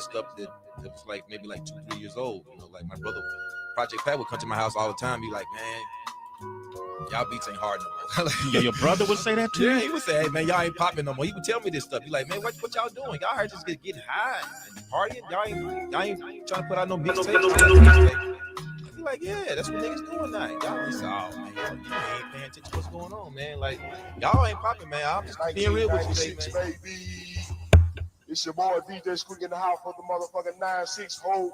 this stuff that was like maybe like 2-3 years old. You know, like my brother Project Pat would come to my house all the time. Be like, man, y'all beats ain't hard no more. Yeah, your brother would say that too. Yeah, he would say, hey man, y'all ain't popping no more. He would tell me this stuff. Be like, man, what y'all doing? Y'all heard just getting high and partying. Y'all ain't trying to put out no mixtapes. Be like, yeah, that's what niggas doing now. Y'all just, oh man, y'all ain't paying attention to what's going on, man. Like, y'all ain't popping, man. I'm just being real with you today, man. Baby. It's your boy DJ Squeak in the house for the motherfucking 9-6 hole.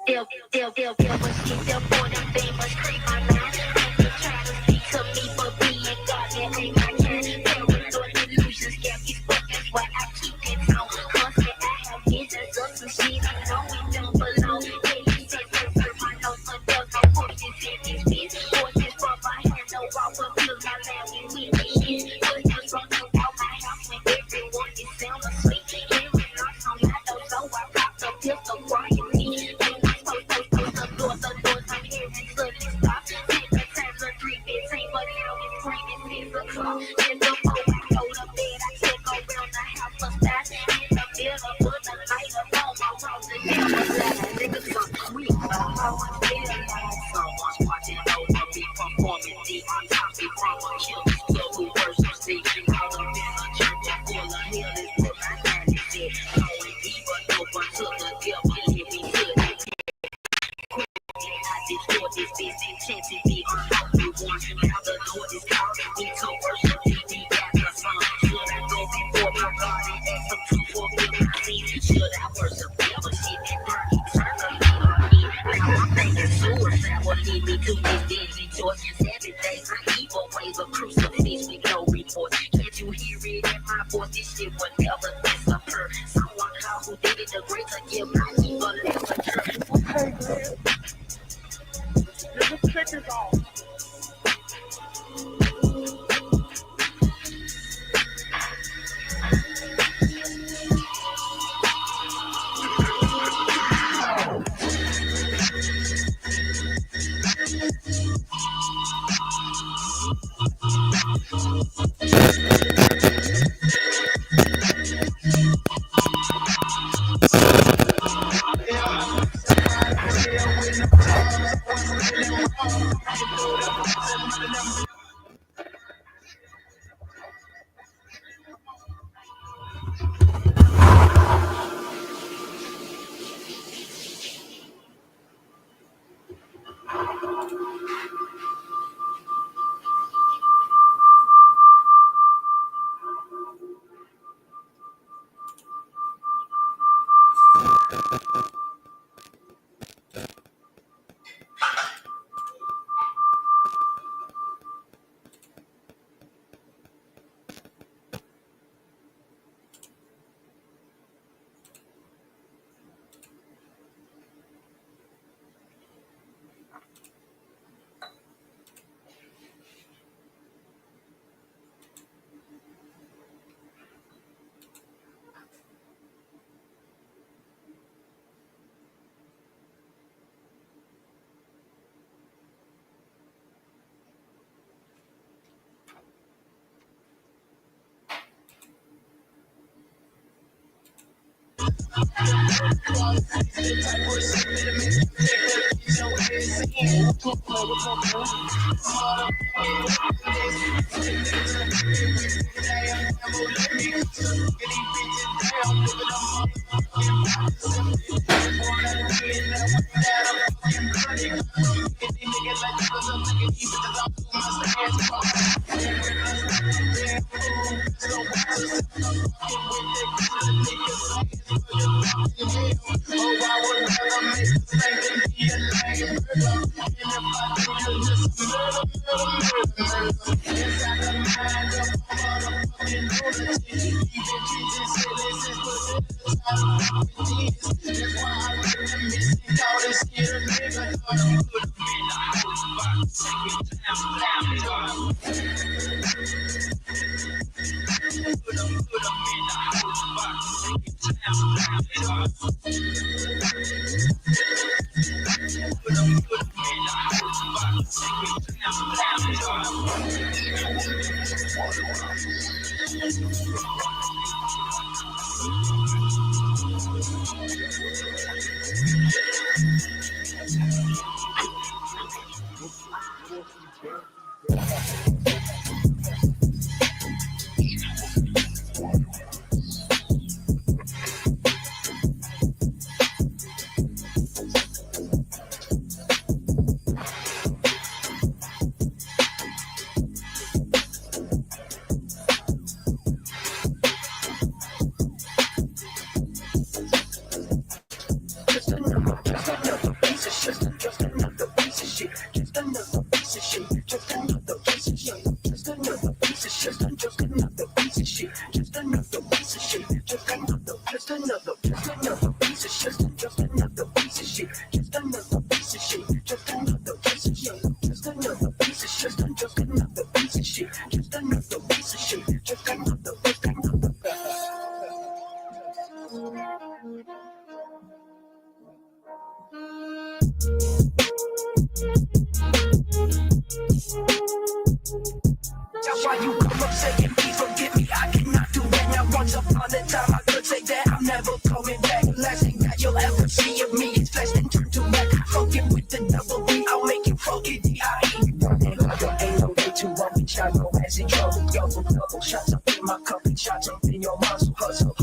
That's why you come up saying, please forgive me, I cannot do that. Now once upon a time I could say that I'm never coming back. Last thing that you'll ever see of me is flesh and turn to back. Funkin' with the double B, I'll make you funky D.I.E. Ain't no way to run with shot, no as in trouble. Double shots up in my cup and shots up in your muscle. Hustle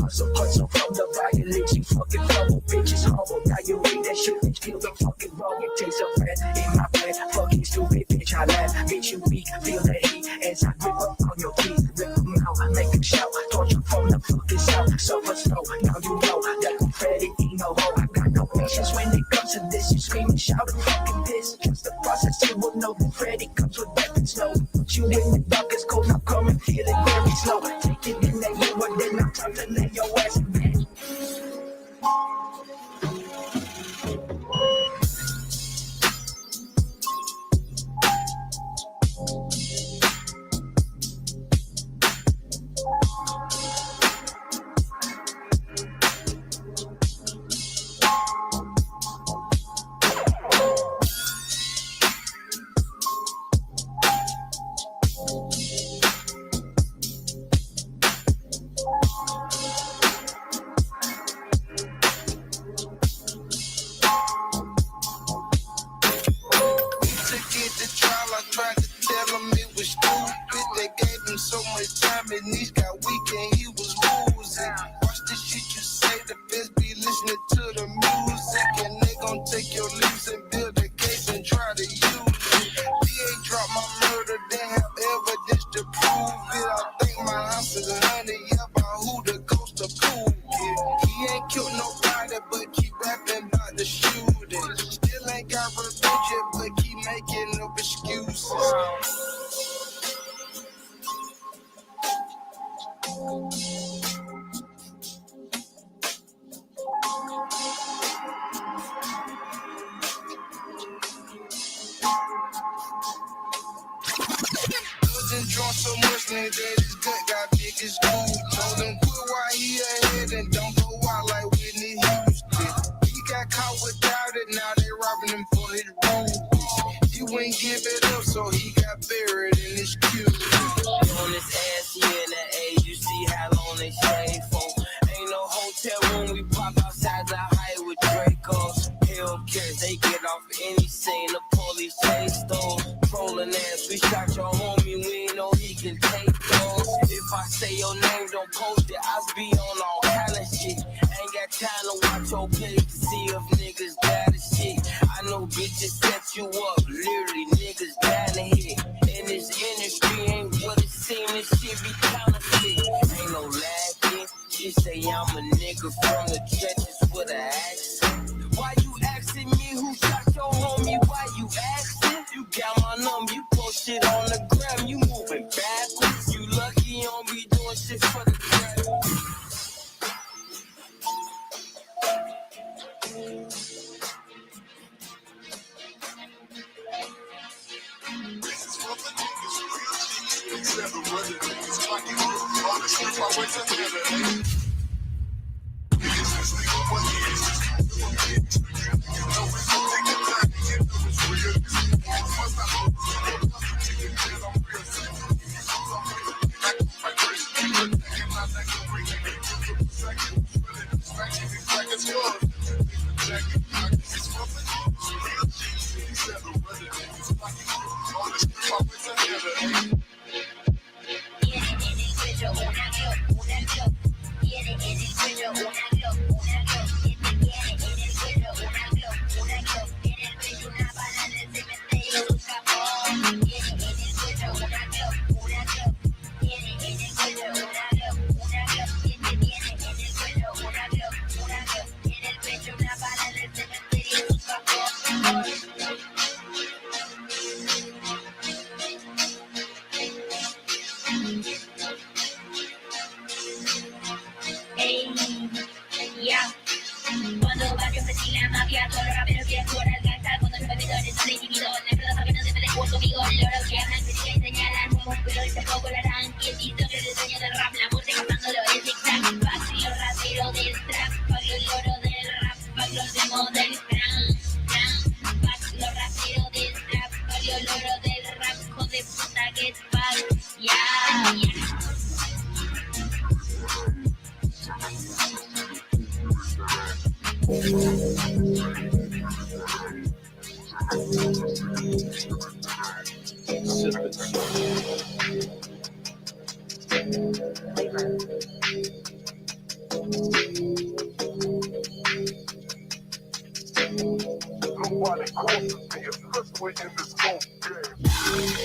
from the violence, you fucking trouble. Bitches humble, now you read that shit, bitch, feel the fucking wrong. It tastes of red in my blood, fucking stupid bitch, I laugh. Bitch, you weak, feel the heat as I grip up on your teeth. Rip them out, make them shout, torture from the fucking south. Suffer slow, now you know that confetti ain't no hoe. I got no patience when it comes to this. You scream and shout and fucking piss. Trust the process, you will know that Freddy comes with weapons. No, put you in the darkest cold, now come and feel it very slow. Take it in that you and then now time to lay your ass in bed. la mafia, todos los raperos quieren cobrar gangsta con los repetidores son inhibidores. Pero saben no se me dejó conmigo. Loros que hablan, critican y señalan nuevos, pero ese poco lo harán. Quietito que el dueño del rap, la música pasándolo en zigzag. Pac, los raperos del trap, Pac, los loros del rap, Pac, los demos del clan. Pac, los raperos del trap, Pac, los loros del rap, hijo de puta que es Pac. Nobody calls to be a wrestler in this whole game.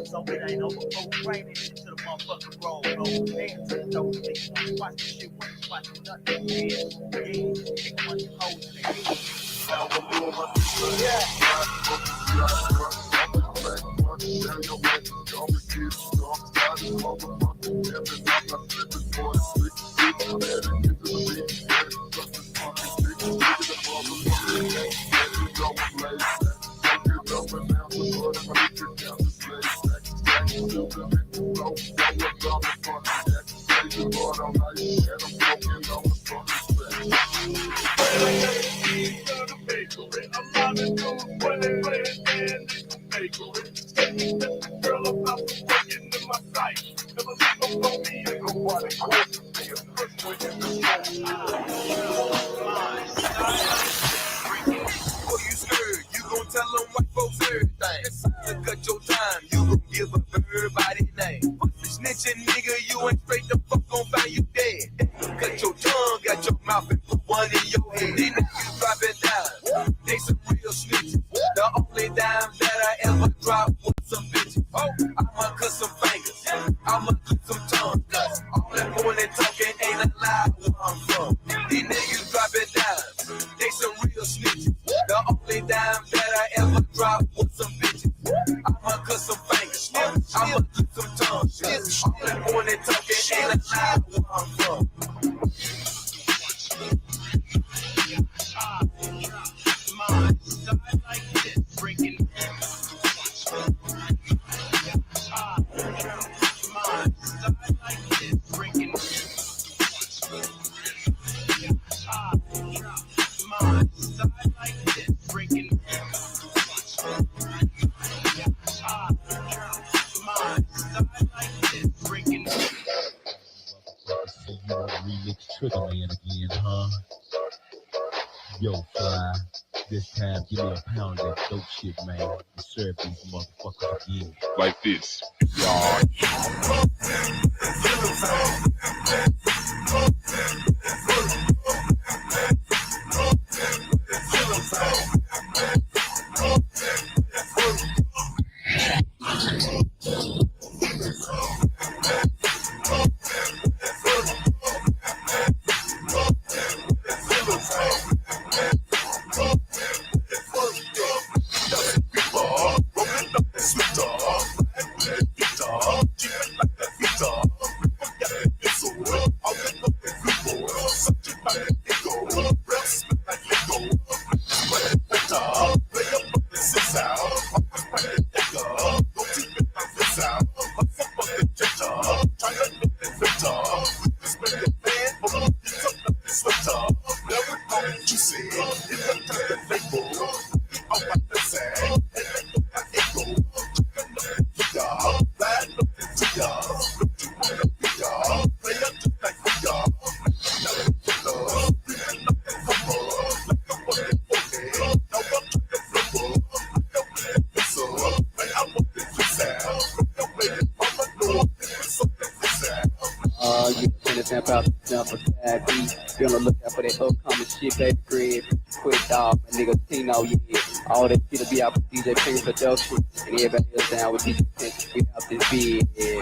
So it ain't over. Raining into the motherfucking road, bro. Hands to the door. Niggas wanna watch this shit when you watching nothing. Yeah. Nigga want you hoes in their Trickling again, huh? Yo, Fly, this time give me a pound of that dope shit, man. And serve these motherfuckers again. Like this, y'all. Jump aside, be on the lookout for that upcoming shit, baby Fred. Quick dog, my nigga Tino, yeah. All that shit'll be out for DJ Prince production, and everybody else down with DJ Prince. We out this big, yeah.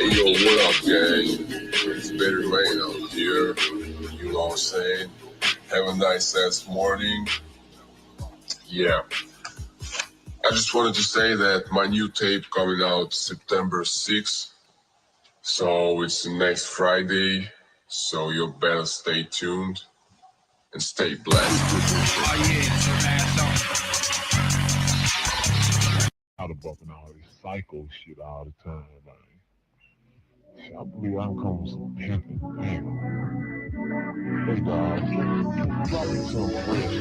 Hey yo, what up, gang? It's Betty Rain out here. You know what I'm saying? Have a nice ass morning. Yeah. I just wanted to say that my new tape coming out September 6th. So it's next Friday. So you better stay tuned and stay blessed. Out of bumping all this psycho shit all the time, man. Shit, I believe I'm coming with some pimping. Damn. Hey, dog. Drop me some fresh.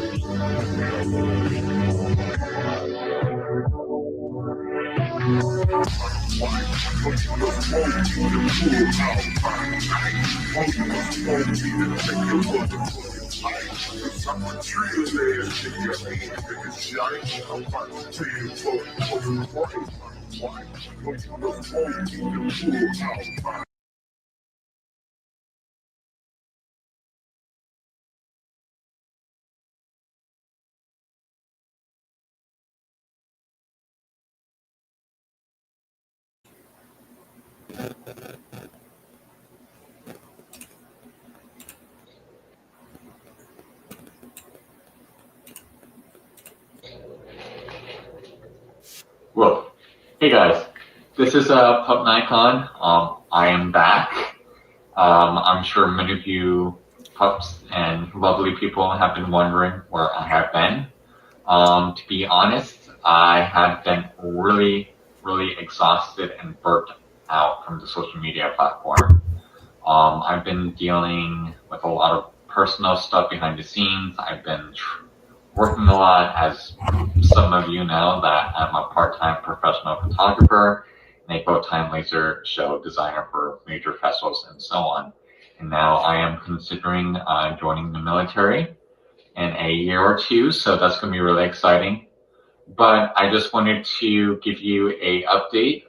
Well, hey guys, this is Pup Nikon. I am back. I'm sure many of you pups and lovely people have been wondering where I have been. To be honest, I have been really, really exhausted and burnt out from the social media platform. I've been dealing with a lot of personal stuff behind the scenes. I've been working a lot, as some of you know, that I'm a part-time professional photographer and a full-time laser show designer for major festivals and so on. And now I am considering joining the military in a year or two, so that's going to be really exciting. But I just wanted to give you a update.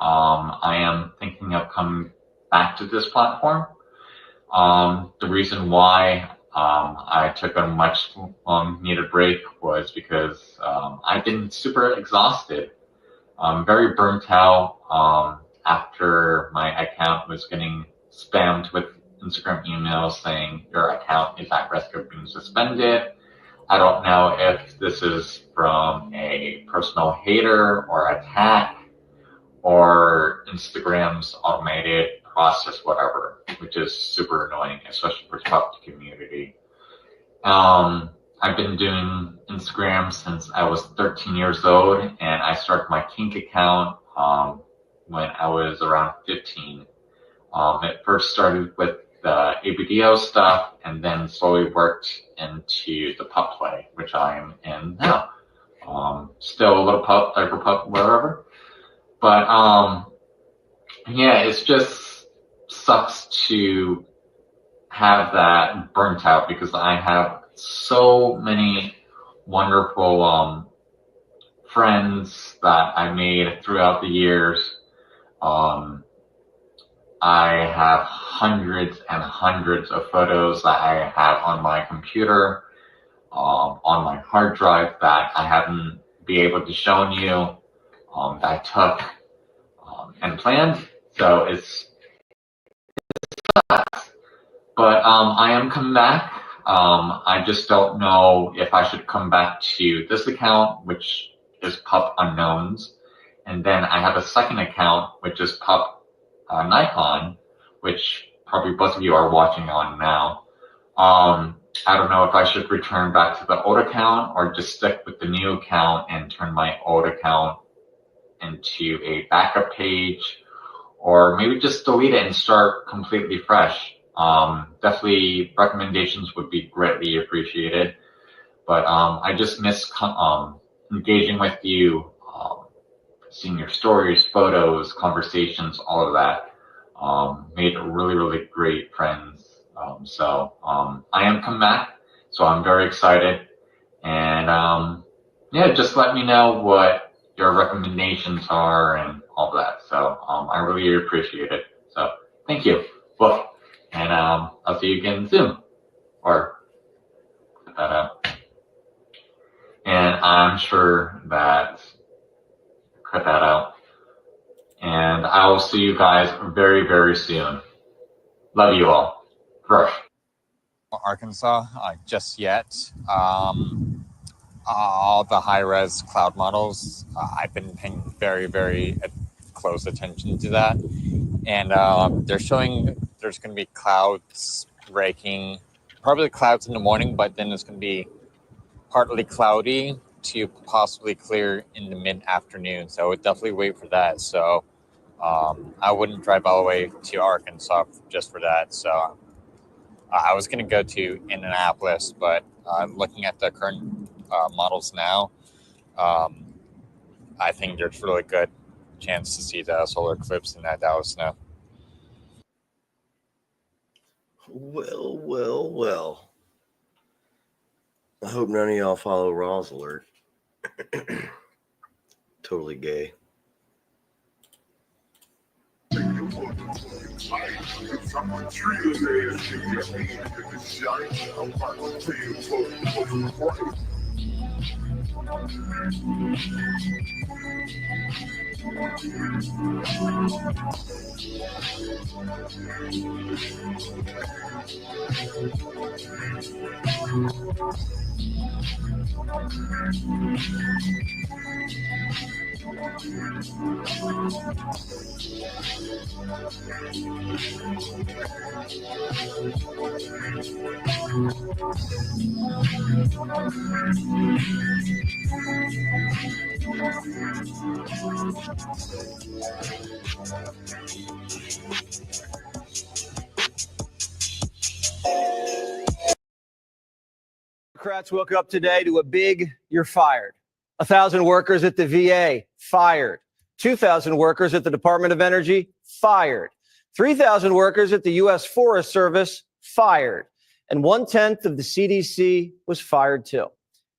I am thinking of coming back to this platform. The reason why I took a much needed break was because I've been super exhausted, very burnt out after my account was getting spammed with Instagram emails saying your account is at risk of being suspended. I don't know if this is from a personal hater or attack or Instagram's automated process, whatever, which is super annoying, especially for the community. I've been doing Instagram since I was 13 years old, and I started my kink account when I was around 15. It first started with the ABDO stuff, and then slowly worked into the pup play, which I am in now. Still a little pup, diaper pup, whatever. But yeah, it's just sucks to have that burnt out because I have so many wonderful friends that I made throughout the years. I have hundreds and hundreds of photos that I have on my computer, on my hard drive that I haven't been able to show you, that I took and planned. So it's but I am coming back. I just don't know if I should come back to this account, which is Pup Unknowns, and then I have a second account, which is Pup Nikon, which probably both of you are watching on now. I don't know if I should return back to the old account or just stick with the new account and turn my old account into a backup page, or maybe just delete it and start completely fresh. Definitely recommendations would be greatly appreciated. But I just miss engaging with you, seeing your stories, photos, conversations, all of that. Made really, really great friends. So I am coming back, so I'm very excited. And yeah, just let me know what your recommendations are and all that. So I really appreciate it. So thank you. Well, and I'll see you again soon. Or put that out. And I'm sure that cut that out. And I will see you guys very, very soon. Love you all. Rush. Arkansas just yet. All the high-res cloud models, I've been paying very, very close attention to that. And they're showing there's going to be clouds breaking, probably clouds in the morning, but then it's going to be partly cloudy to possibly clear in the mid-afternoon. So I would definitely wait for that. So I wouldn't drive all the way to Arkansas just for that. So I was going to go to Indianapolis, but looking at the current models now, I think there's really good chance to see the solar eclipse in that Dallas snow. Well. I hope none of y'all follow Raw's alert. Totally gay. Democrats woke up today to a big "you're fired." 1,000 workers at the VA fired. 2,000 workers at the Department of Energy fired. 3,000 workers at the U.S. Forest Service fired. And 1/10 of the CDC was fired too.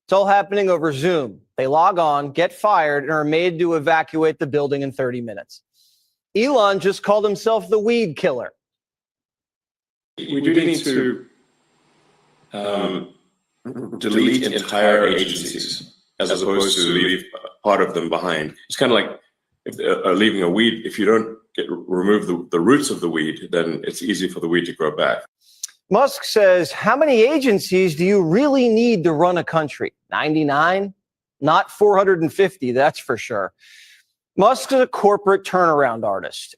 It's all happening over Zoom. They log on, get fired, and are made to evacuate the building in 30 minutes. Elon just called himself the weed killer. We do need to delete entire agencies as opposed to leave part of them behind. It's kind of like leaving a weed. If you don't remove the roots of the weed, then it's easy for the weed to grow back. Musk says, how many agencies do you really need to run a country? 99? Not 450, that's for sure. Musk is a corporate turnaround artist.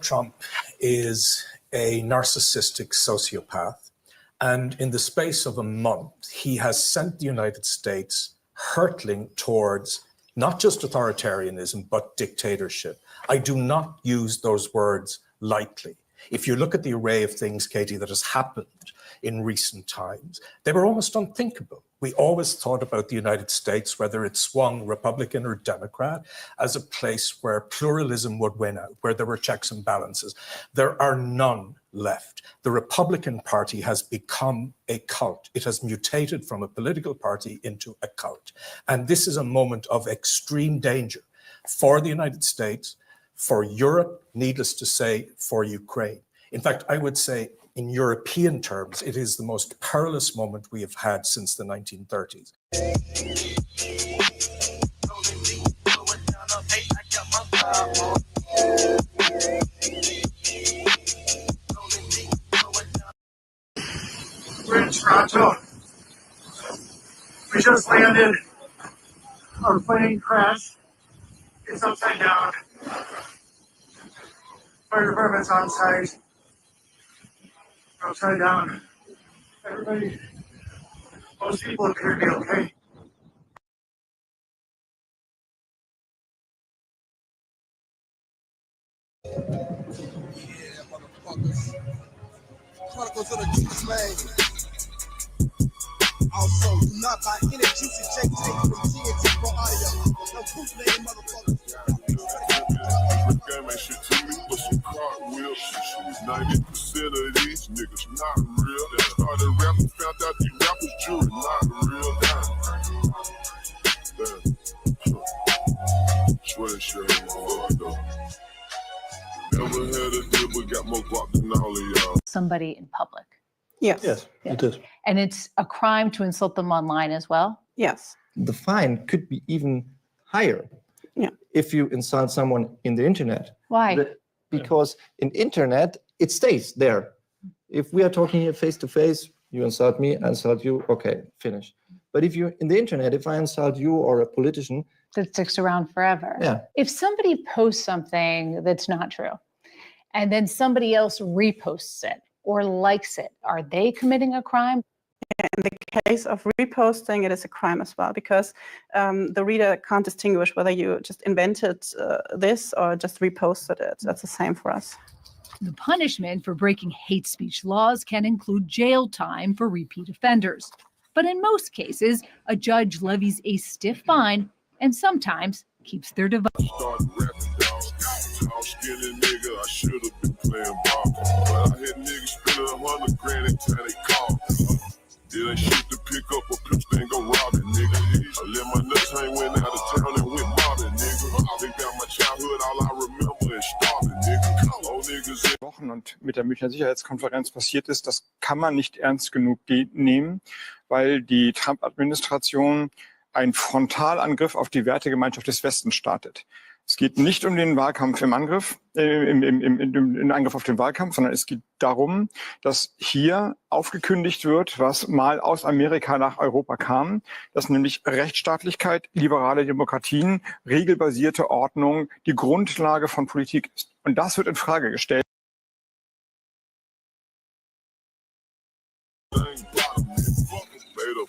Trump is a narcissistic sociopath, and in the space of a month, he has sent the United States hurtling towards not just authoritarianism, but dictatorship. I do not use those words lightly. If you look at the array of things, Katie, that has happened in recent times, they were almost unthinkable. We always thought about the United States, whether it swung Republican or Democrat, as a place where pluralism would win out, where there were checks and balances. There are none left. The Republican Party has become a cult. It has mutated from a political party into a cult. And this is a moment of extreme danger for the United States, for Europe, needless to say, for Ukraine. In fact, I would say in European terms, it is the most perilous moment we have had since the 1930s. We're in Toronto. We just landed. Our plane crashed. It's upside down. Fire department's on site. Upside down. Everybody, most people appear to be okay. Chronicles of the Juice Man. Also, do not buy any Juicy J tape from TNT for audio. No bootleg motherfuckers. Game ain't shit to me, but some cartwheels. 90% of these niggas not real. Started rapping, found out these rappers jury not real. Swear shit ain't fucked up. Never had a deal, but got more guap than all of y'all. Somebody in public. Yes, it is. And it's a crime to insult them online as well? Yes. The fine could be even higher if you insult someone in the internet. Why? Because in internet, it stays there. If we are talking here face to face, you insult me, I insult you, okay, finish. But if you in the internet, if I insult you or a politician, that sticks around forever. Yeah. If somebody posts something that's not true, and then somebody else reposts it or likes it, are they committing a crime? In the case of reposting, it is a crime as well, because the reader can't distinguish whether you just invented this or just reposted it. That's the same for us. The punishment for breaking hate speech laws can include jail time for repeat offenders. But in most cases, a judge levies a stiff fine and sometimes keeps their device. Tall, skinny nigga, I should have been playing ball. But I had niggas spending $100 grand every time they call. Did I shoot to pick up a pistol and go rob it, nigga? I let my nuts hang, went out of town and went mobbing, nigga. Think about my childhood, all I remember is starving, nigga. Old niggas in Wochen und mit der Münchner Sicherheitskonferenz passiert ist, das kann man nicht ernst genug nehmen, weil die Trump-Administration einen Frontalangriff auf die Wertegemeinschaft des Westens startet. Es geht nicht um den Wahlkampf im Angriff, im Angriff auf den Wahlkampf, sondern es geht darum, dass hier aufgekündigt wird, was mal aus Amerika nach Europa kam, dass nämlich Rechtsstaatlichkeit, liberale Demokratien, regelbasierte Ordnung die Grundlage von Politik ist. Und das wird in Frage gestellt.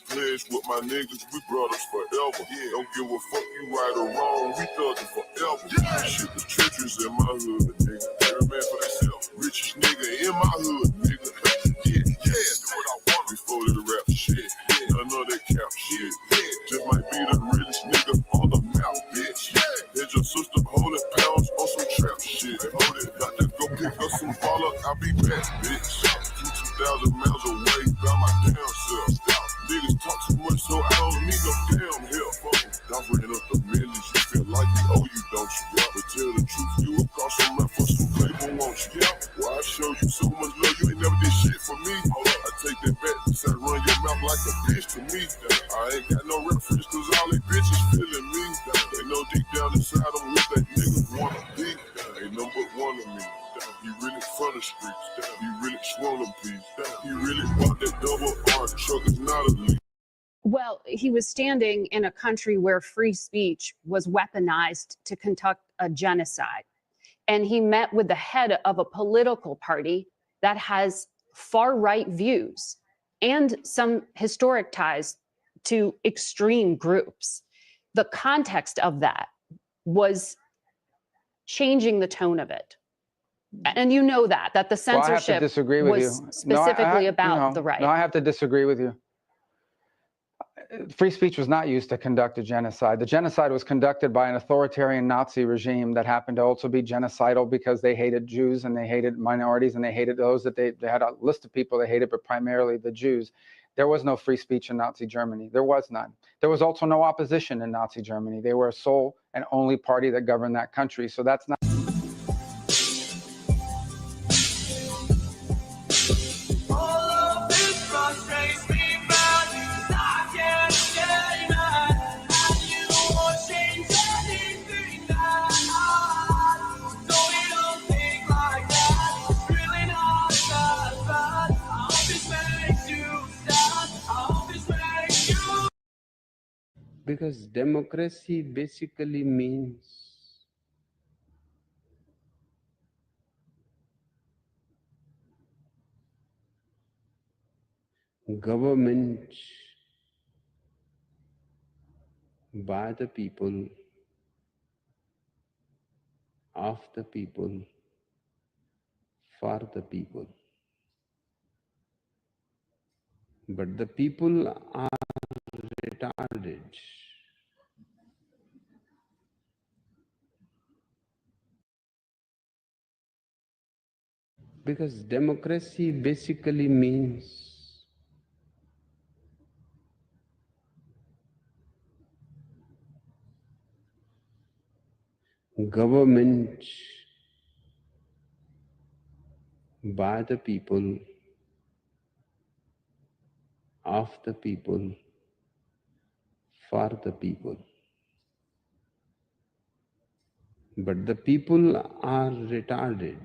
Pledge with my niggas, we brothers forever. Don't give a fuck, you right or wrong, we thuggin' forever. Shit, the treacherous in my hood, nigga. Every man for themselves. Richest nigga in my hood, nigga. Yeah, do what I want before the rap shit. None of that cap shit. Just might be the realest nigga on the map, bitch. Here's your sister holding pounds on some trap shit. Hold it, got to go pick up some baller, I'll be back, bitch. 2,000 miles away, by my damn self. Niggas talk too much, so I don't need no damn help. I ran up the millions, you feel like we owe you, don't you? But tell the truth, you across some mouth for some paper, won't you? Well, I show you so much love, you ain't never did shit for me. I take that back, say run your mouth like a bitch to me. I ain't got no reference, cause all these bitches feeling me. They know deep down inside them what that niggas wanna be. Ain't no but one of me. He really from the streets. He really swung them piece. He really bought that double R truck. It's not a leak. Well, he was standing in a country where free speech was weaponized to conduct a genocide. And he met with the head of a political party that has far-right views and some historic ties to extreme groups. The context of that was changing the tone of it. And you know that the censorship I have to disagree with was you. specifically about the right. No, I have to disagree with you. Free speech was not used to conduct a genocide. The genocide was conducted by an authoritarian Nazi regime that happened to also be genocidal because they hated Jews and they hated minorities and they hated those that they had a list of people they hated, but primarily the Jews. There was no free speech in Nazi Germany. There was none. There was also no opposition in Nazi Germany. They were a sole and only party that governed that country. So that's not. Because democracy basically means government by the people, of the people, for the people. But the people are retarded. Because democracy basically means government by the people, of the people, for the people. But the people are retarded.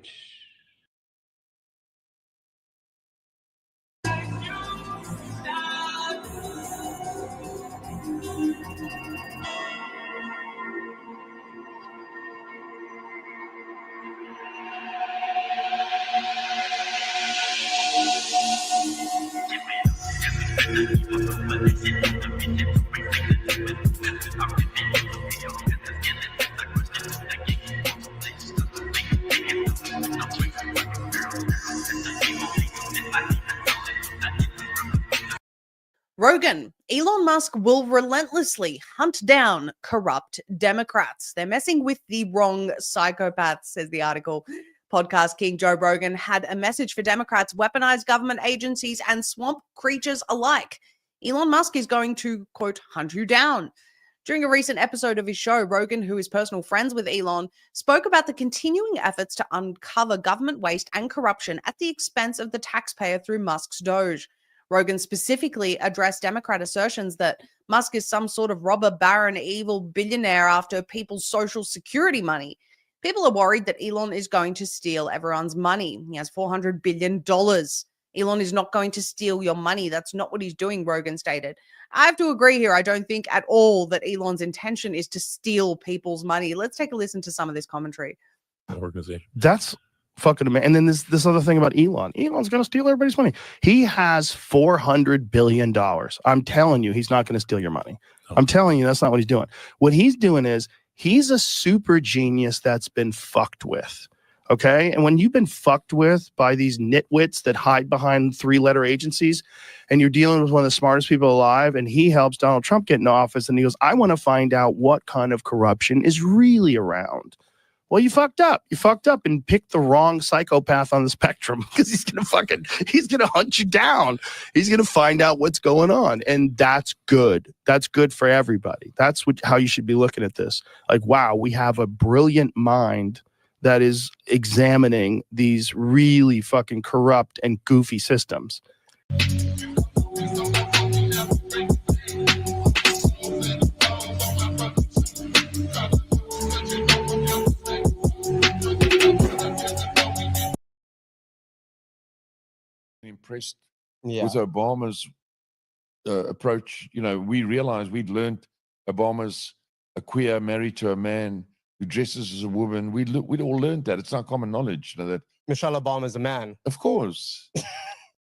Rogan, Elon Musk will relentlessly hunt down corrupt Democrats. They're messing with the wrong psychopaths, says the article. Podcast King Joe Rogan had a message for Democrats: weaponize government agencies and swamp creatures alike. Elon Musk is going to, quote, hunt you down. During a recent episode of his show, Rogan, who is personal friends with Elon, spoke about the continuing efforts to uncover government waste and corruption at the expense of the taxpayer through Musk's Doge. Rogan specifically addressed Democrat assertions that Musk is some sort of robber baron, evil billionaire after people's social security money. People are worried that Elon is going to steal everyone's money. He has $400 billion. Elon is not going to steal your money. That's not what he's doing, Rogan stated. I have to agree here. I don't think at all that Elon's intention is to steal people's money. Let's take a listen to some of this commentary. Organization. That's fucking amazing. And then this other thing about Elon. Elon's going to steal everybody's money. He has $400 billion. I'm telling you, he's not going to steal your money. I'm telling you, that's not what he's doing. What he's doing is he's a super genius that's been fucked with. Okay. And when you've been fucked with by these nitwits that hide behind 3-letter agencies, and you're dealing with one of the smartest people alive, and he helps Donald Trump get in office, and he goes, I want to find out what kind of corruption is really around. Well, you fucked up. You fucked up and picked the wrong psychopath on the spectrum, because he's going to hunt you down. He's going to find out what's going on. And that's good. That's good for everybody. That's how you should be looking at this. Like, wow, we have a brilliant mind that is examining these really fucking corrupt and goofy systems. Impressed Yeah. with Obama's approach. You know, we realized we'd learned Obama's a queer married to a man who dresses as a woman. We'd all learned that. It's not common knowledge, you know, that Michelle Obama is a man. Of course.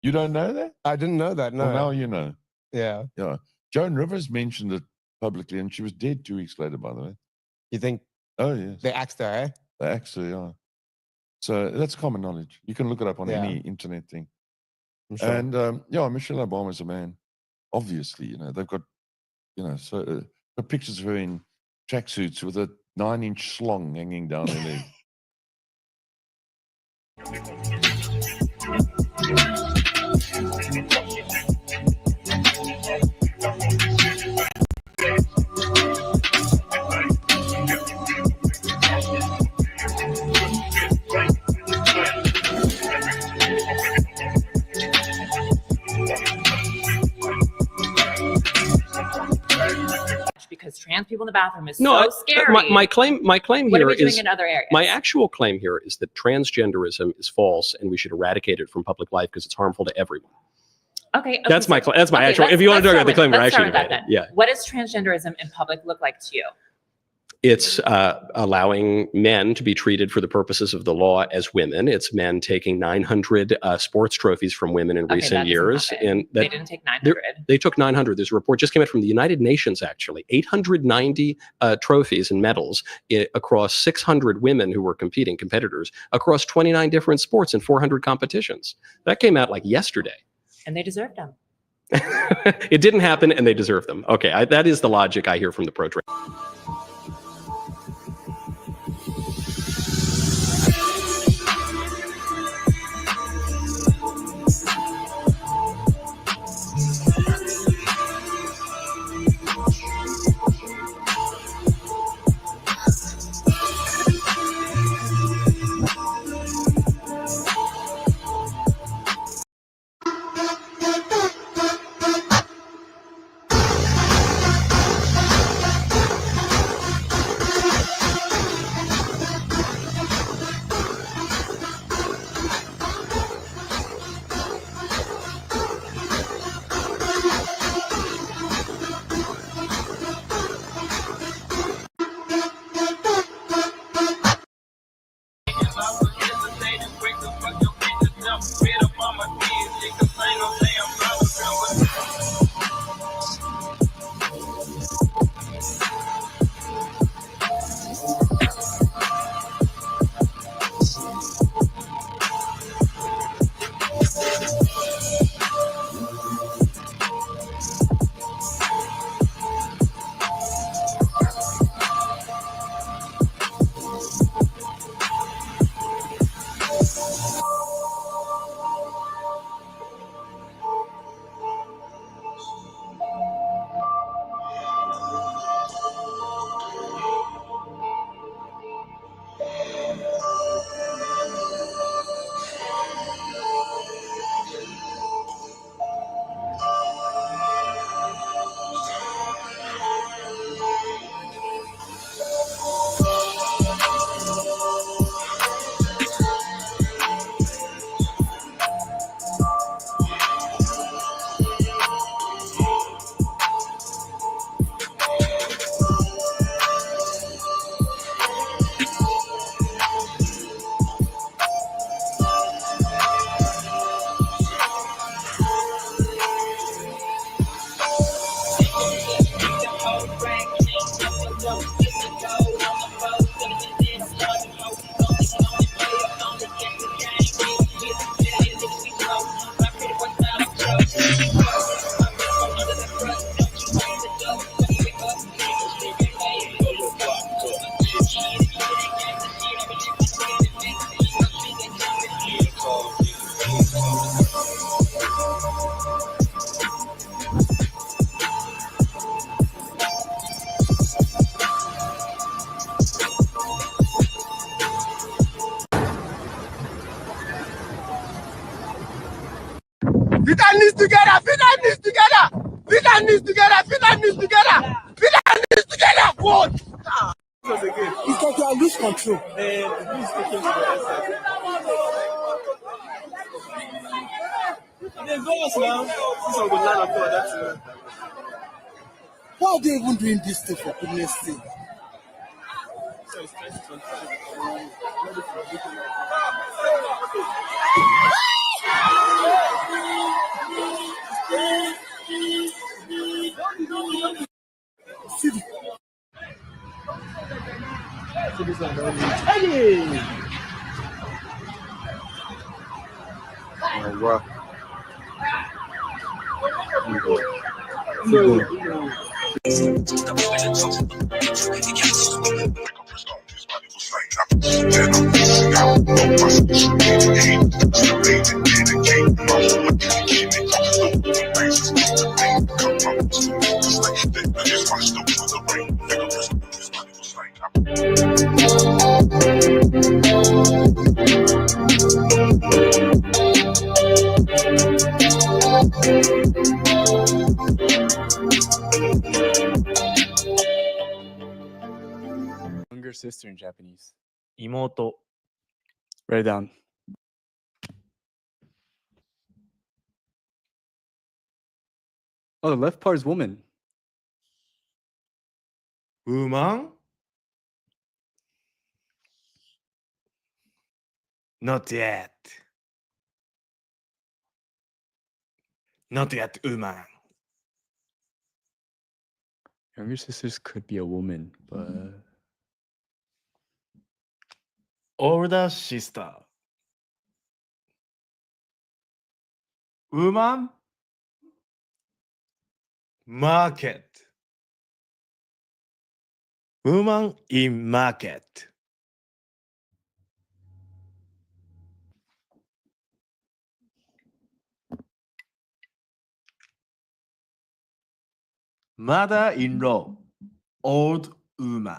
You don't know that? I didn't know that. No. Well, now you know. Yeah. Yeah. Joan Rivers mentioned it publicly, and she was dead 2 weeks later, by the way. You think? Oh, yes. They axed her, eh? They axed her, yeah. So that's common knowledge. You can look it up on any internet thing. I'm sure. And yeah, Michelle Obama is a man. Obviously, you know, they've got, you know, so got pictures of her in tracksuits with a 9-inch slong hanging down her leg. Because trans people in the bathroom is No, so scary. my claim What here are we doing is in other areas? my actual claim here is that transgenderism is false and we should eradicate it from public life because it's harmful to everyone. Okay. That's my so- that's my okay, actual. If let's- you want to let's talk about the start claim, with- we're let's actually start with that debating. then. Yeah, What does transgenderism in public look like to you? it's allowing men to be treated for the purposes of the law as women. It's men taking 900 sports trophies from women in Okay, that recent doesn't years, happen. and They didn't take they're- 900. They took 900. There's a report just came out from the United Nations, actually, 890 trophies and medals across 600 women who were competitors across 29 different sports and 400 competitions. That came out like yesterday. And they deserved them. It didn't happen, and they deserve them. Okay, that is the logic I hear from the pro-trade. Fit and knees together, fit and knees together, fit and knees together, fit and knees together, fit and knees together. What? It's like you lose control. Please take him to the other side. There's us now. This one will land on God. That's it. Why are they even doing this thing for goodness sake? So it's 2022. See this one. Hey! Oh, Younger sister in Japanese. Imoto. Write it down. Oh, the left part is woman. Woman? Not yet. Not yet, woman. Younger sisters could be a woman, but Older sister. Woman? Market. Woman in market. Mother-in-law. Old woman.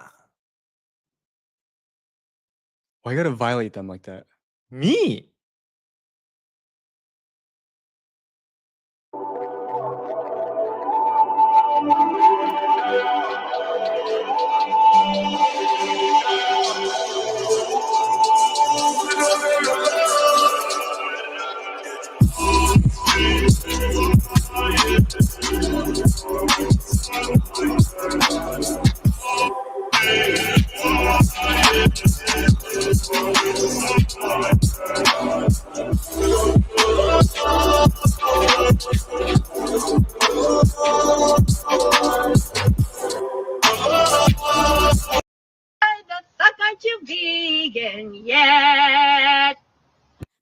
why you gotta violate them like that? Me? Fuck aren't you vegan yet?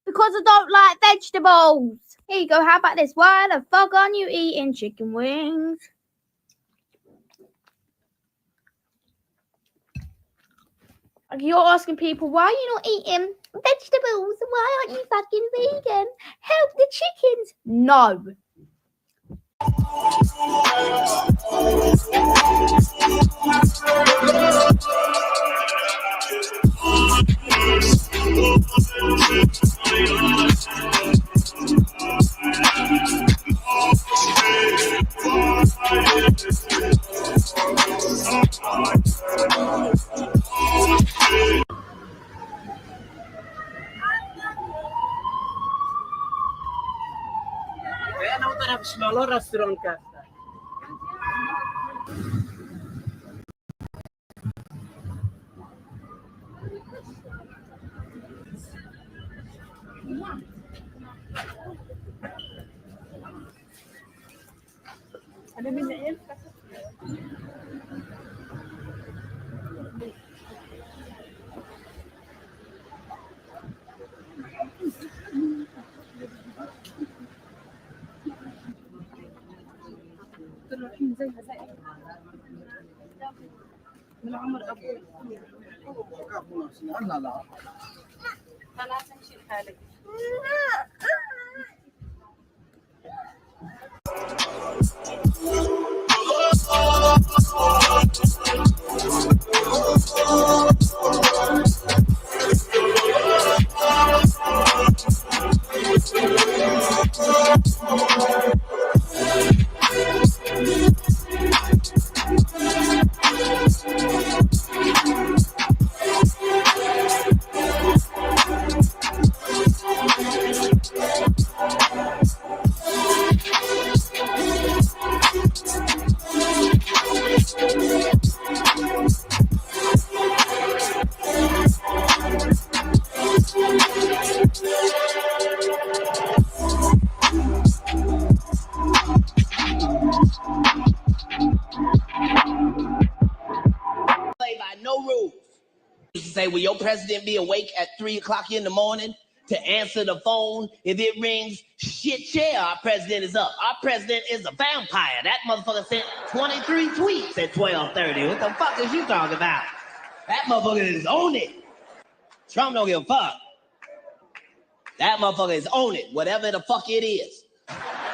Because I don't like vegetables. Here you go, how about this? Why the fuck aren't you eating chicken wings? Like you're asking people, why are you not eating vegetables? Why aren't you fucking vegan? Help the chickens. No. Play by no rules. To say, will your president be awake at 3 o'clock in the morning to answer the phone? If it rings, shit, yeah, our president is up. Our president is a vampire. That motherfucker sent 23 tweets at 12:30. What the fuck is you talking about? That motherfucker is on it. Trump don't give a fuck. That motherfucker is on it, whatever the fuck it is.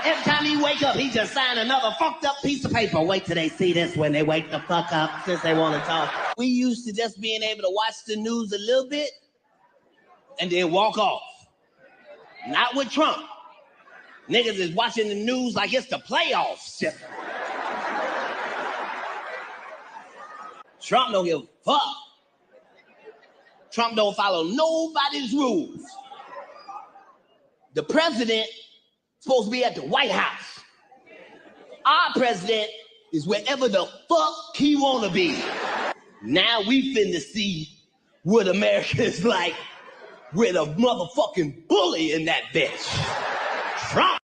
Every time he wake up, he just sign another fucked up piece of paper. Wait till they see this when they wake the fuck up, since they want to talk. We used to just being able to watch the news a little bit and then walk off. Not with Trump. Niggas is watching the news like it's the playoffs. Trump don't give a fuck. Trump don't follow nobody's rules. The president supposed to be at the White House. Our president is wherever the fuck he wanna be. Now we finna see what America is like with a motherfucking bully in that bitch. Trump.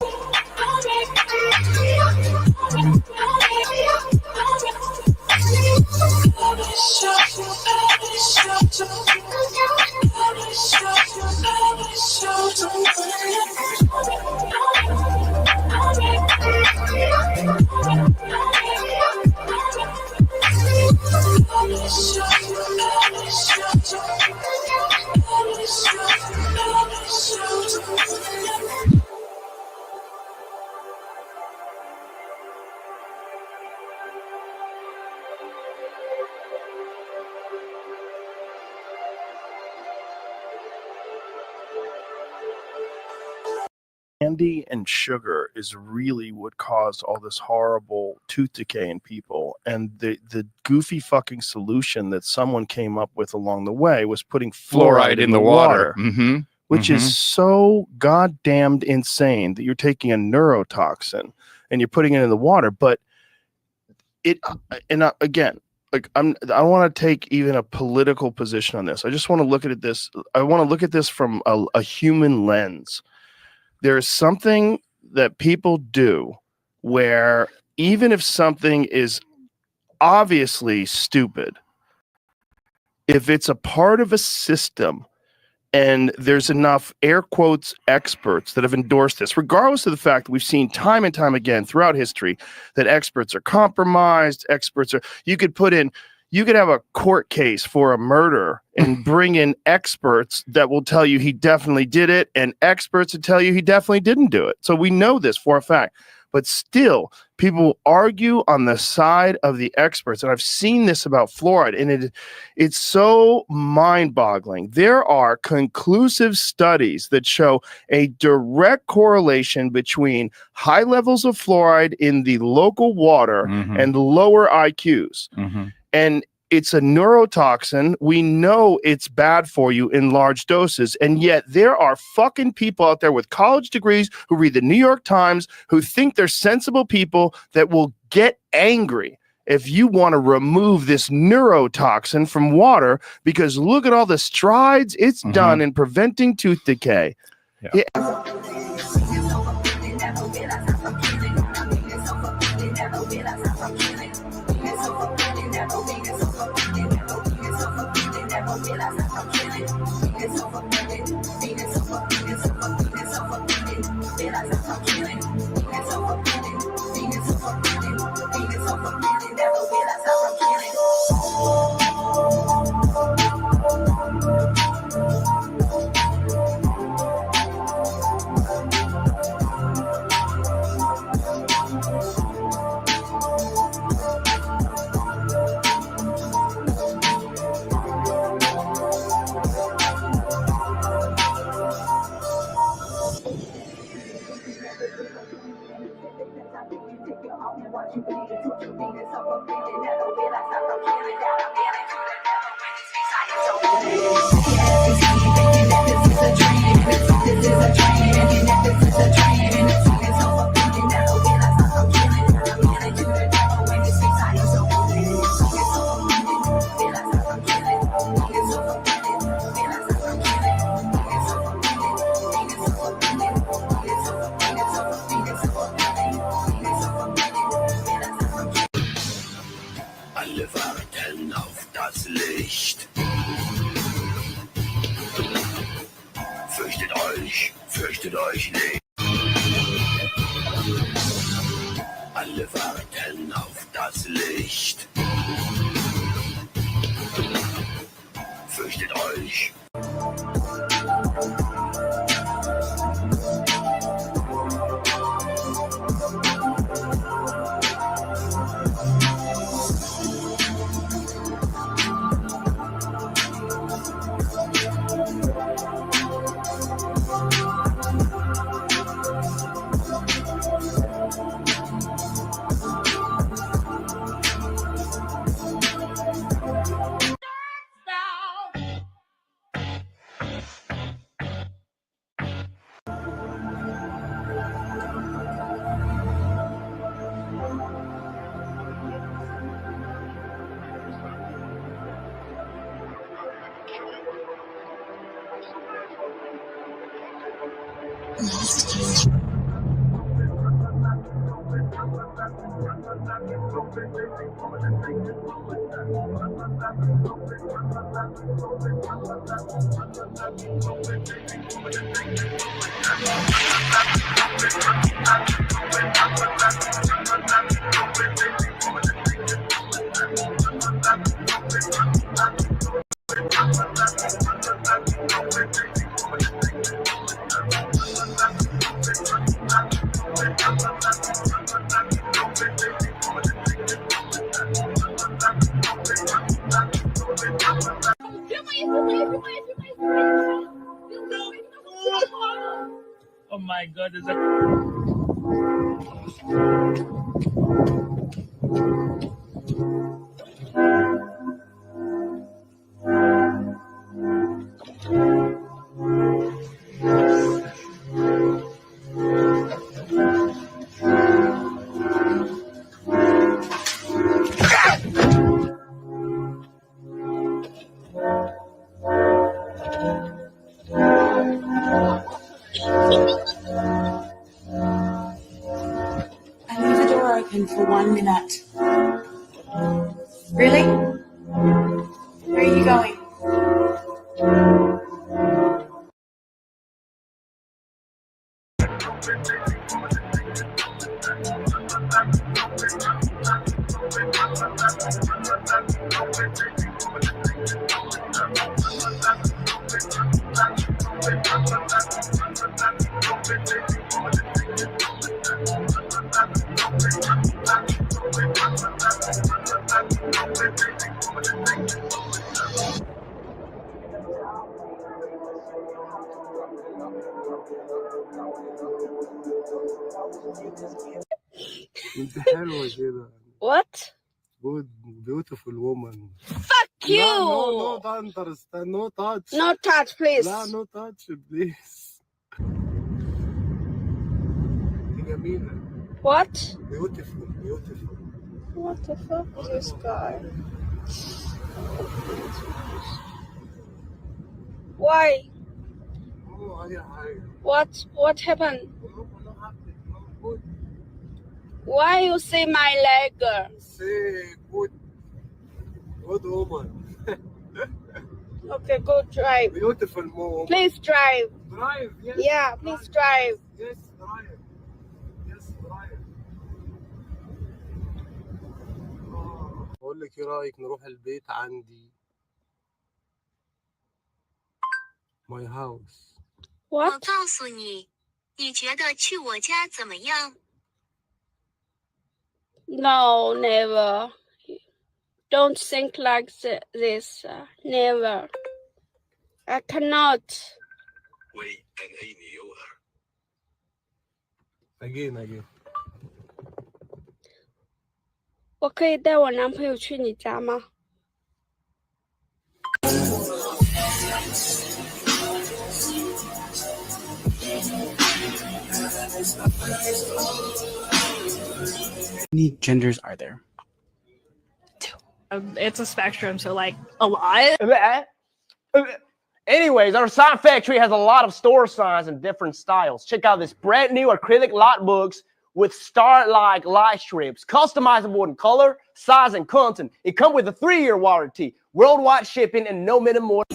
Candy and sugar is really what caused all this horrible tooth decay in people. And the goofy fucking solution that someone came up with along the way was putting fluoride in the water. Mm-hmm. Which is so goddamned insane that you're taking a neurotoxin and you're putting it in the water. But again, like I don't want to take even a political position on this. I just want to look at this. I want to look at this from a human lens. There is something that people do where even if something is obviously stupid, if it's a part of a system and there's enough air quotes experts that have endorsed this, regardless of the fact that we've seen time and time again throughout history that experts are compromised, you could have a court case for a murder and bring in experts that will tell you he definitely did it and experts that tell you he definitely didn't do it. So we know this for a fact, but still people argue on the side of the experts. And I've seen this about fluoride and it's so mind-boggling. There are conclusive studies that show a direct correlation between high levels of fluoride in the local water and lower IQs. And it's a neurotoxin. We know it's bad for you in large doses. And yet there are fucking people out there with college degrees who read the New York Times, who think they're sensible people that will get angry if you want to remove this neurotoxin from water, because look at all the strides it's done in preventing tooth decay. Yeah. Alle warten auf das Licht. Fürchtet euch nicht. Alle warten auf das Licht. Fürchtet euch. Oh my god, is I leave the door open for 1 minute. Really? Where are you going? انت حلوة كده. What? Good, beautiful woman. Fuck you! No, don't understand. No touch. No touch, please. لا, no touch, please. جميلة. What? Beautiful, beautiful. What the fuck is this guy? Why? Oh, أي حاجة. What happened? Why you see my leg? Say good woman. Okay, go drive. Beautiful woman. Please drive. Drive, yes. Yeah, please drive. Yes, drive. Yes, drive. بقول لك ايه رأيك نروح البيت عندي؟ My house. 我告诉你，你觉得去我家怎么样？ No, never. Don't think like this. Never. I cannot. Wait, again. 我可以带我男朋友去你家吗？ many genders are there? It's a spectrum, so like a lot. Anyways, our sign factory has a lot of store signs in different styles. Check out this brand new acrylic lot books with star-like light strips, customizable in color, size, and content. It comes with a 3-year warranty, worldwide shipping, and no minimum order.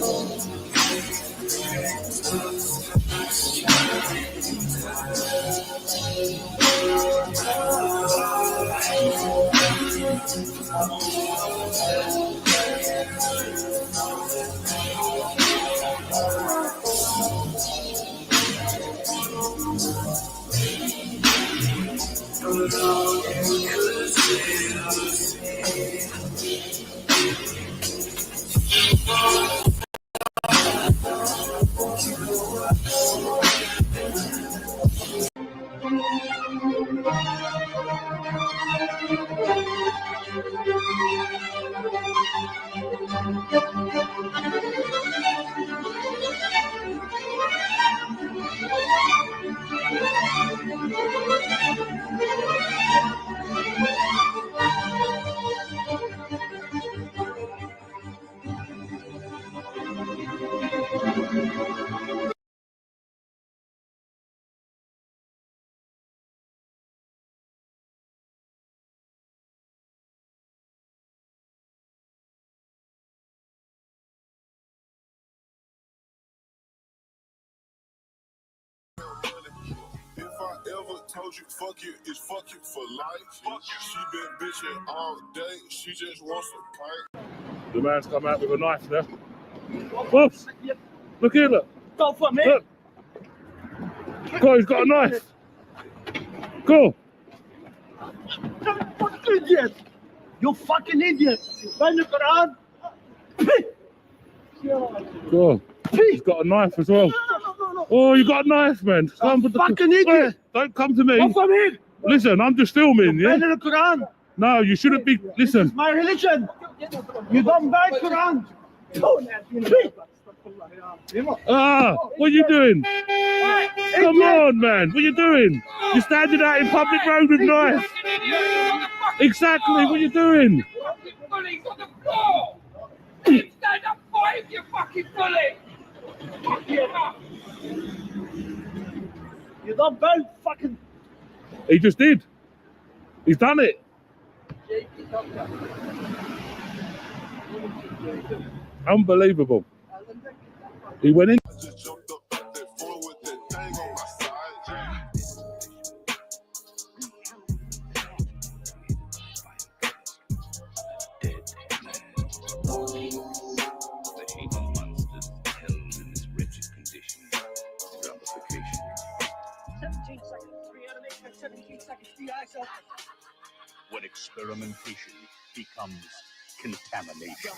told you fuck you, it's fuck you for life. She been bitching all day, she just wants a pipe. The man's come out with a knife there. Whoops! Look here, look. Don't fuck me. Look. God, he's got a knife. Go. Fucking idiot. You fucking idiot. Find the Quran. Go. He's got a knife as well. Oh, you got a knife, man. Fucking idiot. Wait, don't come to me. Don't come in. Listen, I'm just filming, yeah? Find the Quran. No, you shouldn't be. Listen. My religion. You don't buy Quran. Ah, what are you doing? Come on, man. What are you doing? You're standing out in public road with knife. Exactly. What are you doing? Bullies on the floor. Stand up for him, you fucking bully. You don't buy fucking. He just did. He's done it. Unbelievable. He went in. When experimentation becomes contamination.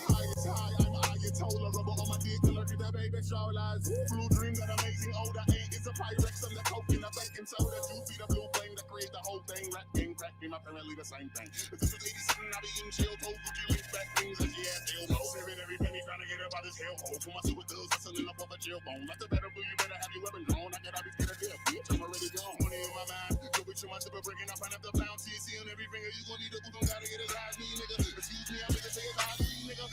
Blue dream that amazing older eight is a Pyrex and the coke in the baking soda. 2 feet of blue flame that create the whole thing. Rap game, crack game, apparently the same thing. If this was 87, I'd be eating chill toes. Would you link back things as you ass elbow? Saving every penny trying to get up out this hellhole. For my super girls hustling up off a jail bone. Not the better for you better have your weapon drawn. I gotta be scared of death, bitch. I'm already gone. Money in my mind. Go with you, my zipper breaking up. I have to pound TC on every finger. You gon' need a boot, don't gotta get his eyes, me, nigga. Excuse me, I'm gonna say his eyes, me, nigga.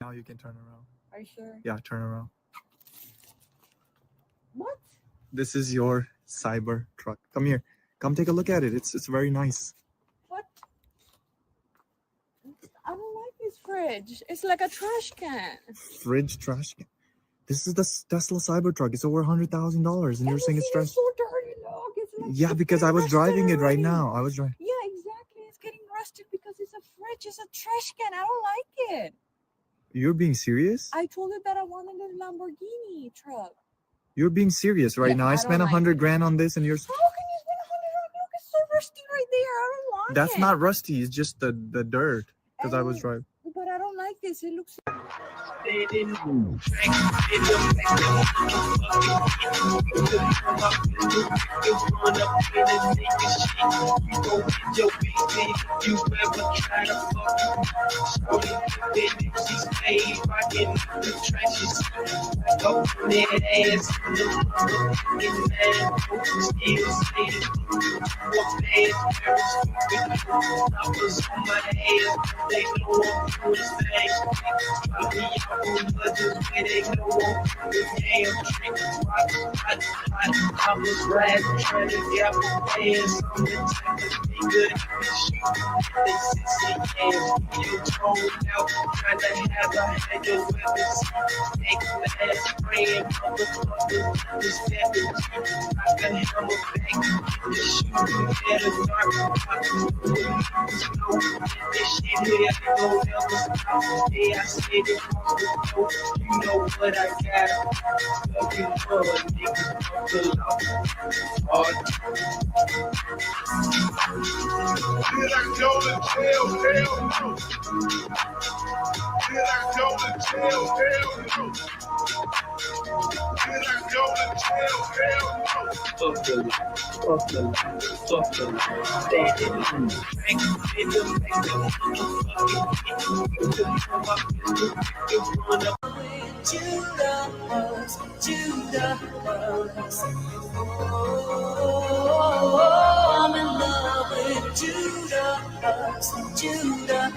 Now you can turn around. Are you sure? Yeah, turn around. What? This is your cyber truck. Come here. Come take a look at it. It's very nice. What? I don't like this fridge. It's like a trash can. Fridge trash can. This is the Tesla Cybertruck. It's over $100,000, and you're saying it's trash. It's so dirty. Look, it's like Yeah, because I was driving it right now. I was driving. Yeah, exactly. It's getting rusted because it's a fridge. It's a trash can. I don't like it. You're being serious? I told you that I wanted a Lamborghini truck. You're being serious right now. I spent don't like $100 grand on this, and you're. How can you spend $100 on milk? It's so rusty right there. I don't like it. That's not rusty. It's just the dirt. Because I was driving. But I don't like this. It looks. I was glad trying to get bands on the type of good they 60 years you told out trying to have a head of weapons take the ass praying motherfuckers this stepping I can hammer back the shoot at a dark this shit here don't ever stop yeah I said it you know what I got looking for a nigga the law Did I go to jail? Hell no. Did I go to jail? Hell no. Did I go to jail? Hell no. Fuck the life, fuck the life, fuck the life. Standing in the bank, in the bank, I'm in love with Judas. Judas,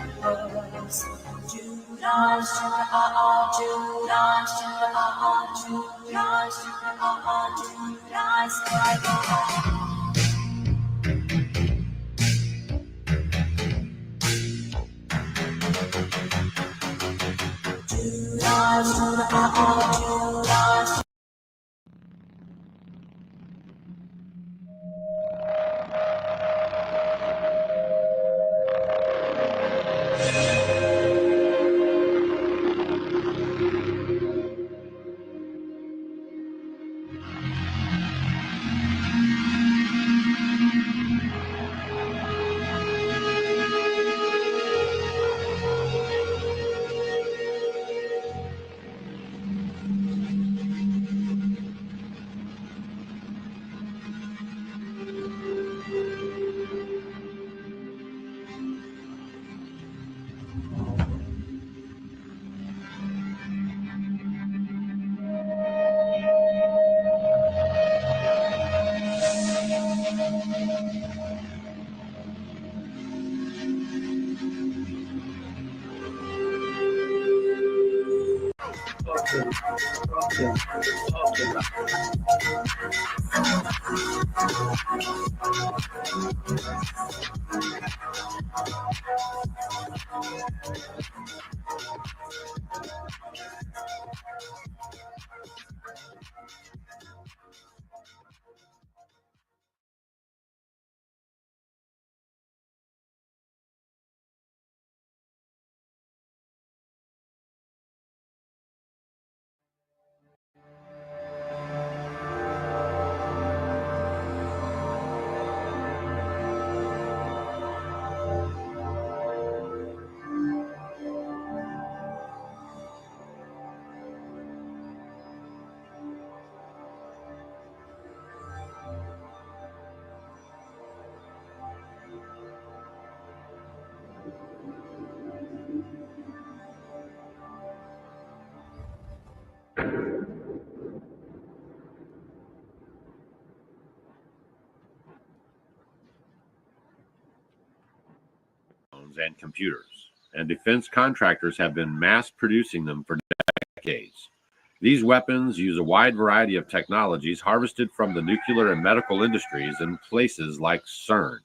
And computers, and defense contractors have been mass producing them for decades. These weapons use a wide variety of technologies harvested from the nuclear and medical industries in places like CERN.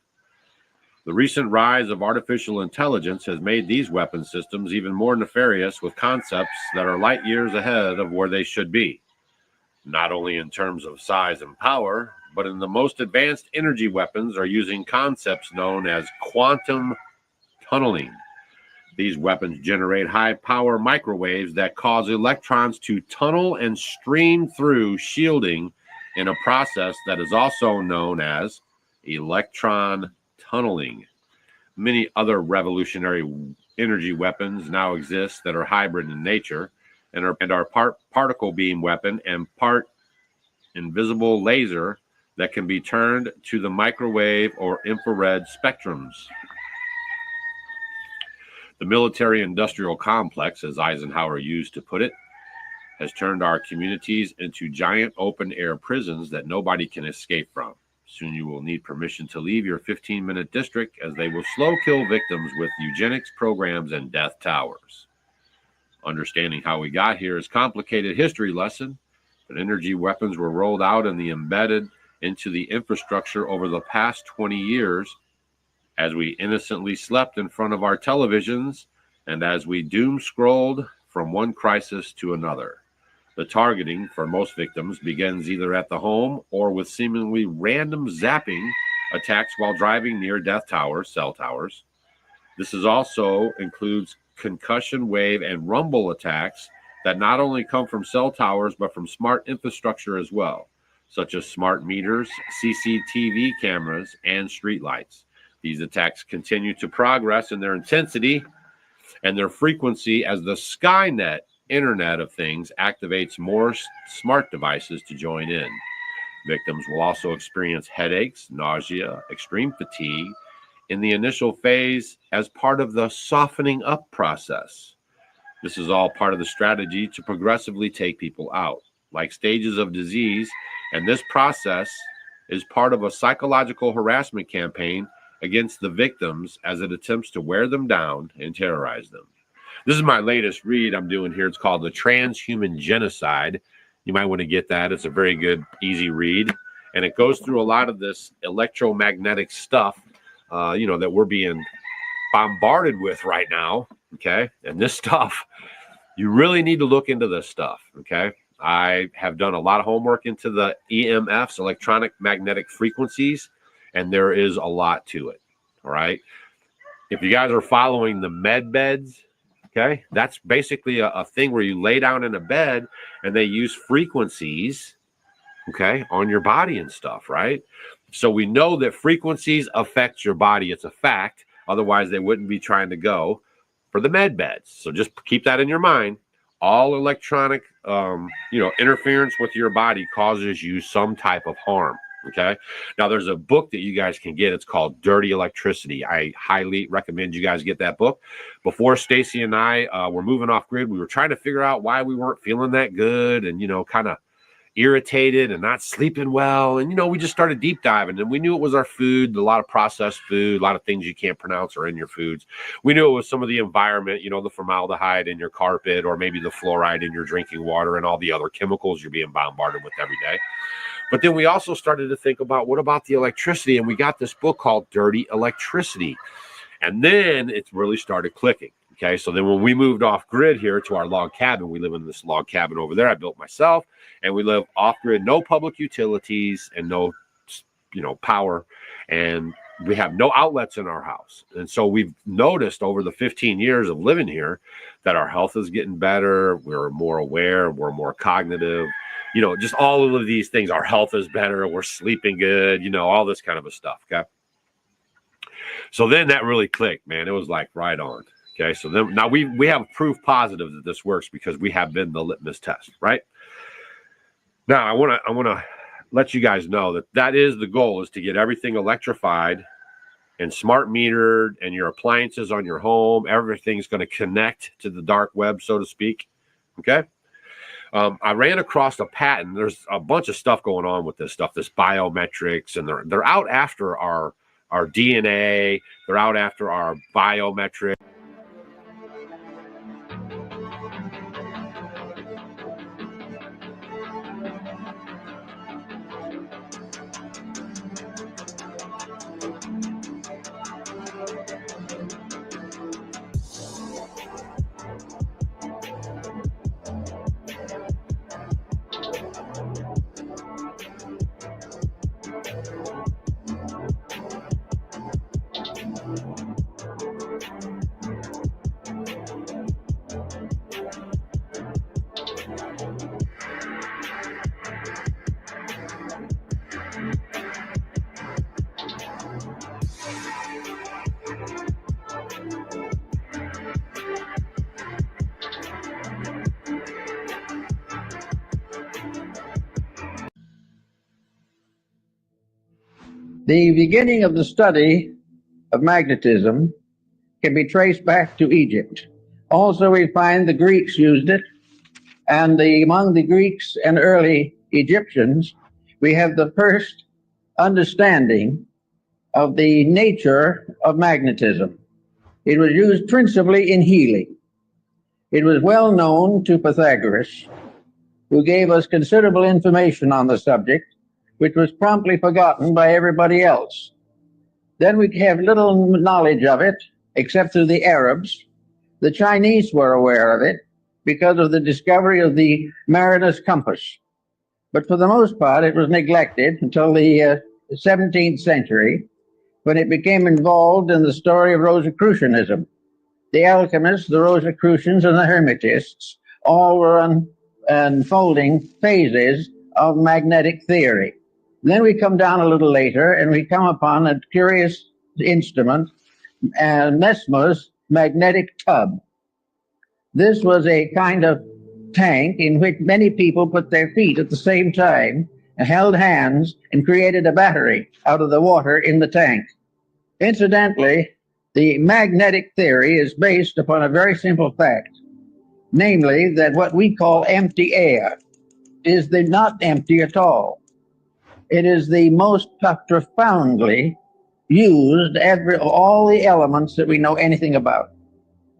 The recent rise of artificial intelligence has made these weapon systems even more nefarious, with concepts that are light years ahead of where they should be, not only in terms of size and power, but in the most advanced energy weapons are using concepts known as quantum tunneling. These weapons generate high-power microwaves that cause electrons to tunnel and stream through shielding in a process that is also known as electron tunneling. Many other revolutionary energy weapons now exist that are hybrid in nature and are part particle beam weapon and part invisible laser that can be turned to the microwave or infrared spectrums. The military-industrial complex, as Eisenhower used to put it, has turned our communities into giant open-air prisons that nobody can escape from. Soon you will need permission to leave your 15-minute district, as they will slow-kill victims with eugenics programs and death towers. Understanding how we got here is a complicated history lesson, but energy weapons were rolled out and embedded into the infrastructure over the past 20 years as we innocently slept in front of our televisions and as we doom-scrolled from one crisis to another. The targeting for most victims begins either at the home or with seemingly random zapping attacks while driving near death towers, cell towers. This is also includes concussion wave and rumble attacks that not only come from cell towers but from smart infrastructure as well, such as smart meters, CCTV cameras, and streetlights. These attacks continue to progress in their intensity and their frequency as the Skynet Internet of Things activates more smart devices to join in. Victims will also experience headaches, nausea, extreme fatigue in the initial phase as part of the softening up process. This is all part of the strategy to progressively take people out, like stages of disease, and this process is part of a psychological harassment campaign against the victims as it attempts to wear them down and terrorize them. This is my latest read I'm doing here. It's called The Transhuman Genocide. You might want to get that. It's a very good, easy read. And it goes through a lot of this electromagnetic stuff, that we're being bombarded with right now. Okay. And this stuff, you really need to look into this stuff. Okay. I have done a lot of homework into the EMFs, electronic magnetic frequencies, and there is a lot to it. All right. If you guys are following the med beds, okay, that's basically a thing where you lay down in a bed and they use frequencies, okay, on your body and stuff, right? So we know that frequencies affect your body. It's a fact. Otherwise, they wouldn't be trying to go for the med beds. So just keep that in your mind. All electronic, interference with your body causes you some type of harm. Okay. Now there's a book that you guys can get. It's called Dirty Electricity. I highly recommend you guys get that book. Before Stacy and I were moving off grid, we were trying to figure out why we weren't feeling that good and, kind of irritated and not sleeping well. And, we just started deep diving, and we knew it was our food, a lot of processed food, a lot of things you can't pronounce are in your foods. We knew it was some of the environment, the formaldehyde in your carpet, or maybe the fluoride in your drinking water, and all the other chemicals you're being bombarded with every day. But then we also started to think about, what about the electricity? And we got this book called Dirty Electricity. And then it really started clicking. Okay, so then when we moved off grid here to our log cabin, we live in this log cabin over there I built myself, and we live off grid, no public utilities and no, power, and we have no outlets in our house. And so we've noticed over the 15 years of living here that our health is getting better. We're more aware, we're more cognitive, just all of these things. Our health is better, we're sleeping good, all this kind of a stuff. Okay, so then that really clicked, man. It was like right on. Okay, so then now we have proof positive that this works because we have been the litmus test, right? Now I want to let you guys know that is the goal, is to get everything electrified and smart metered, and your appliances on your home, everything's going to connect to the dark web, so to speak. Okay. I ran across a patent. There's a bunch of stuff going on with this stuff, this biometrics, and they're out after our DNA. They're out after our biometric. The beginning of the study of magnetism can be traced back to Egypt. Also, we find the Greeks used it, and among the Greeks and early Egyptians, we have the first understanding of the nature of magnetism. It was used principally in healing. It was well known to Pythagoras, who gave us considerable information on the subject, which was promptly forgotten by everybody else. Then we have little knowledge of it, except through the Arabs. The Chinese were aware of it because of the discovery of the mariner's compass. But for the most part, it was neglected until the 17th century, when it became involved in the story of Rosicrucianism. The alchemists, the Rosicrucians, and the Hermetists all were unfolding phases of magnetic theory. Then we come down a little later and we come upon a curious instrument, Mesmer's magnetic tub. This was a kind of tank in which many people put their feet at the same time and held hands and created a battery out of the water in the tank. Incidentally, the magnetic theory is based upon a very simple fact, namely that what we call empty air is not empty at all. It is the most profoundly used all the elements that we know anything about.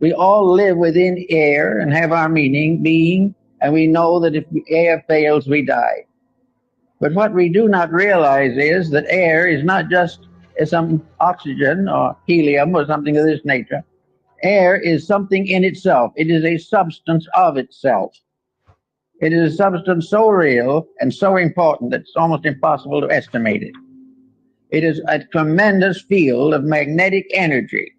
We all live within air and have our being, and we know that if air fails, we die. But what we do not realize is that air is not just some oxygen or helium or something of this nature. Air is something in itself. It is a substance of itself. It is a substance so real and so important that it's almost impossible to estimate it. It is a tremendous field of magnetic energy.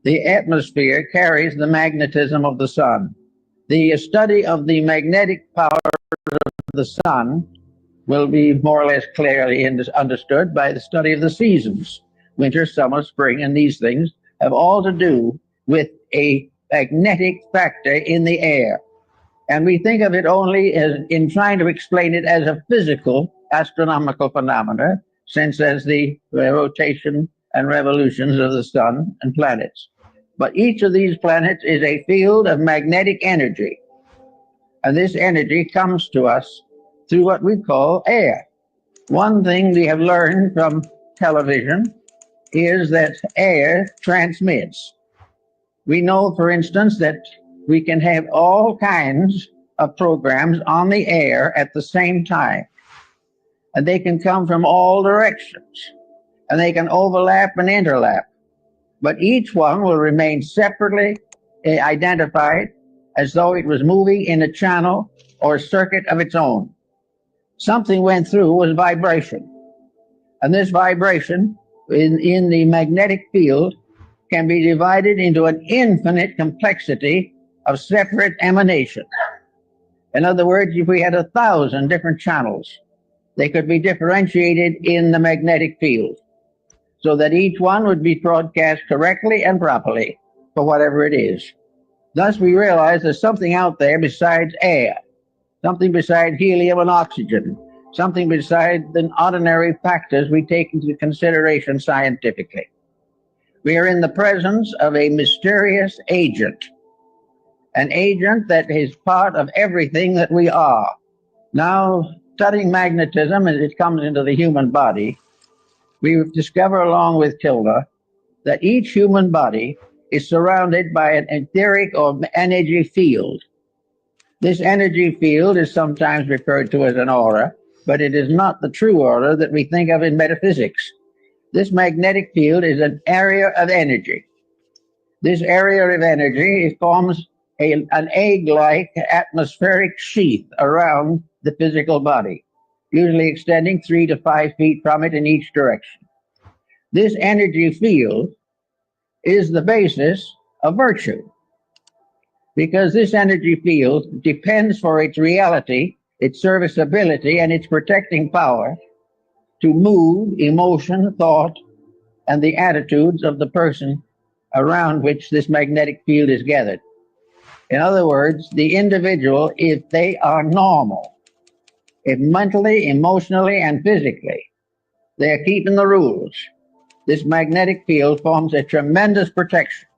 The atmosphere carries the magnetism of the sun. The study of the magnetic power of the sun will be more or less clearly understood by the study of the seasons. Winter, summer, spring, and these things have all to do with a magnetic factor in the air. And we think of it only as in trying to explain it as a physical astronomical phenomena, since as the rotation and revolutions of the sun and planets. But each of these planets is a field of magnetic energy. And this energy comes to us through what we call air. One thing we have learned from television is that air transmits. We know, for instance, that we can have all kinds of programs on the air at the same time, and they can come from all directions, and they can overlap and interlap, but each one will remain separately identified as though it was moving in a channel or circuit of its own. Something went through was vibration, and this vibration in the magnetic field can be divided into an infinite complexity of separate emanations. In other words, if we had 1,000 different channels, they could be differentiated in the magnetic field so that each one would be broadcast correctly and properly for whatever it is. Thus, we realize there's something out there besides air, something besides helium and oxygen, something besides the ordinary factors we take into consideration scientifically. We are in the presence of a mysterious agent, an agent that is part of everything that we are. Now, studying magnetism as it comes into the human body, we discover, along with Tilda, that each human body is surrounded by an etheric or energy field. This energy field is sometimes referred to as an aura, but it is not the true aura that we think of in metaphysics. This magnetic field is an area of energy. This area of energy forms an egg-like atmospheric sheath around the physical body, usually extending 3 to 5 feet from it in each direction. This energy field is the basis of virtue, because this energy field depends for its reality, its serviceability, and its protecting power to move emotion, thought, and the attitudes of the person around which this magnetic field is gathered. In other words, the individual, if they are normal, if mentally, emotionally, and physically, they are keeping the rules, this magnetic field forms a tremendous protection.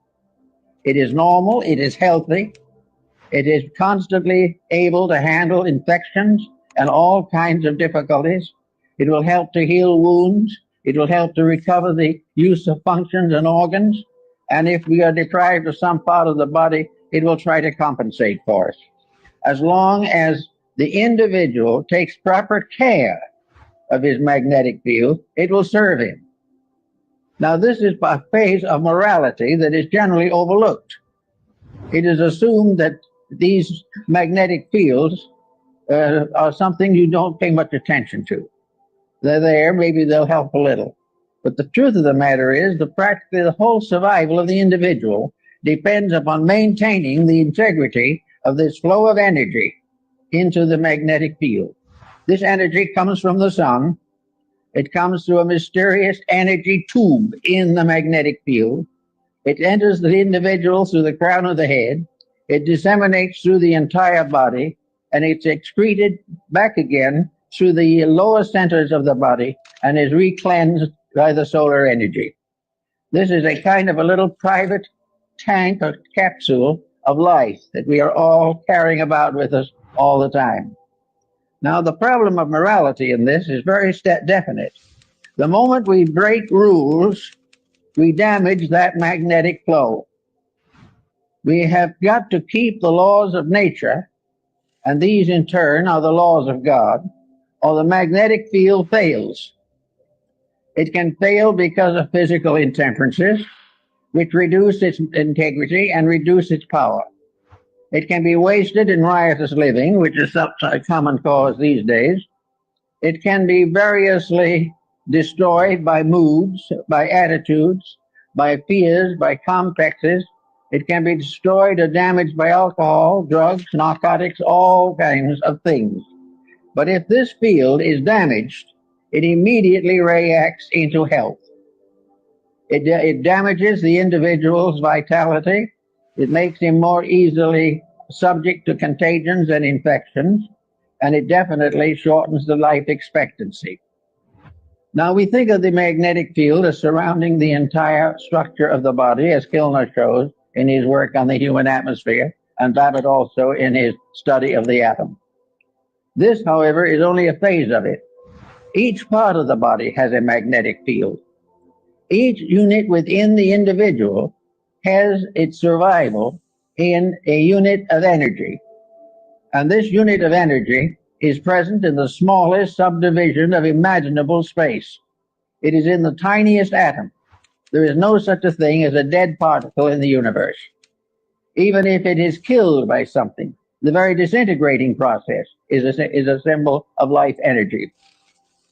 It is normal, it is healthy, it is constantly able to handle infections and all kinds of difficulties. It will help to heal wounds. It will help to recover the use of functions and organs. And if we are deprived of some part of the body, it will try to compensate for us. As long as the individual takes proper care of his magnetic field, it will serve him. Now, this is a phase of morality that is generally overlooked. It is assumed that these magnetic fields are something you don't pay much attention to. They're there, maybe they'll help a little. But the truth of the matter is that practically the whole survival of the individual depends upon maintaining the integrity of this flow of energy into the magnetic field. This energy comes from the sun. It comes through a mysterious energy tube in the magnetic field. It enters the individual through the crown of the head. It disseminates through the entire body, and it's excreted back again through the lower centers of the body and is recleansed by the solar energy. This is a kind of a little private tank or capsule of life that we are all carrying about with us all the time. Now, the problem of morality in this is very definite. The moment we break rules, we damage that magnetic flow. We have got to keep the laws of nature, and these in turn are the laws of God, or the magnetic field fails. It can fail because of physical intemperances, which reduce its integrity and reduce its power. It can be wasted in riotous living, which is a common cause these days. It can be variously destroyed by moods, by attitudes, by fears, by complexes. It can be destroyed or damaged by alcohol, drugs, narcotics, all kinds of things. But if this field is damaged, it immediately reacts into health. It damages the individual's vitality. It makes him more easily subject to contagions and infections, and it definitely shortens the life expectancy. Now, we think of the magnetic field as surrounding the entire structure of the body, as Kilner shows in his work on the human atmosphere, and Babbitt also in his study of the atom. This, however, is only a phase of it. Each part of the body has a magnetic field. Each unit within the individual has its survival in a unit of energy. And this unit of energy is present in the smallest subdivision of imaginable space. It is in the tiniest atom. There is no such a thing as a dead particle in the universe. Even if it is killed by something, the very disintegrating process is a symbol of life energy.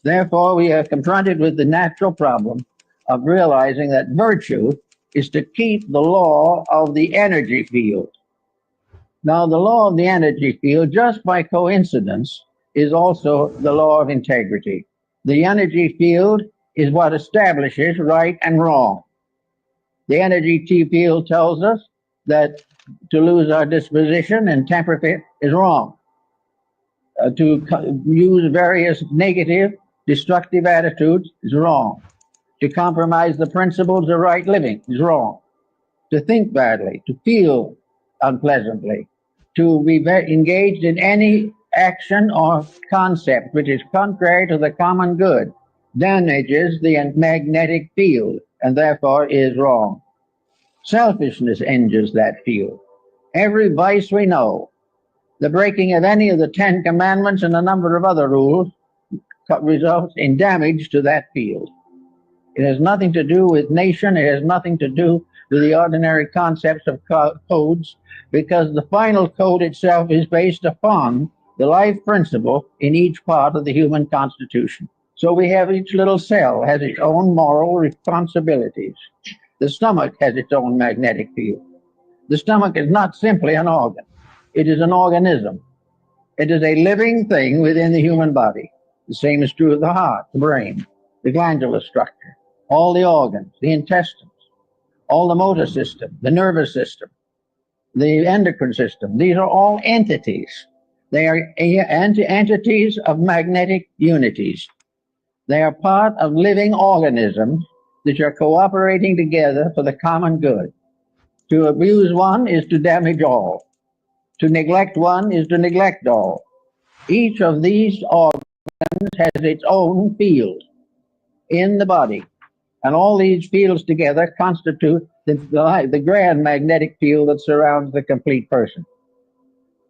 Therefore, we are confronted with the natural problem of realizing that virtue is to keep the law of the energy field. Now, the law of the energy field, just by coincidence, is also the law of integrity. The energy field is what establishes right and wrong. The energy field tells us that to lose our disposition and temper is wrong. To use various negative, destructive attitudes is wrong. To compromise the principles of right living is wrong. To think badly, to feel unpleasantly, to be engaged in any action or concept which is contrary to the common good damages the magnetic field and therefore is wrong. Selfishness injures that field. Every vice we know, the breaking of any of the 10 Commandments and a number of other rules results in damage to that field. It has nothing to do with nation. It has nothing to do with the ordinary concepts of codes, because the final code itself is based upon the life principle in each part of the human constitution. So we have each little cell has its own moral responsibilities. The stomach has its own magnetic field. The stomach is not simply an organ. It is an organism. It is a living thing within the human body. The same is true of the heart, the brain, the glandular structure, all the organs, the intestines, all the motor system, the nervous system, the endocrine system. These are all entities. They are entities of magnetic unities. They are part of living organisms that are cooperating together for the common good. To abuse one is to damage all. To neglect one is to neglect all. Each of these organs has its own field in the body. And all these fields together constitute the grand magnetic field that surrounds the complete person.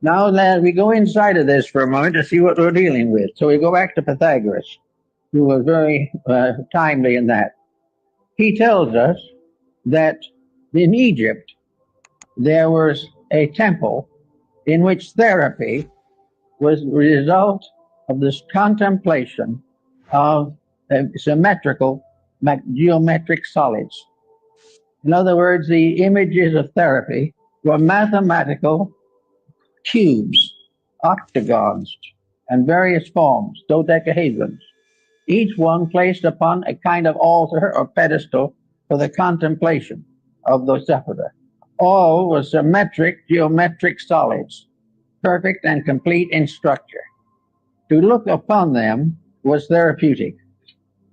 Now, we go inside of this for a moment to see what we're dealing with. So we go back to Pythagoras, who was very timely in that. He tells us that in Egypt, there was a temple in which therapy was the result of this contemplation of symmetrical geometric solids. In other words, the images of therapy were mathematical cubes, octagons, and various forms, dodecahedrons, each one placed upon a kind of altar or pedestal for the contemplation of the sufferer. All were symmetric geometric solids, perfect and complete in structure. To look upon them was therapeutic,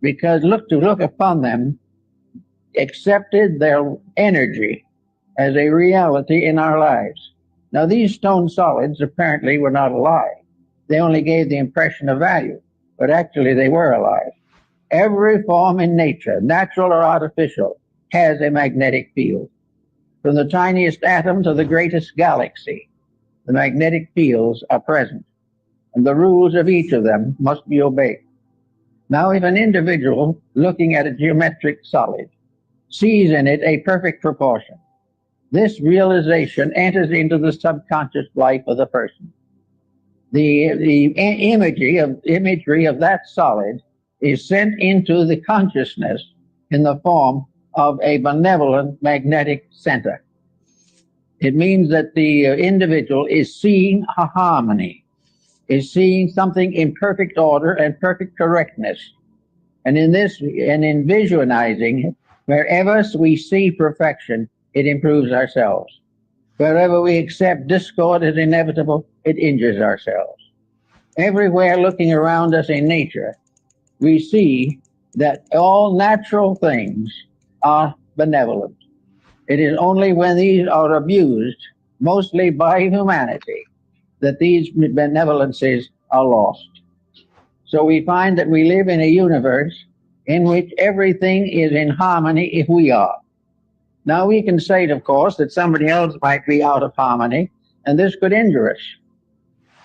because to look upon them accepted their energy as a reality in our lives. Now, these stone solids apparently were not alive. They only gave the impression of value, but actually they were alive. Every form in nature, natural or artificial, has a magnetic field. From the tiniest atom to the greatest galaxy, the magnetic fields are present, and the rules of each of them must be obeyed. Now, if an individual looking at a geometric solid sees in it a perfect proportion, this realization enters into the subconscious life of the person. The imagery of that solid is sent into the consciousness in the form of a benevolent magnetic center. It means that the individual is seeing a harmony, is seeing something in perfect order and perfect correctness. And in visualizing, wherever we see perfection, it improves ourselves. Wherever we accept discord as inevitable, it injures ourselves. Everywhere looking around us in nature, we see that all natural things are benevolent. It is only when these are abused, mostly by humanity, that these benevolences are lost. So we find that we live in a universe in which everything is in harmony if we are. Now we can say, of course, that somebody else might be out of harmony, and this could injure us.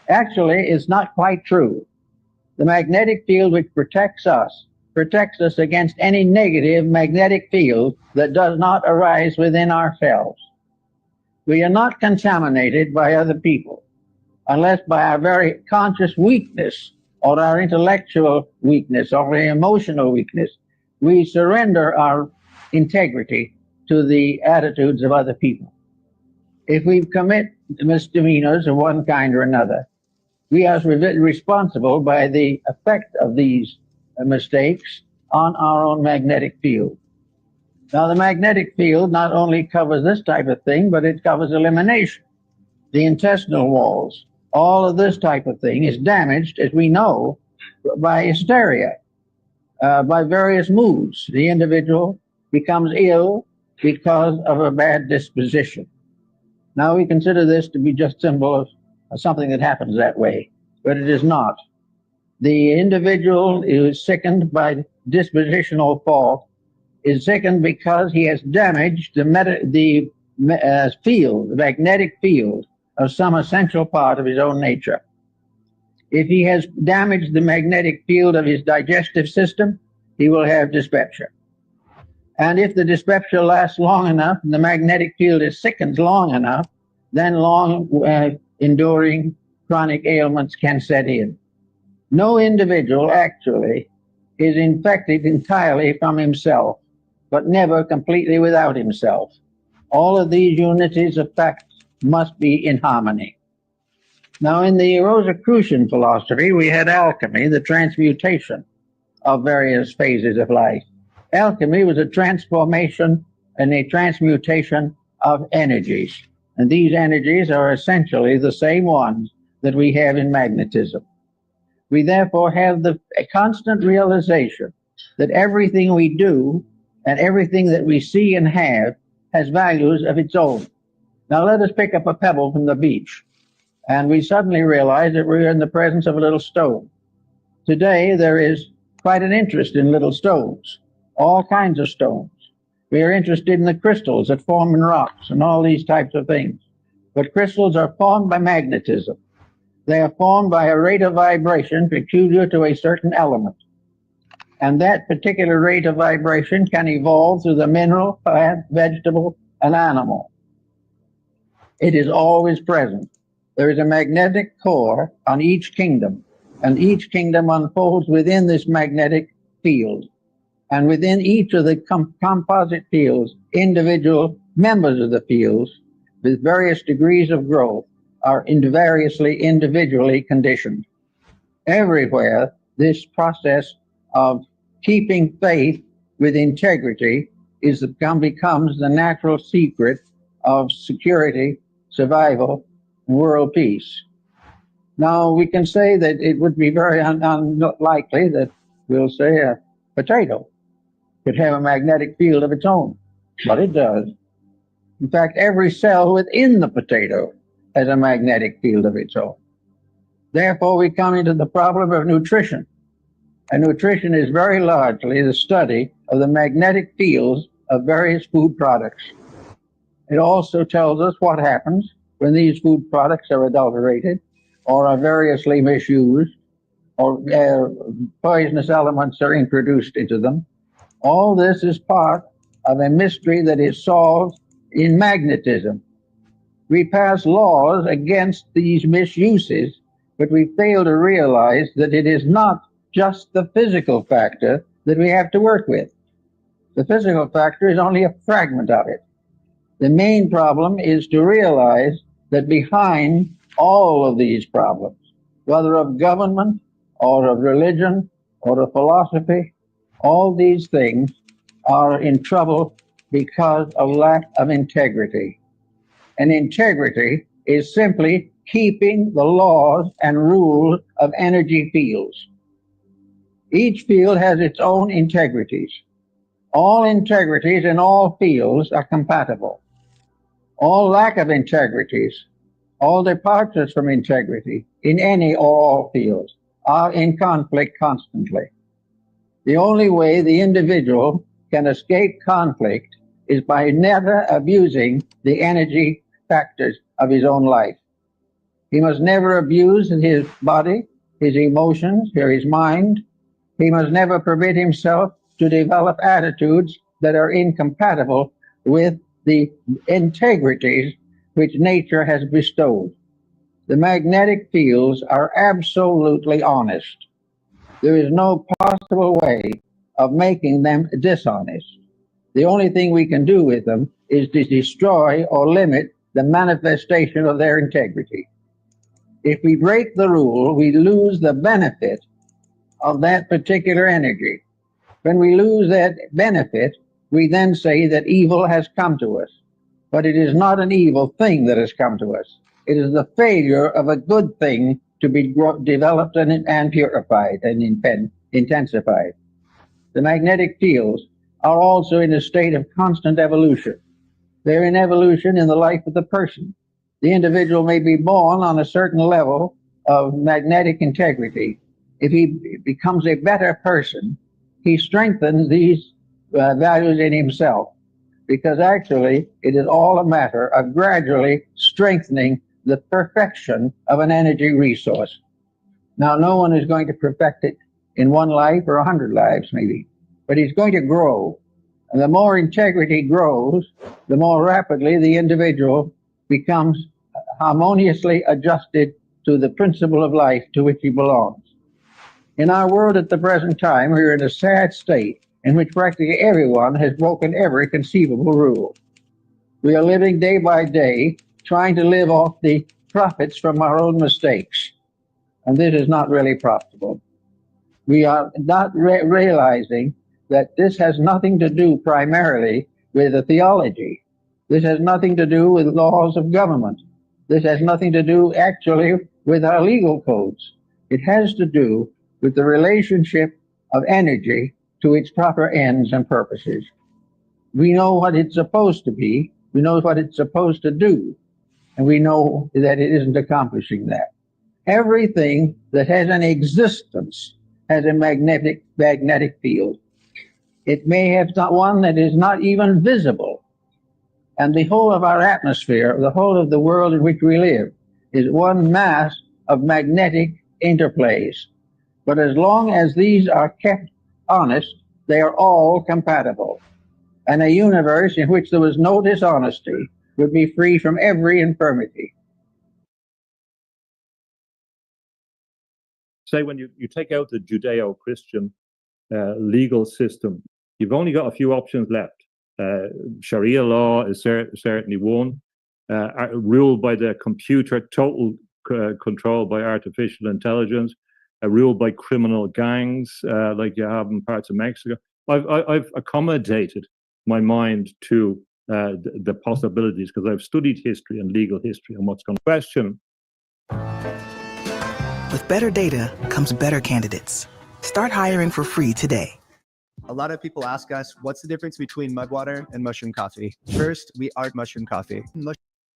Actually, it's not quite true. The magnetic field which protects us against any negative magnetic field that does not arise within ourselves. We are not contaminated by other people unless by our very conscious weakness or our intellectual weakness or our emotional weakness, we surrender our integrity to the attitudes of other people. If we commit misdemeanors of one kind or another, we are responsible by the effect of these mistakes on our own magnetic field. Now, the magnetic field not only covers this type of thing, but it covers elimination, the intestinal walls. All of this type of thing is damaged, as we know, by hysteria, by various moods. The individual becomes ill because of a bad disposition. Now, we consider this to be just symbol of something that happens that way, but it is not. The individual who is sickened by dispositional fault is sickened because he has damaged the magnetic field of some essential part of his own nature. If he has damaged the magnetic field of his digestive system, he will have dyspepsia. And if the dyspepsia lasts long enough and the magnetic field is sickened long enough, then enduring chronic ailments can set in. No individual actually is infected entirely from himself, but never completely without himself. All of these unities of facts must be in harmony. Now, in the Rosicrucian philosophy, we had alchemy, the transmutation of various phases of life. Alchemy was a transformation and a transmutation of energies. And these energies are essentially the same ones that we have in magnetism. We therefore have a constant realization that everything we do and everything that we see and have has values of its own. Now let us pick up a pebble from the beach, and we suddenly realize that we're in the presence of a little stone. Today there is quite an interest in little stones, all kinds of stones. We are interested in the crystals that form in rocks and all these types of things. But crystals are formed by magnetism. They are formed by a rate of vibration peculiar to a certain element. And that particular rate of vibration can evolve through the mineral, plant, vegetable, and animal. It is always present. There is a magnetic core on each kingdom, and each kingdom unfolds within this magnetic field. And within each of the composite fields, individual members of the fields with various degrees of growth are variously individually conditioned. Everywhere, this process of keeping faith with integrity becomes the natural secret of security, survival, and world peace. Now, we can say that it would be very unlikely that, we'll say, a potato could have a magnetic field of its own, but it does. In fact, every cell within the potato has a magnetic field of its own. Therefore, we come into the problem of nutrition. And nutrition is very largely the study of the magnetic fields of various food products. It also tells us what happens when these food products are adulterated or are variously misused or poisonous elements are introduced into them. All this is part of a mystery that is solved in magnetism. We pass laws against these misuses, but we fail to realize that it is not just the physical factor that we have to work with. The physical factor is only a fragment of it. The main problem is to realize that behind all of these problems, whether of government or of religion or of philosophy, all these things are in trouble because of lack of integrity. And integrity is simply keeping the laws and rules of energy fields. Each field has its own integrities. All integrities in all fields are compatible. All lack of integrities All departures from integrity in any or all fields are in conflict constantly. The only way the individual can escape conflict is by never abusing the energy factors of his own life. He must never abuse his body, his emotions, or his mind. He must never permit himself to develop attitudes that are incompatible with the integrities which nature has bestowed. The magnetic fields are absolutely honest. There is no possible way of making them dishonest. The only thing we can do with them is to destroy or limit the manifestation of their integrity. If we break the rule, we lose the benefit of that particular energy. When we lose that benefit, we then say that evil has come to us. But it is not an evil thing that has come to us. It is the failure of a good thing to be developed and purified and intensified. The magnetic fields are also in a state of constant evolution. They're in evolution in the life of the person. The individual may be born on a certain level of magnetic integrity. If he becomes a better person, he strengthens these values in himself, because actually it is all a matter of gradually strengthening the perfection of an energy resource. Now, no one is going to perfect it in one life or 100 lives, maybe, but he's going to grow. And the more integrity grows, the more rapidly the individual becomes harmoniously adjusted to the principle of life to which he belongs. In our world at the present time, we're in a sad state in which practically everyone has broken every conceivable rule. We are living day by day, trying to live off the profits from our own mistakes. And this is not really profitable. We are not realizing that this has nothing to do primarily with the theology. This has nothing to do with laws of government. This has nothing to do actually with our legal codes. It has to do with the relationship of energy to its proper ends and purposes. We know what it's supposed to be. We know what it's supposed to do. And we know that it isn't accomplishing that. Everything that has an existence has a magnetic field. It may have one that is not even visible. And the whole of our atmosphere, the whole of the world in which we live, is one mass of magnetic interplays. But as long as these are kept honest, they are all compatible. And a universe in which there was no dishonesty would be free from every infirmity. Say when you take out the Judeo-Christian legal system, you've only got a few options left. Sharia law is certainly one. Ruled by the computer, total control by artificial intelligence, ruled by criminal gangs like you have in parts of Mexico. I've accommodated my mind to the possibilities because I've studied history and legal history and what's going to question. With better data comes better candidates. Start hiring for free today. A lot of people ask us, what's the difference between mudwater and mushroom coffee? First, we are mushroom coffee.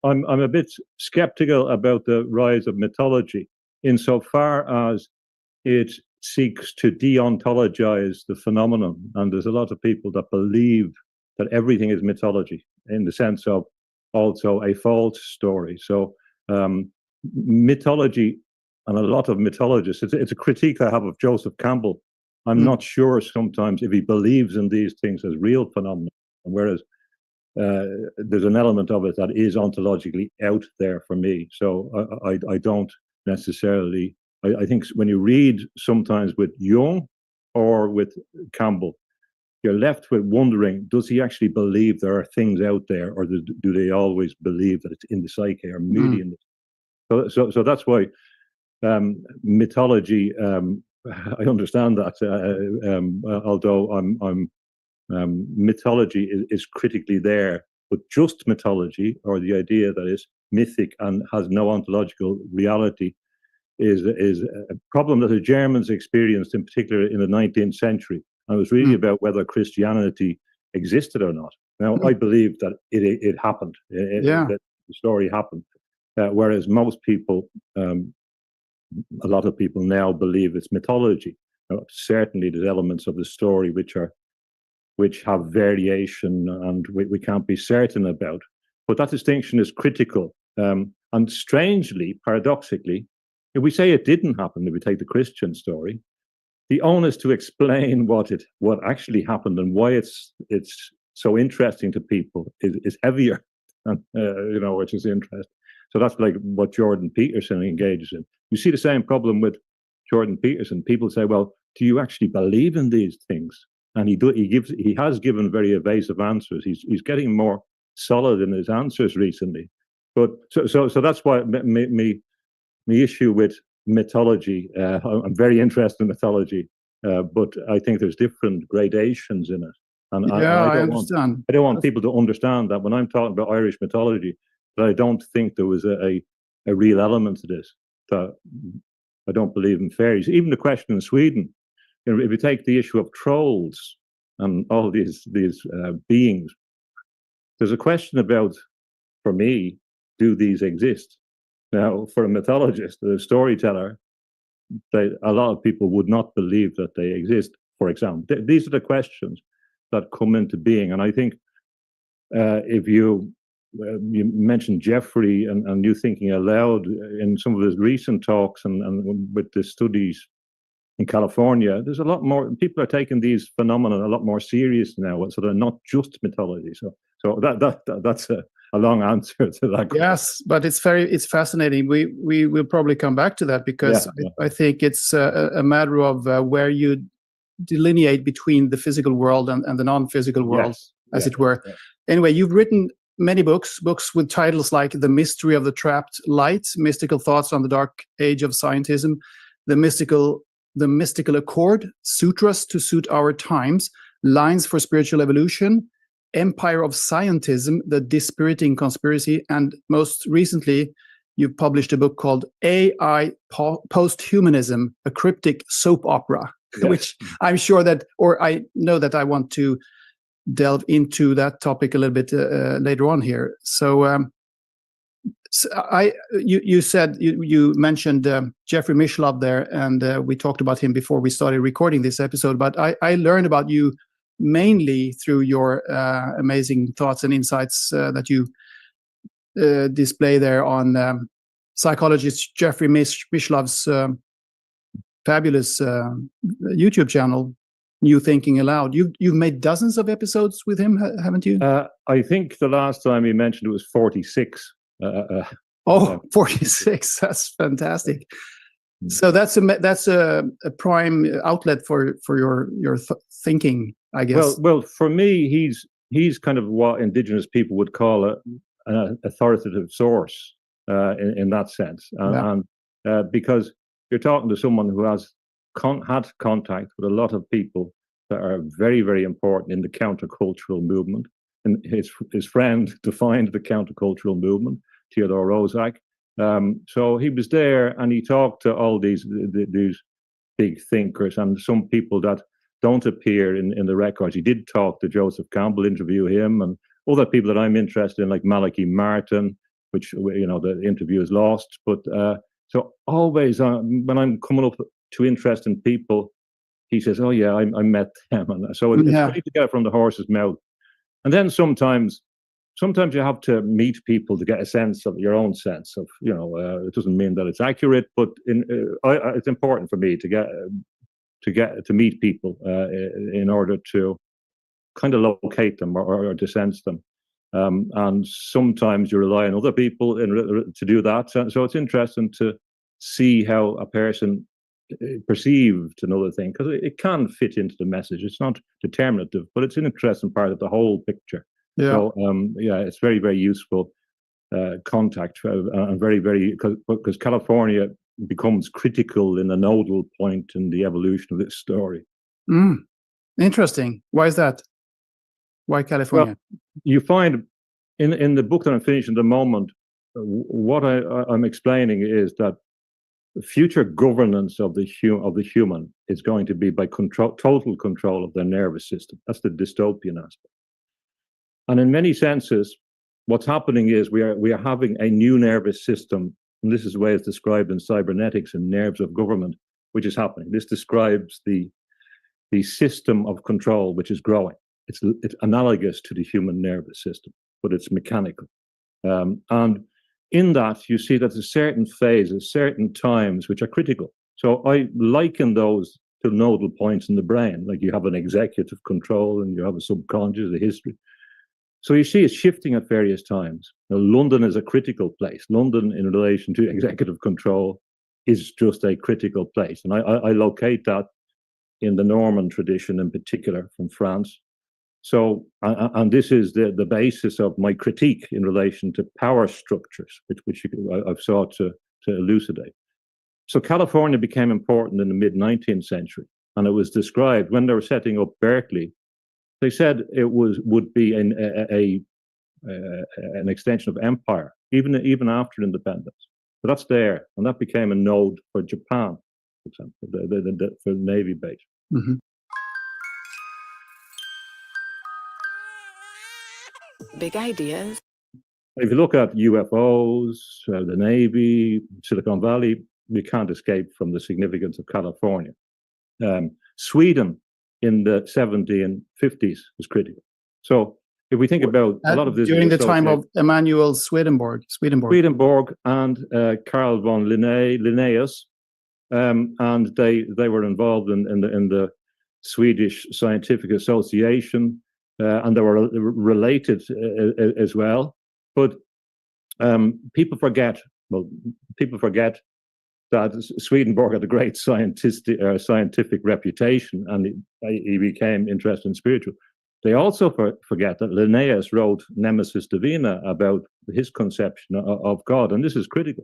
I'm a bit skeptical about the rise of mythology insofar as it seeks to deontologize the phenomenon. And there's a lot of people that believe that everything is mythology in the sense of also a false story. So mythology, and a lot of mythologists, it's a critique I have of Joseph Campbell. I'm not sure sometimes if he believes in these things as real phenomena, whereas there's an element of it that is ontologically out there for me. So I don't necessarily, I think when you read sometimes with Jung or with Campbell, you're left with wondering, does he actually believe there are things out there, or do they always believe that it's in the psyche or merely in the... So that's why mythology, I understand that, although mythology is critically there, but just mythology, or the idea that it's mythic and has no ontological reality, is a problem that the Germans experienced, in particular in the 19th century. And it was really about whether Christianity existed or not. Now, I believe that it happened, that the story happened. whereas most people, a lot of people now believe it's mythology. Certainly, there's elements of the story which have variation and we can't be certain about. But that distinction is critical. And strangely, paradoxically, if we say it didn't happen, if we take the Christian story, the onus to explain what actually happened and why it's so interesting to people is heavier, and, which is interesting. So that's like what Jordan Peterson engages in. You see the same problem with Jordan Peterson. People say, "Well, do you actually believe in these things?" And he has given very evasive answers. He's getting more solid in his answers recently. But so that's why me issue with mythology. I'm very interested in mythology, but I think there's different gradations in it. And yeah, I understand. I don't want people to understand that when I'm talking about Irish mythology, that I don't think there was a real element to this. That I don't believe in fairies. Even the question in Sweden, if you take the issue of trolls and all these beings, there's a question about, for me, do these exist? Now, for a mythologist, a storyteller, a lot of people would not believe that they exist, for example. These are the questions that come into being. And I think if you mentioned Jeffrey and you thinking aloud in some of his recent talks and with the studies in California, there's a lot more, people are taking these phenomena a lot more serious now. So they're not just mythology. So that's a long answer to that question. Yes, but it's fascinating. We will probably come back to that because I think it's a matter of where you delineate between the physical world and the non-physical world, as it were. Yeah. Anyway, you've written many books with titles like The Mystery of the Trapped Light, Mystical Thoughts on the Dark Age of Scientism, The Mystical Accord, Sutras to Suit Our Times, Lines for Spiritual Evolution, Empire of Scientism, The Dispiriting Conspiracy, and most recently, you published a book called AI Posthumanism, a cryptic soap opera, which I'm sure that, or I know that I want to delve into that topic a little bit later on here. So, you said you mentioned Jeffrey Mishlove there, and we talked about him before we started recording this episode. But I learned about you mainly through your amazing thoughts and insights that you display there on psychologist Jeffrey Mishlove's fabulous YouTube channel, New Thinking Aloud. You've made dozens of episodes with him, haven't you? I think the last time he mentioned it was 46. 46. That's fantastic. So that's a prime outlet for your thinking, I guess. Well, for me, he's kind of what indigenous people would call an authoritative source in that sense, and because you're talking to someone who has had contact with a lot of people that are very, very important in the countercultural movement. And his friend defined the countercultural movement, Theodore Roszak. So he was there and he talked to all these big thinkers and some people that don't appear in the records. He did talk to Joseph Campbell, interview him, and other people that I'm interested in, like Malachi Martin, which, the interview is lost. But so always when I'm coming up to interesting people, he says, "Oh yeah, I met them." And so it's great to get it from the horse's mouth. And then sometimes you have to meet people to get a sense of your own sense of, it doesn't mean that it's accurate, but it's important for me to get to meet people in order to kind of locate them or to sense them. And sometimes you rely on other people to do that. So it's interesting to see how a person perceived another thing, because it can fit into the message. It's not determinative, but it's an interesting part of the whole picture. Yeah. So it's very, very useful contact, and very, very, because California becomes critical in a nodal point in the evolution of this story. Interesting. Why is that? Why California? Well, you find in the book that I'm finishing at the moment, what I'm explaining is that future governance of the human is going to be by total control of their nervous system. That's the dystopian aspect. And in many senses, what's happening is we are having a new nervous system, and this is the way it's described in cybernetics and nerves of government, which is happening. This describes the system of control, which is growing. It's analogous to the human nervous system, but it's mechanical. And in that, you see that there's certain phases, certain times, which are critical. So I liken those to nodal points in the brain, like you have an executive control and you have a subconscious, a history. So you see it's shifting at various times. Now, London is a critical place. London, in relation to executive control, is just a critical place. And I locate that in the Norman tradition in particular from France. So, and this is the basis of my critique in relation to power structures, which I've sought to elucidate. So California became important in the mid-19th century, and it was described when they were setting up Berkeley. They said it would be an extension of empire, even after independence. But that's there, and that became a node for Japan, for example, for the Navy base. Mm-hmm. Big ideas. If you look at UFOs, the Navy, Silicon Valley, you can't escape from the significance of California. Sweden in the 70s and 50s was critical. So if we think about a lot of this during the time of Emanuel Swedenborg and Carl von Linnaeus, and they were involved in the Swedish Scientific Association, and they were related as well. But people forget that Swedenborg had a great scientific reputation, and he became interested in spiritual. They also forget that Linnaeus wrote Nemesis Divina about his conception of God, and this is critical.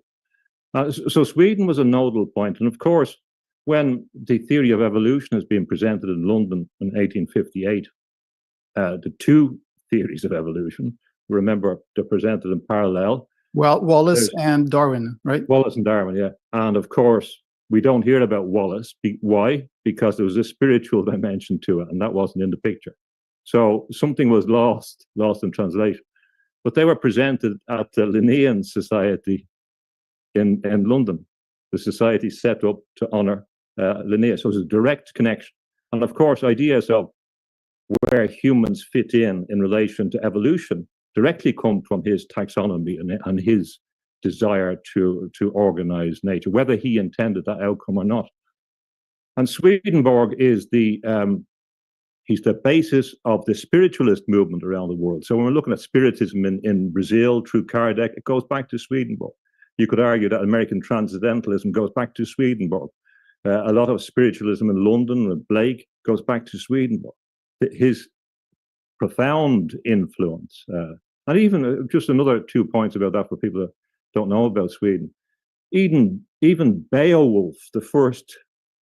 So Sweden was a nodal point, and of course, when the theory of evolution has been presented in London in 1858, the two theories of evolution, remember, they're presented in parallel. Well, Wallace and Darwin, right? Wallace and Darwin, yeah. And of course, we don't hear about Wallace. Why? Because there was a spiritual dimension to it, and that wasn't in the picture. So something was lost in translation. But they were presented at the Linnean Society in London. The society set up to honor Linnaeus. So it was a direct connection. And of course, ideas of where humans fit in relation to evolution directly come from his taxonomy and his desire to organize nature, whether he intended that outcome or not. And Swedenborg is he's the basis of the spiritualist movement around the world. So when we're looking at spiritism in Brazil through Kardec, it goes back to Swedenborg. You could argue that American transcendentalism goes back to Swedenborg. A lot of spiritualism in London with Blake goes back to Swedenborg. His profound influence. And even just another 2 points about that for people that don't know about Sweden. Even Beowulf, the first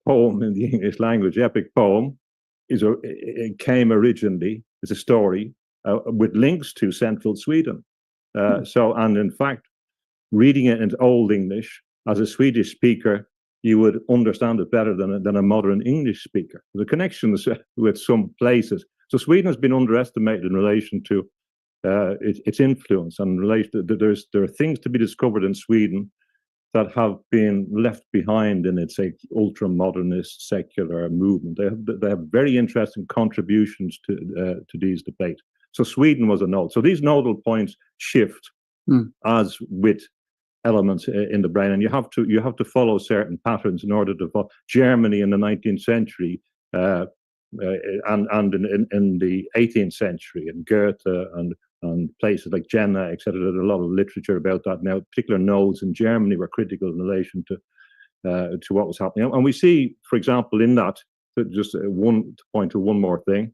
poem in the English language, epic poem, it came originally as a story with links to central Sweden. And in fact, reading it in Old English, as a Swedish speaker, you would understand it better than a modern English speaker. The connections with some places. So Sweden has been underestimated in relation to its influence, and there are things to be discovered in Sweden that have been left behind in its ultra-modernist secular movement. They have very interesting contributions to these debates. So Sweden was a node. So these nodal points shift as with elements in the brain, and you have to follow certain patterns in order to follow. Germany in the 19th century and in the 18th century, and Goethe and places like Jena, etc. There's a lot of literature about that now. Particular nodes in Germany were critical in relation to what was happening. And we see, for example, in that, just to point to one more thing,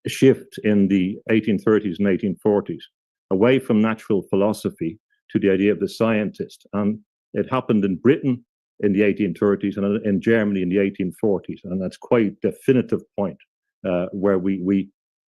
a shift in the 1830s and 1840s away from natural philosophy to the idea of the scientist. And it happened in Britain in the 1830s and in Germany in the 1840s. And that's quite a definitive point where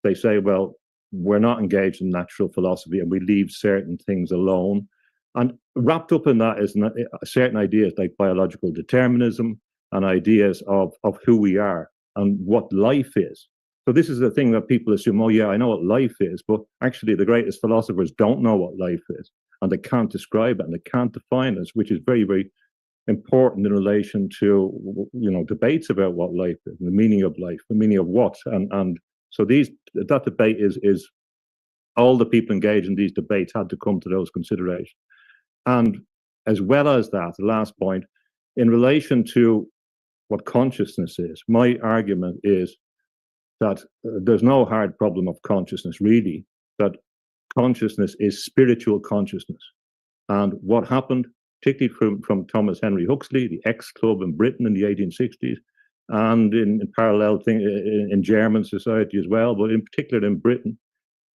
they say, well, we're not engaged in natural philosophy and we leave certain things alone. And wrapped up in that is certain ideas like biological determinism and ideas of who we are and what life is. So this is the thing that people assume, oh yeah, I know what life is, but actually the greatest philosophers don't know what life is, and they can't describe it, and they can't define it, which is very, very important in relation to, debates about what life is, the meaning of life, the meaning of what, and so that debate is all the people engaged in these debates had to come to those considerations. And as well as that, the last point, in relation to what consciousness is, my argument is that there's no hard problem of consciousness, really, that consciousness is spiritual consciousness. And what happened, particularly from Thomas Henry Huxley, the X Club in Britain in the 1860s, and in parallel thing in German society as well, but in particular in Britain,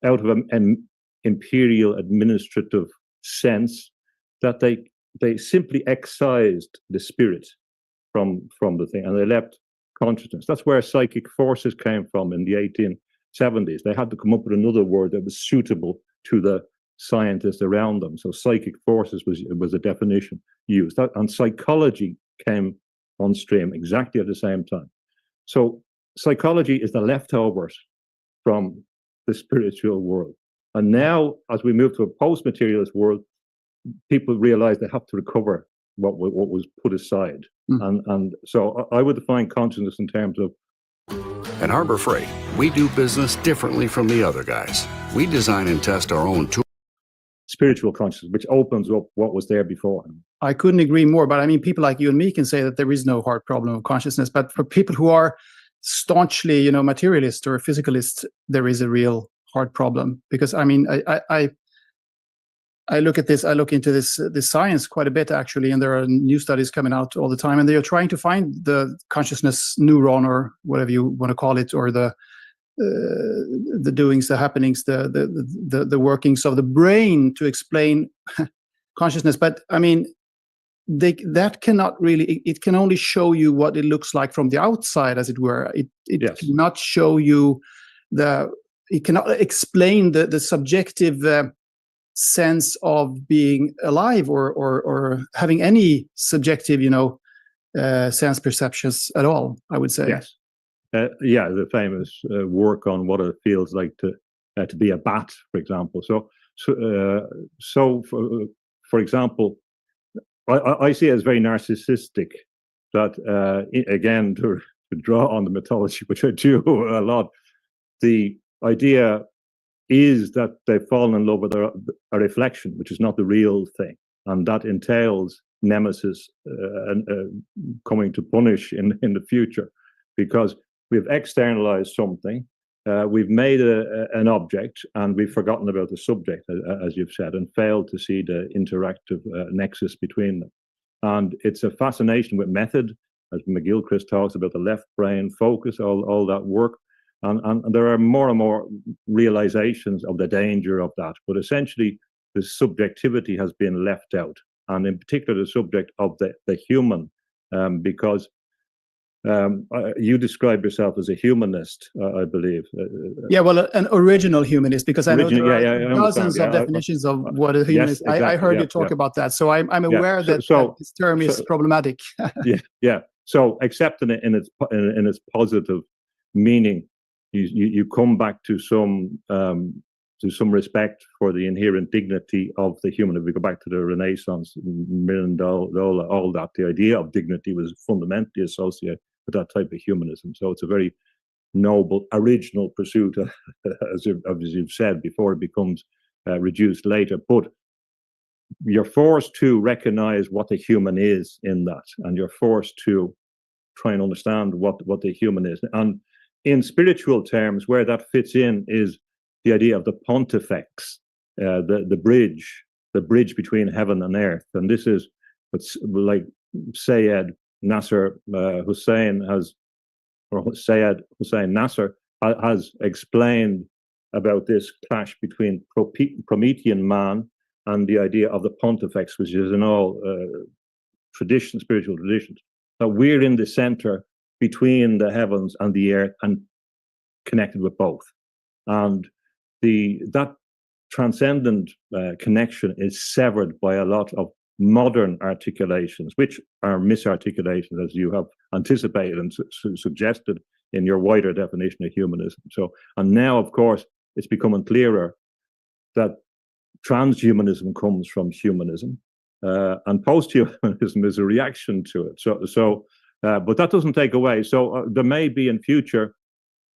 out of an imperial administrative sense, that they simply excised the spirit from the thing, and they left consciousness. That's where psychic forces came from in the 1870s. They had to come up with another word that was suitable to the scientists around them. So psychic forces was a definition used. And psychology came on stream exactly at the same time. So psychology is the leftovers from the spiritual world. And now, as we move to a post-materialist world, people realize they have to recover what was put aside. And so I would define consciousness in terms of... At Harbor Freight, we do business differently from the other guys. We design and test our own tools. Spiritual consciousness, which opens up what was there before. I couldn't agree more, but I mean, people like you and me can say that there is no hard problem of consciousness, but for people who are staunchly, materialist or physicalist, there is a real hard problem. Because I mean, I look at this, I look into this science quite a bit actually, and there are new studies coming out all the time, and they are trying to find the consciousness neuron, or whatever you want to call it, or the doings, the happenings, the workings of the brain to explain consciousness. But I mean, that cannot really. It can only show you what it looks like from the outside, as it were. It cannot show you it cannot explain the subjective sense of being alive or having any subjective, sense perceptions at all, I would say. Yes. The famous work on what it feels like to be a bat, for example. So for example, I see it as very narcissistic that, again, to draw on the mythology, which I do a lot, the idea is that they've fallen in love with a reflection, which is not the real thing. And that entails nemesis coming to punish in the future, because we've externalized something, we've made an object, and we've forgotten about the subject, as you've said, and failed to see the interactive nexus between them. And it's a fascination with method, as McGilchrist talks about the left brain focus, all that work. And there are more and more realizations of the danger of that. But essentially, the subjectivity has been left out, and in particular, the subject of the human, because you describe yourself as a humanist, I believe. Well, an original humanist, because I know there are dozens of definitions of what a humanist is. Exactly, I heard you talk about that, so I'm aware that this term is problematic. So accepting it in its positive meaning, you come back to some respect for the inherent dignity of the human. If we go back to the Renaissance, Mirandola, all that, the idea of dignity was fundamentally associated with that type of humanism. So it's a very noble, original pursuit, as you've said, before it becomes reduced later. But you're forced to recognize what the human is in that, and you're forced to try and understand what the human is. And in spiritual terms, where that fits in is the idea of the pontifex, the bridge between heaven and earth. And this is what's like Syed Nasser Hussein Nasser has explained about this clash between Promethean man and the idea of the pontifex, which is in all spiritual traditions, that we're in the center between the heavens and the earth and connected with both. And that transcendent connection is severed by a lot of modern articulations, which are misarticulations, as you have anticipated and suggested in your wider definition of humanism. So, and now, of course, it's becoming clearer that transhumanism comes from humanism, and posthumanism is a reaction to it. But that doesn't take away. So there may be in future,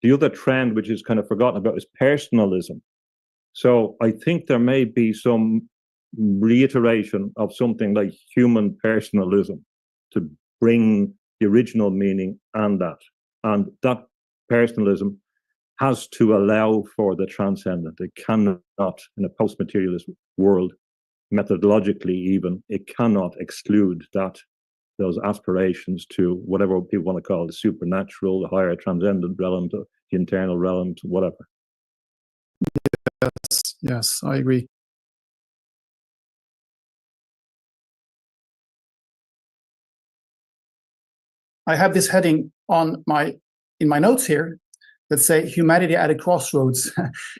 the other trend, which is kind of forgotten about, is personalism. So I think there may be some reiteration of something like human personalism to bring the original meaning and that personalism has to allow for the transcendent. It cannot, in a post-materialist world, methodologically even, it cannot exclude those aspirations to whatever people want to call the supernatural, the higher transcendent realm, the internal realm, whatever. Yes, I agree. I have this heading in my notes here that say humanity at a crossroads.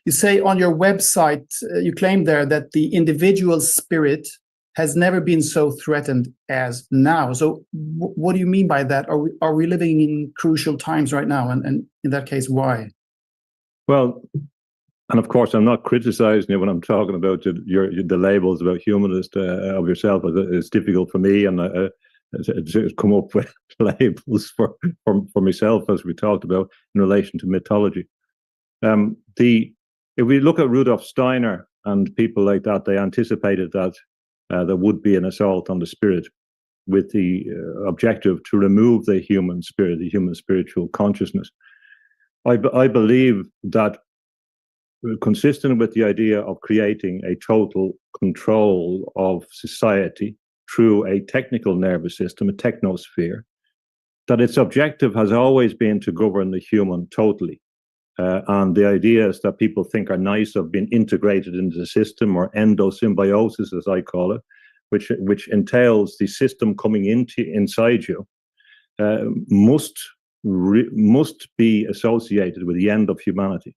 You say on your website, you claim there that the individual spirit has never been so threatened as now. So what do you mean by that? Are we living in crucial times right now? And in that case, why? Well, and of course, I'm not criticizing you when I'm talking about the labels about humanist of yourself. It's difficult for me and to come up with labels for myself, as we talked about in relation to mythology. If we look at Rudolf Steiner and people like that, they anticipated that there would be an assault on the spirit with the objective to remove the human spirit, the human spiritual consciousness. I believe that, consistent with the idea of creating a total control of society through a technical nervous system, a technosphere, that its objective has always been to govern the human totally. And the ideas that people think are nice have been integrated into the system, or endosymbiosis, as I call it, which entails the system coming inside you, must be associated with the end of humanity.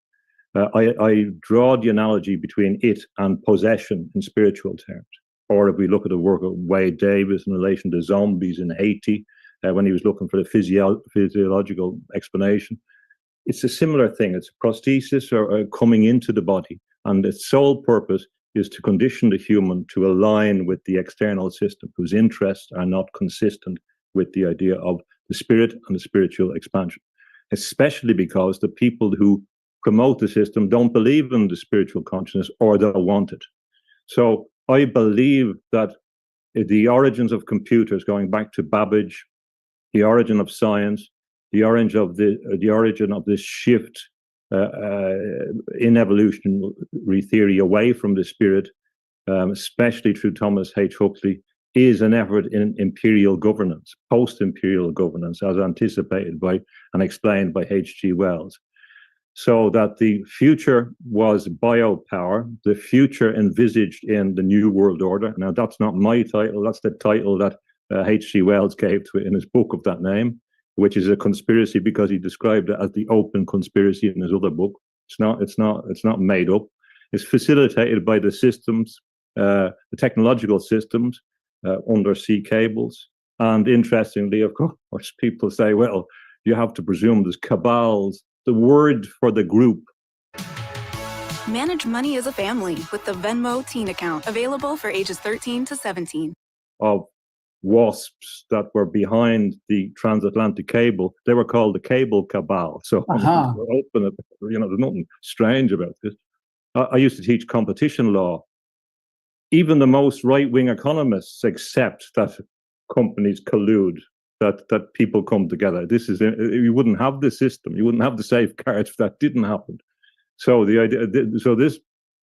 I draw the analogy between it and possession in spiritual terms. Or if we look at the work of Wade Davis in relation to zombies in Haiti, when he was looking for the physiological explanation, it's a similar thing. It's a prosthesis or coming into the body, and its sole purpose is to condition the human to align with the external system, whose interests are not consistent with the idea of the spirit and the spiritual expansion, especially because the people who promote the system don't believe in the spiritual consciousness or don't want it. So I believe that the origins of computers, going back to Babbage, the origin of science, the origin of this shift in evolutionary theory away from the spirit, especially through Thomas H. Huxley, is an effort in imperial governance, post-imperial governance, as anticipated by and explained by H.G. Wells. So that the future was biopower, the future envisaged in the New World Order. Now, that's not my title, that's the title that H.G. Wells gave to it in his book of that name, which is a conspiracy because he described it as the open conspiracy in his other book. It's not made up. It's facilitated by the systems, the technological systems, undersea cables. And interestingly, of course, people say, well, you have to presume there's cabals, the word for the group. Manage money as a family with the Venmo Teen account, available for ages 13 to 17. Of wasps that were behind the transatlantic cable, they were called the cable cabal. So open, there's nothing strange about this. I used to teach competition law. Even the most right-wing economists accept that companies collude, that people come together. You wouldn't have the system, you wouldn't have the safeguards if that didn't happen. So the idea,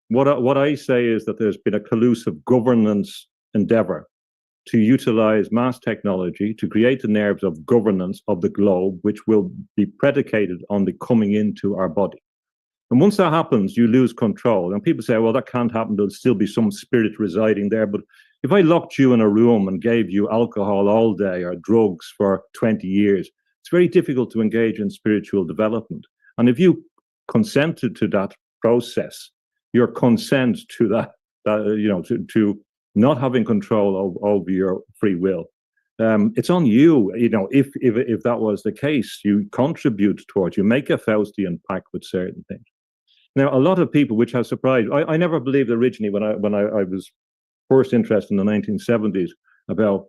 what I say is that there's been a collusive governance endeavor to utilize mass technology to create the nerves of governance of the globe, which will be predicated on the coming into our body. And once that happens, you lose control. And people say, well, that can't happen. There'll still be some spirit residing there. But if I locked you in a room and gave you alcohol all day or drugs for 20 years, it's very difficult to engage in spiritual development. And if you consented to that process, your consent to that, to not having control over your free will, It's on you, if that was the case, you contribute towards, you make a Faustian pact with certain things. Now, a lot of people, which has surprised, I never believed originally when I was first interested in the 1970s about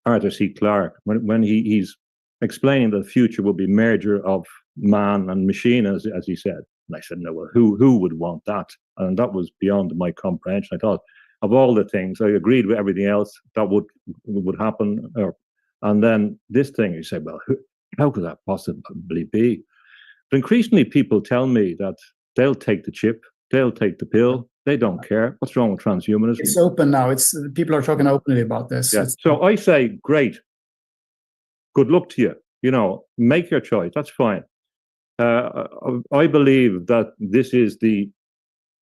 Arthur C. Clarke, when he's explaining that the future will be merger of man and machine, as he said. And I said, no, well, who would want that? And that was beyond my comprehension. I thought, of all the things, I agreed with everything else that would happen. And then this thing, you say, well, how could that possibly be? But increasingly, people tell me that they'll take the chip, they'll take the pill, they don't care. What's wrong with transhumanism? It's open now. People are talking openly about this. Yeah. So I say, great, good luck to you. Make your choice. That's fine. I believe that this is the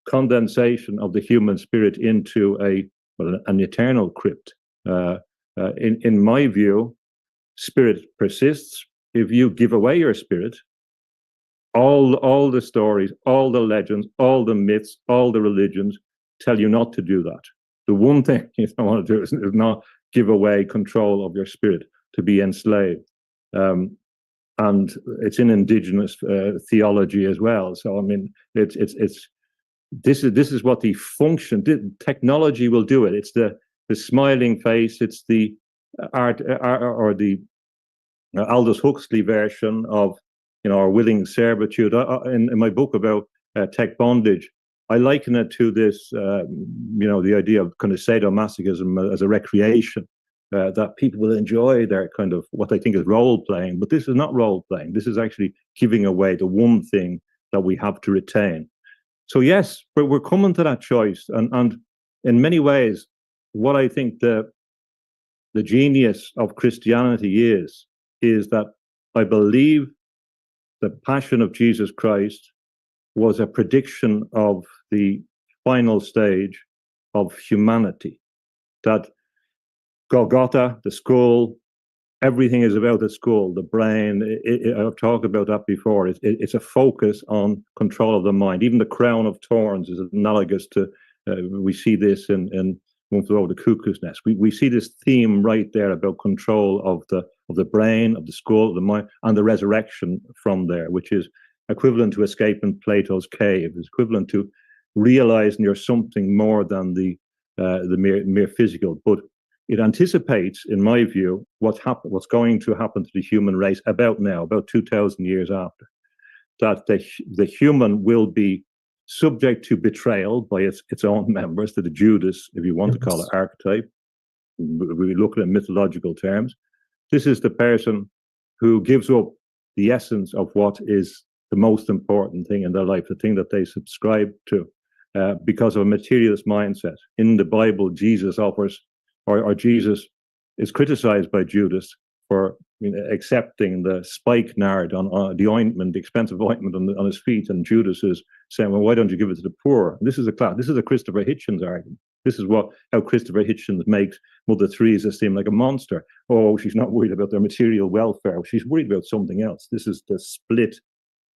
condensation of the human spirit into an eternal crypt. In my view, spirit persists. If you give away your spirit, all the stories, all the legends, all the myths, all the religions tell you not to do that. The one thing you don't want to do is not give away control of your spirit, to be enslaved. And it's in indigenous theology as well. So I mean, this is what the function. Technology will do it. It's the smiling face. It's the art or the Aldous Huxley version of our willing servitude. In my book about tech bondage, I liken it to this, the idea of kind of sadomasochism as a recreation. That people will enjoy their kind of what they think is role playing, but this is not role playing. This is actually giving away the one thing that we have to retain. So yes, but we're coming to that choice, and in many ways, what I think the genius of Christianity is that I believe the passion of Jesus Christ was a prediction of the final stage of humanity. That Golgotha, the skull, everything is about the skull, the brain. I've talked about that before. It's a focus on control of the mind. Even the crown of thorns is analogous to, we see this in One Flew Over the Cuckoo's Nest. We see this theme right there about control of the brain, of the skull, of the mind, and the resurrection from there, which is equivalent to escaping Plato's cave. It's equivalent to realizing you're something more than the mere physical. But it anticipates, in my view, what's going to happen to the human race about 2,000 years after. That the human will be subject to betrayal by its own members, to the Judas, if you want to call it archetype. We look at it in mythological terms. This is the person who gives up the essence of what is the most important thing in their life, the thing that they subscribe to, because of a materialist mindset. In the Bible, Jesus offers, or Jesus is criticized by Judas for accepting the spikenard on the ointment, the expensive ointment on his feet, and Judas is saying, "Well, why don't you give it to the poor?" And this is a Christopher Hitchens argument. This is how Christopher Hitchens makes Mother Teresa seem like a monster. Oh, she's not worried about their material welfare. She's worried about something else. This is the split.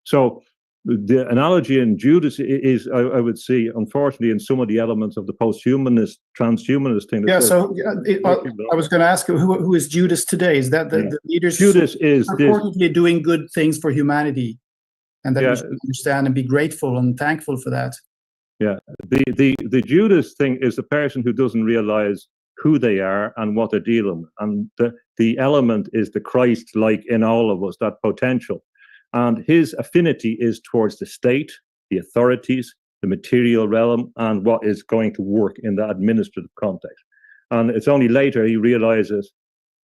So the analogy in Judas is, I would see, unfortunately, in some of the elements of the post-humanist, transhumanist thing. Yeah, so I was going to ask, who is Judas today? Is that the leaders Judas is reportedly doing good things for humanity, and that we should understand and be grateful and thankful for that? Yeah, the Judas thing is the person who doesn't realize who they are and what they're dealing with. And the element is the Christ-like in all of us, that potential. And his affinity is towards the state, the authorities, the material realm, and what is going to work in the administrative context. And it's only later he realizes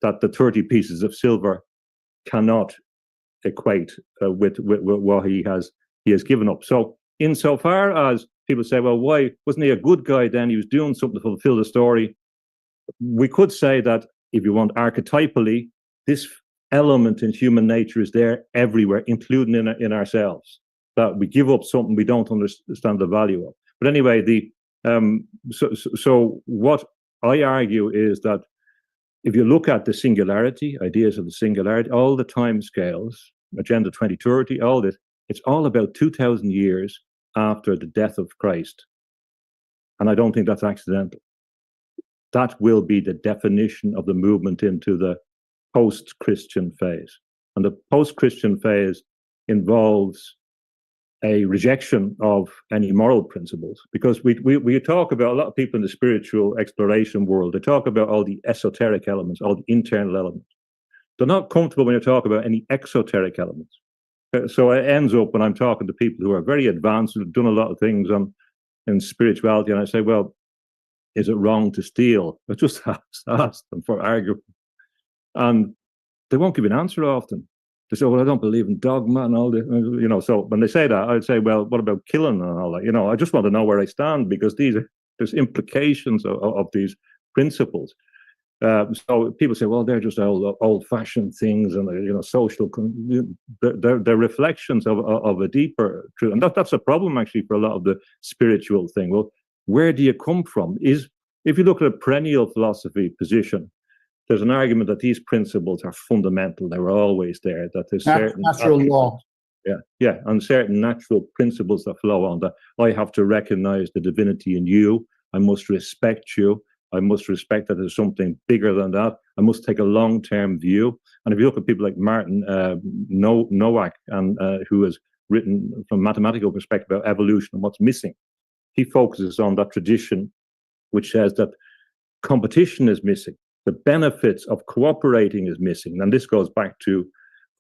that the 30 pieces of silver cannot equate with what he has given up. So insofar as people say, well, why wasn't he a good guy then? He was doing something to fulfill the story. We could say that, if you want, archetypally, this element in human nature is there everywhere, including in ourselves, that we give up something we don't understand the value of. But anyway, so what I argue is that if you look at the singularity, ideas of the singularity, all the time scales, Agenda 2030, all this, it's all about 2,000 years after the death of Christ. And I don't think that's accidental. that will be the definition of the movement into the post-Christian phase. And the post-Christian phase involves a rejection of any moral principles, because we talk about, a lot of people in the spiritual exploration world, they talk about all the esoteric elements, all the internal elements. They're not comfortable when you talk about any exoteric elements. So it ends up when I'm talking to people who are very advanced, who've done a lot of things in spirituality, and I say, well, is it wrong to steal? I just ask them for argument. And they won't give an answer often. They say, well, I don't believe in dogma and all this, you know. So when they say that, I'd say, well, what about killing and all that? You know, I just want to know where I stand, because there's implications of these principles. So people say, well, they're just old-fashioned things, and you know, social. They're reflections of a deeper truth, and that's a problem actually for a lot of the spiritual thing. Well, where do you come from? If you look at a perennial philosophy position, there's an argument that these principles are fundamental. They were always there. That there's certain natural law. Yeah, and certain natural principles that flow on that. I have to recognize the divinity in you. I must respect you. I must respect that there's something bigger than that. I must take a long-term view. And if you look at people like Martin Nowak, and who has written from a mathematical perspective about evolution and what's missing, he focuses on that tradition which says that competition is missing. The benefits of cooperating is missing. And this goes back to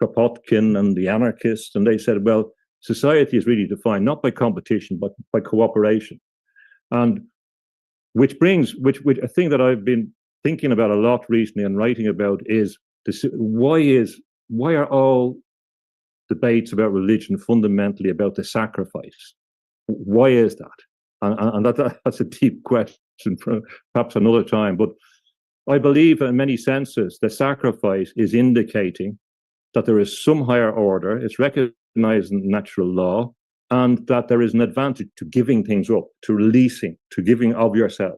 Kropotkin and the anarchists. And they said, well, society is really defined not by competition, but by cooperation. And which a thing that I've been thinking about a lot recently and writing about is this: why are all debates about religion fundamentally about the sacrifice? Why is that? And that's a deep question for perhaps another time. But I believe in many senses the sacrifice is indicating that there is some higher order, it's recognizing natural law, and that there is an advantage to giving things up, to releasing, to giving of yourself.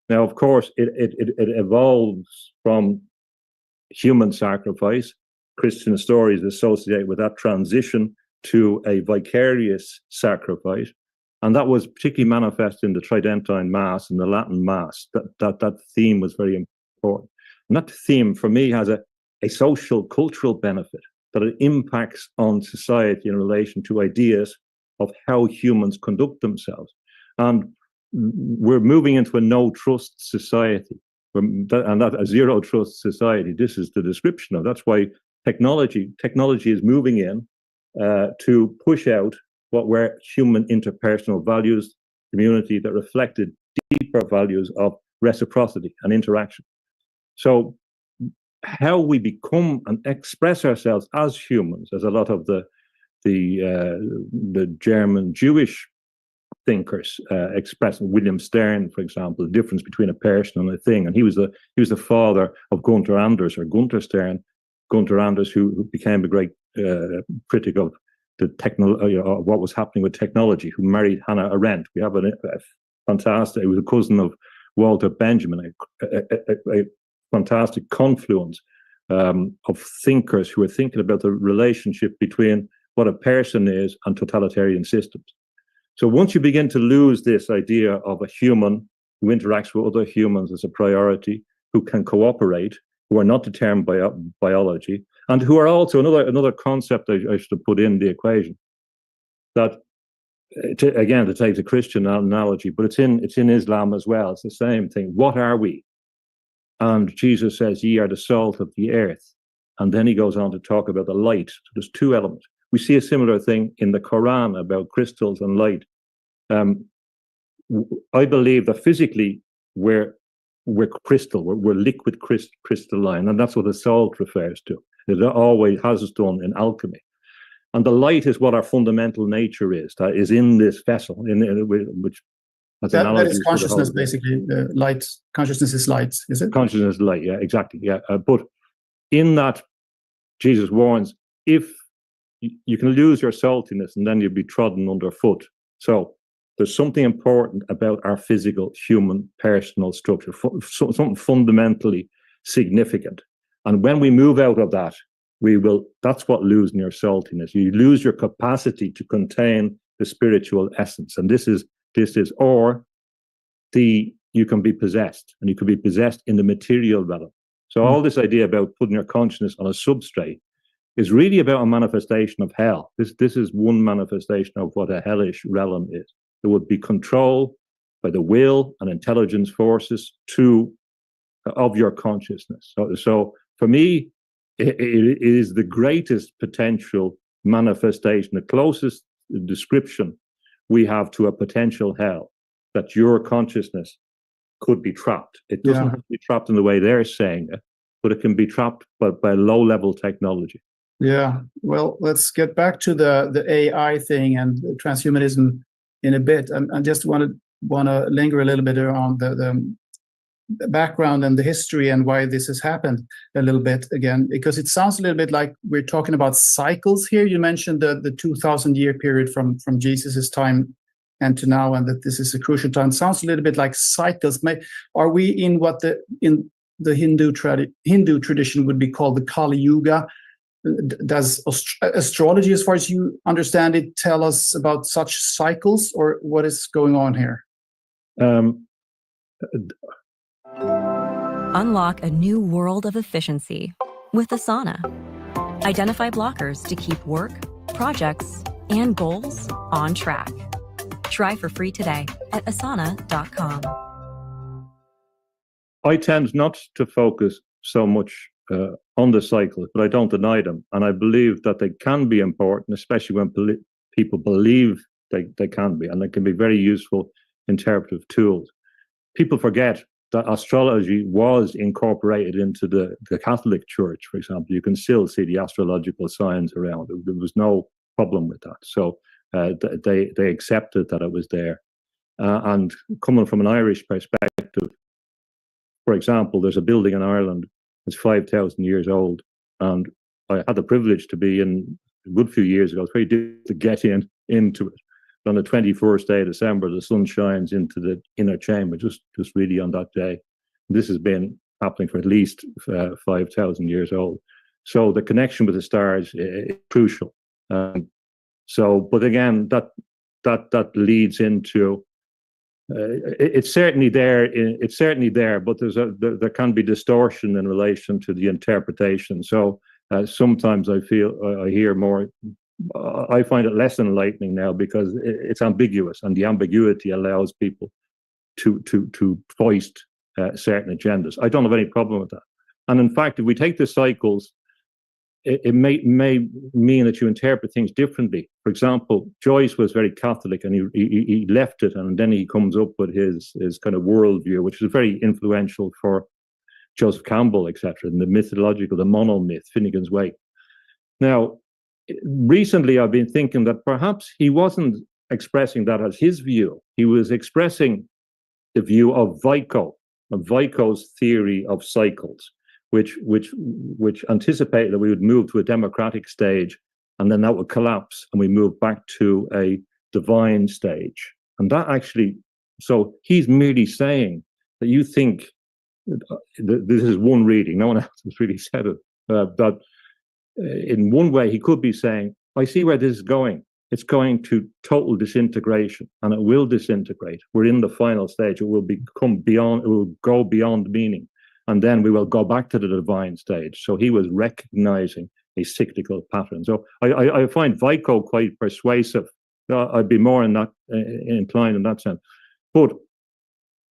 Now, of course, it evolves from human sacrifice. Christian stories associate with that transition to a vicarious sacrifice. And that was particularly manifest in the Tridentine Mass and the Latin Mass. That theme was very important. And that theme, for me, has a social, cultural benefit, that it impacts on society in relation to ideas of how humans conduct themselves. And we're moving into a no-trust society, and that a zero-trust society. This is the description of. That's why technology is moving in to push out what were human interpersonal values, community that reflected deeper values of reciprocity and interaction. So how we become and express ourselves as humans, as a lot of the German Jewish thinkers express, William Stern, for example, the difference between a person and a thing. And he was the father of Gunther Anders, or Gunther Stern. Gunther Anders, who became a great critic of the what was happening with technology, who married Hannah Arendt. We have a fantastic, he was a cousin of Walter Benjamin, a fantastic confluence of thinkers who are thinking about the relationship between what a person is and totalitarian systems. So once you begin to lose this idea of a human who interacts with other humans as a priority, who can cooperate, who are not determined by biology, and who are also another concept I should put in the equation, that again, to take the Christian analogy, but it's in Islam as well. It's the same thing. What are we? And Jesus says, ye are the salt of the earth. And then he goes on to talk about the light. So there's two elements. We see a similar thing in the Quran about crystals and light. I believe that physically we're crystal, we're liquid crystalline, and that's what the salt refers to. It always has done in alchemy. And the light is what our fundamental nature is, that is in this vessel, which has that is consciousness, basically. Light, consciousness is light, is it? Consciousness is light, yeah, exactly, yeah. But in that, Jesus warns, if you can lose your saltiness and then you'll be trodden underfoot. So there's something important about our physical, human, personal structure, something fundamentally significant. And when we move out of that, that's what losing your saltiness. You lose your capacity to contain the spiritual essence. And this is or the you can be possessed, and you can be possessed in the material realm. So all this idea about putting your consciousness on a substrate is really about a manifestation of hell. This is one manifestation of what a hellish realm is. It would be control by the will and intelligence forces of your consciousness. So for me, it is the greatest potential manifestation, the closest description we have to a potential hell, that your consciousness could be trapped. It doesn't have to be trapped in the way they're saying it, but it can be trapped by low-level technology. Yeah. Well, let's get back to the AI thing and transhumanism in a bit. I just want to linger a little bit around the background and the history and why this has happened a little bit again, because it sounds a little bit like we're talking about cycles here. You mentioned the 2,000-year period from Jesus's time and to now, and that this is a crucial time. It sounds a little bit like cycles. Are we in what in the Hindu tradition would be called the Kali Yuga? Does astrology, as far as you understand it, tell us about such cycles, or what is going on here? Unlock a new world of efficiency with Asana. Identify blockers to keep work, projects, and goals on track. Try for free today at asana.com. I tend not to focus so much on the cycles, but I don't deny them. And I believe that they can be important, especially when people believe they can be, and they can be very useful interpretive tools. People forget that astrology was incorporated into the Catholic Church, for example. You can still see the astrological signs around. There was no problem with that. So they accepted that it was there. And coming from an Irish perspective, for example, there's a building in Ireland that's 5,000 years old. And I had the privilege to be in a good few years ago. It's very difficult to get into it. On the 21st day of December, the sun shines into the inner chamber, just really on that day. This has been happening for at least 5,000 years old. So the connection with the stars is crucial. But again, that leads into it's certainly there. It's certainly there, but there can be distortion in relation to the interpretation. So sometimes I hear more. I find it less enlightening now because it's ambiguous, and the ambiguity allows people to foist certain agendas. I don't have any problem with that. And in fact, if we take the cycles, it may mean that you interpret things differently. For example, Joyce was very Catholic, and he left it, and then he comes up with his kind of worldview, which is very influential for Joseph Campbell, etc., and the mythological, the monomyth, Finnegan's Wake. Now, recently, I've been thinking that perhaps he wasn't expressing that as his view. He was expressing the view of Vico's theory of cycles, which anticipated that we would move to a democratic stage, and then that would collapse, and we move back to a divine stage. And that actually, so he's merely saying that you think this is one reading. No one else has really said it. That in one way, he could be saying, I see where this is going. It's going to total disintegration, and it will disintegrate. We're in the final stage. It will go beyond meaning, and then we will go back to the divine stage. So he was recognizing a cyclical pattern. So I find Vico quite persuasive. I'd be more inclined in that sense. But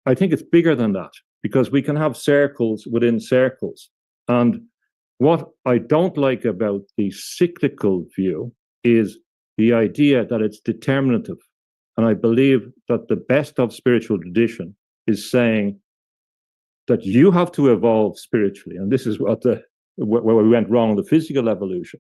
I think it's bigger than that, because we can have circles within circles. And what I don't like about the cyclical view is the idea that it's determinative. And I believe that the best of spiritual tradition is saying that you have to evolve spiritually. And this is where we went wrong in the physical evolution.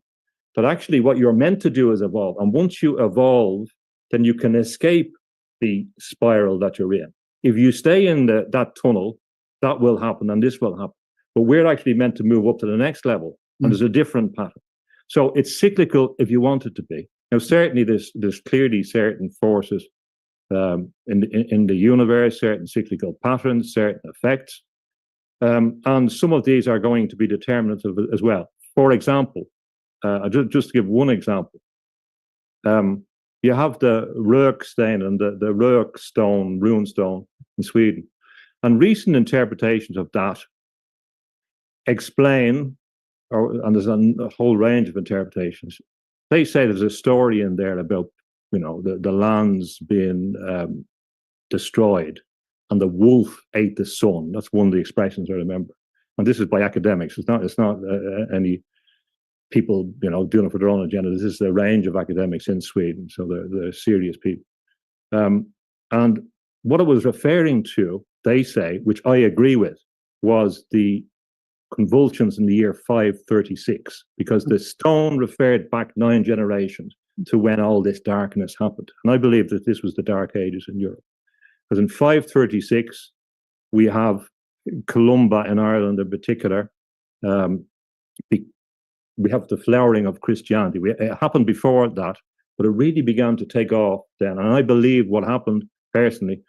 That actually what you're meant to do is evolve. And once you evolve, then you can escape the spiral that you're in. If you stay in that tunnel, that will happen, and this will happen. But we're actually meant to move up to the next level, and there's a different pattern. So it's cyclical if you want it to be. Now, certainly there's clearly certain forces in the universe, certain cyclical patterns, certain effects, and some of these are going to be determinative as well. For example, just to give one example, you have the Röksten and the Rökstone, rune stone in Sweden. And recent interpretations of that explain, and there's a whole range of interpretations. They say there's a story in there about, the lands being destroyed, and the wolf ate the sun. That's one of the expressions I remember. And this is by academics. It's not any people, doing it for their own agenda. This is the range of academics in Sweden, so they're serious people. And what it was referring to, they say, which I agree with, was the convulsions in the year 536, because the stone referred back 9 generations to when all this darkness happened. And I believe that this was the Dark Ages in Europe. Because in 536, we have Columba in Ireland in particular. We have the flowering of Christianity. It happened before that, but it really began to take off then. And I believe what happened, personally,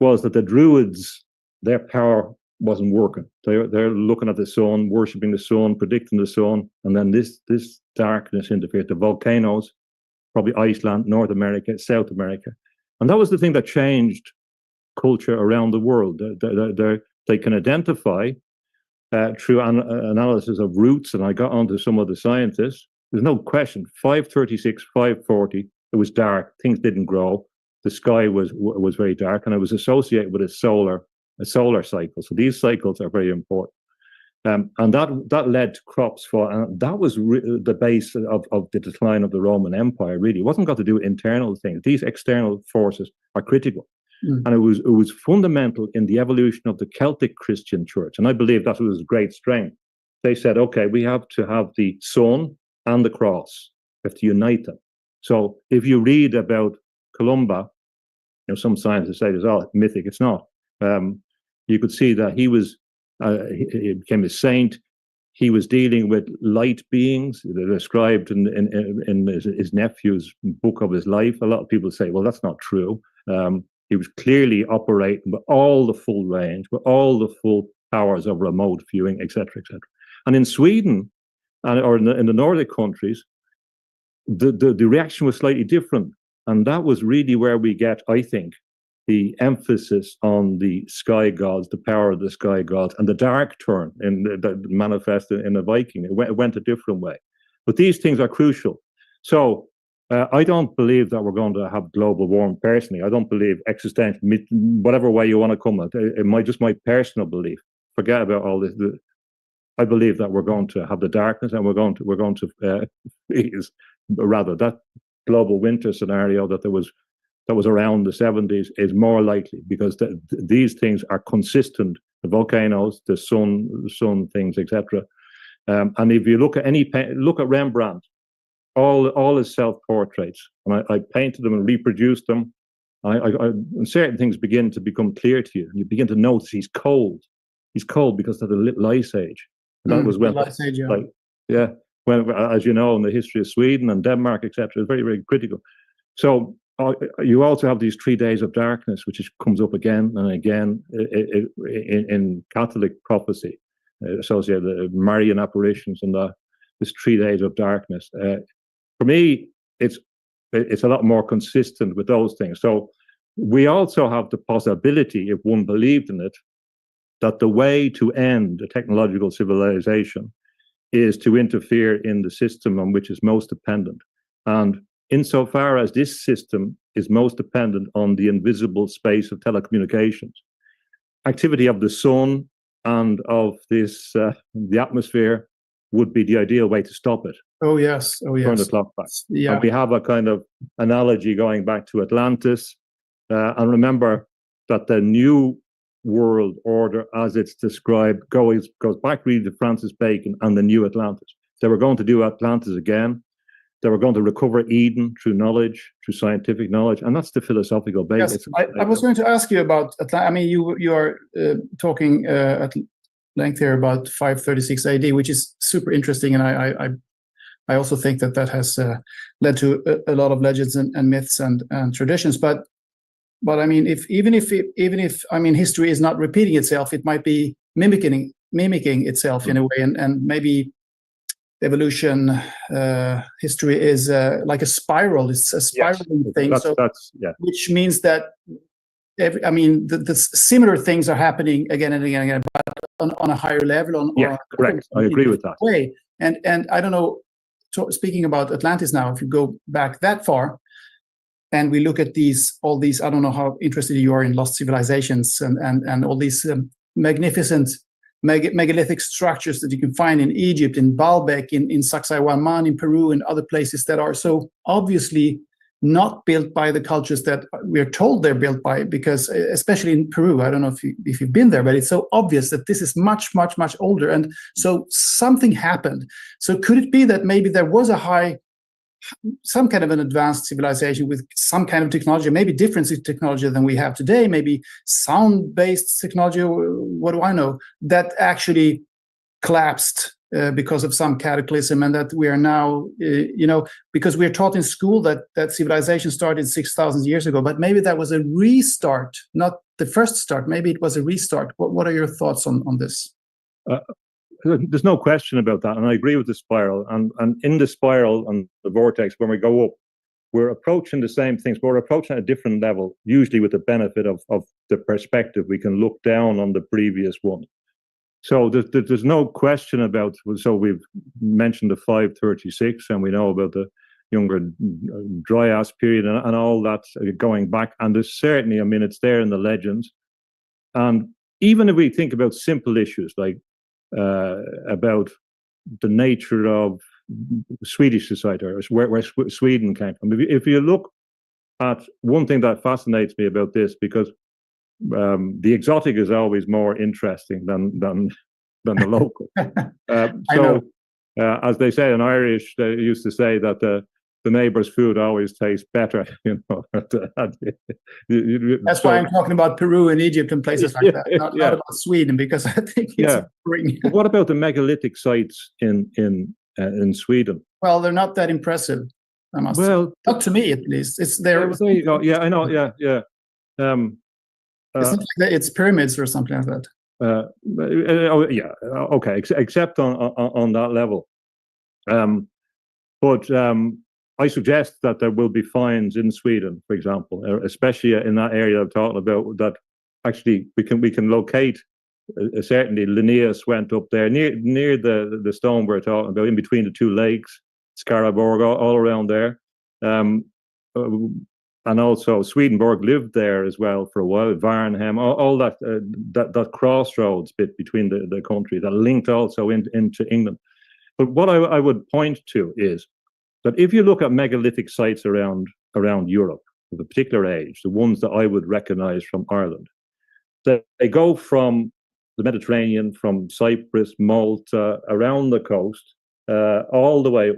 was that the Druids, their power wasn't working. They're looking at the sun, worshipping the sun, predicting the sun, and then this darkness interfered. The volcanoes, probably Iceland, North America, South America. And that was the thing that changed culture around the world. They can identify through analysis of roots, and I got onto some of the scientists. There's no question, 536, 540, it was dark, things didn't grow, the sky was very dark, and it was associated with a solar cycle. So these cycles are very important. And that led to crops fall, and that was the base of the decline of the Roman Empire, really. It wasn't got to do with internal things. These external forces are critical. And it was fundamental in the evolution of the Celtic Christian church. And I believe that was great strength. They said, okay, we have to have the sun and the cross. We have to unite them. So if you read about Columba, some scientists say it's all mythic. It's not. You could see that he became a saint. He was dealing with light beings. They're described in his nephew's book of his life. A lot of people say, well, that's not true. He was clearly operating with all the full range, with all the full powers of remote viewing, etc., etc. And in Sweden, or in the Nordic countries, the reaction was slightly different. And that was really where we get, I think, the emphasis on the sky gods, the power of the sky gods, and the dark turn that manifested in the Viking. It went a different way. But these things are crucial. So I don't believe that we're going to have global warming personally. I don't believe existential, whatever way you want to come at it. Just my personal belief. Forget about all this. I believe that we're going to have the darkness, and we're going to rather that global winter scenario that was around the 70s is more likely, because these things are consistent. The volcanoes, the sun things, etc. And if you look at Rembrandt, all his self-portraits, and I painted them and reproduced them. And certain things begin to become clear to you, and you begin to notice he's cold. He's cold because of the Little Ice Age. And that was when, Ice Age, yeah. When, as you know, in the history of Sweden and Denmark, etc., it's very, very critical. So you also have these 3 days of darkness, which comes up again and again in Catholic prophecy, associated with Marian apparitions and this 3 days of darkness. For me, it's a lot more consistent with those things. So we also have the possibility, if one believed in it, that the way to end a technological civilization is to interfere in the system on which is most dependent. And insofar as this system is most dependent on the invisible space of telecommunications, activity of the sun and of the atmosphere would be the ideal way to stop it. Oh yes. Turn the clock back. Yeah. And we have a kind of analogy going back to Atlantis. And remember that the new world order, as it's described, goes back really to Francis Bacon and the new Atlantis. They were going to do Atlantis again. They were going to recover Eden through knowledge, through scientific knowledge, and that's the philosophical basis. Yes, I was going to ask you about Atlantis. I mean, you are talking at length here about 536 AD, which is super interesting, and I also think that has led to a lot of legends and myths and traditions. But I mean, even if I mean history is not repeating itself, it might be mimicking itself in a way, and maybe evolution history is like a spiral. It's a spiraling thing. Which means that I mean, the similar things are happening again and again and again, but on a higher level. Correct. I agree with that. Way. And I don't know, speaking about Atlantis now, if you go back that far, and we look at all these, I don't know how interested you are in lost civilizations and all these magnificent megalithic structures that you can find in Egypt, in Baalbek, in Sacsayhuaman, in Peru, and other places that are so obviously not built by the cultures that we're told they're built by, because especially in Peru, I don't know if you've been there, but it's so obvious that this is much, much, much older. And so something happened. So could it be that maybe there was some kind of an advanced civilization with some kind of technology, maybe different technology than we have today, maybe sound-based technology, what do I know, that actually collapsed because of some cataclysm, and that we are now, because we're taught in school that civilization started 6,000 years ago, but maybe that was a restart, not the first start. Maybe it was a restart. What are your thoughts on this? There's no question about that, and I agree with the spiral. And in the spiral and the vortex, when we go up, we're approaching the same things, but we're approaching at a different level, usually with the benefit of the perspective. We can look down on the previous one. So there's no question about, so we've mentioned the 536, and we know about the Younger Dryas period and all that going back. And there's certainly, I mean, it's there in the legends. And even if we think about simple issues like about the nature of Swedish society, or where Sweden came from, if you look at one thing that fascinates me about this, because the exotic is always more interesting than the local. As they say in Irish, they used to say that the neighbor's food always tastes better. That's why I'm talking about Peru and Egypt and places like that, not about Sweden, because I think it's boring. What about the megalithic sites in Sweden? Well, they're not that impressive, I must say. Not to me, at least. It's there. There you go. Yeah, I know. Yeah. It's pyramids or something like that. Okay, except on that level. But I suggest that there will be finds in Sweden, for example, especially in that area I'm talking about, that actually we can locate. Certainly, Linnaeus went up there near the stone we're talking about, in between the two lakes, Skaraborg, all around there. And also Swedenborg lived there as well for a while, Varnhem, all that crossroads bit between the country that linked also into England. But what I would point to is that if you look at megalithic sites around Europe of a particular age, the ones that I would recognize from Ireland, they go from the Mediterranean, from Cyprus, Malta, around the coast, all the way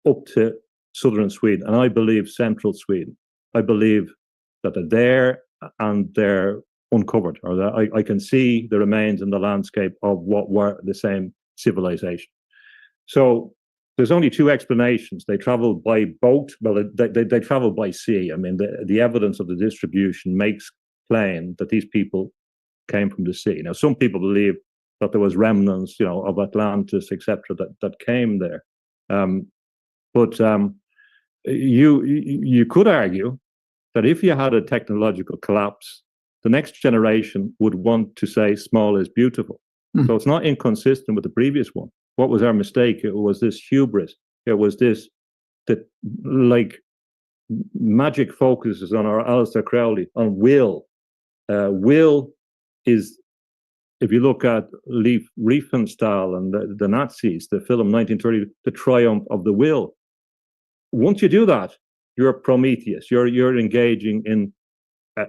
up to southern Sweden, and I believe central Sweden. I believe that they're there and they're uncovered, or that I can see the remains in the landscape of what were the same civilization. So there's only two explanations. They traveled by boat. Well, they traveled by sea. I mean, the evidence of the distribution makes plain that these people came from the sea. Now, some people believe that there was remnants, of Atlantis, etc., that came there. But you could argue that if you had a technological collapse, the next generation would want to say small is beautiful. So it's not inconsistent with the previous one. What was our mistake? It was this hubris. It was this, that like magic focuses on our Aleister Crowley, on will. Will is, if you look at Riefenstahl and the Nazis, the film 1930, The Triumph of the Will. Once you do that, you're Prometheus. You're engaging in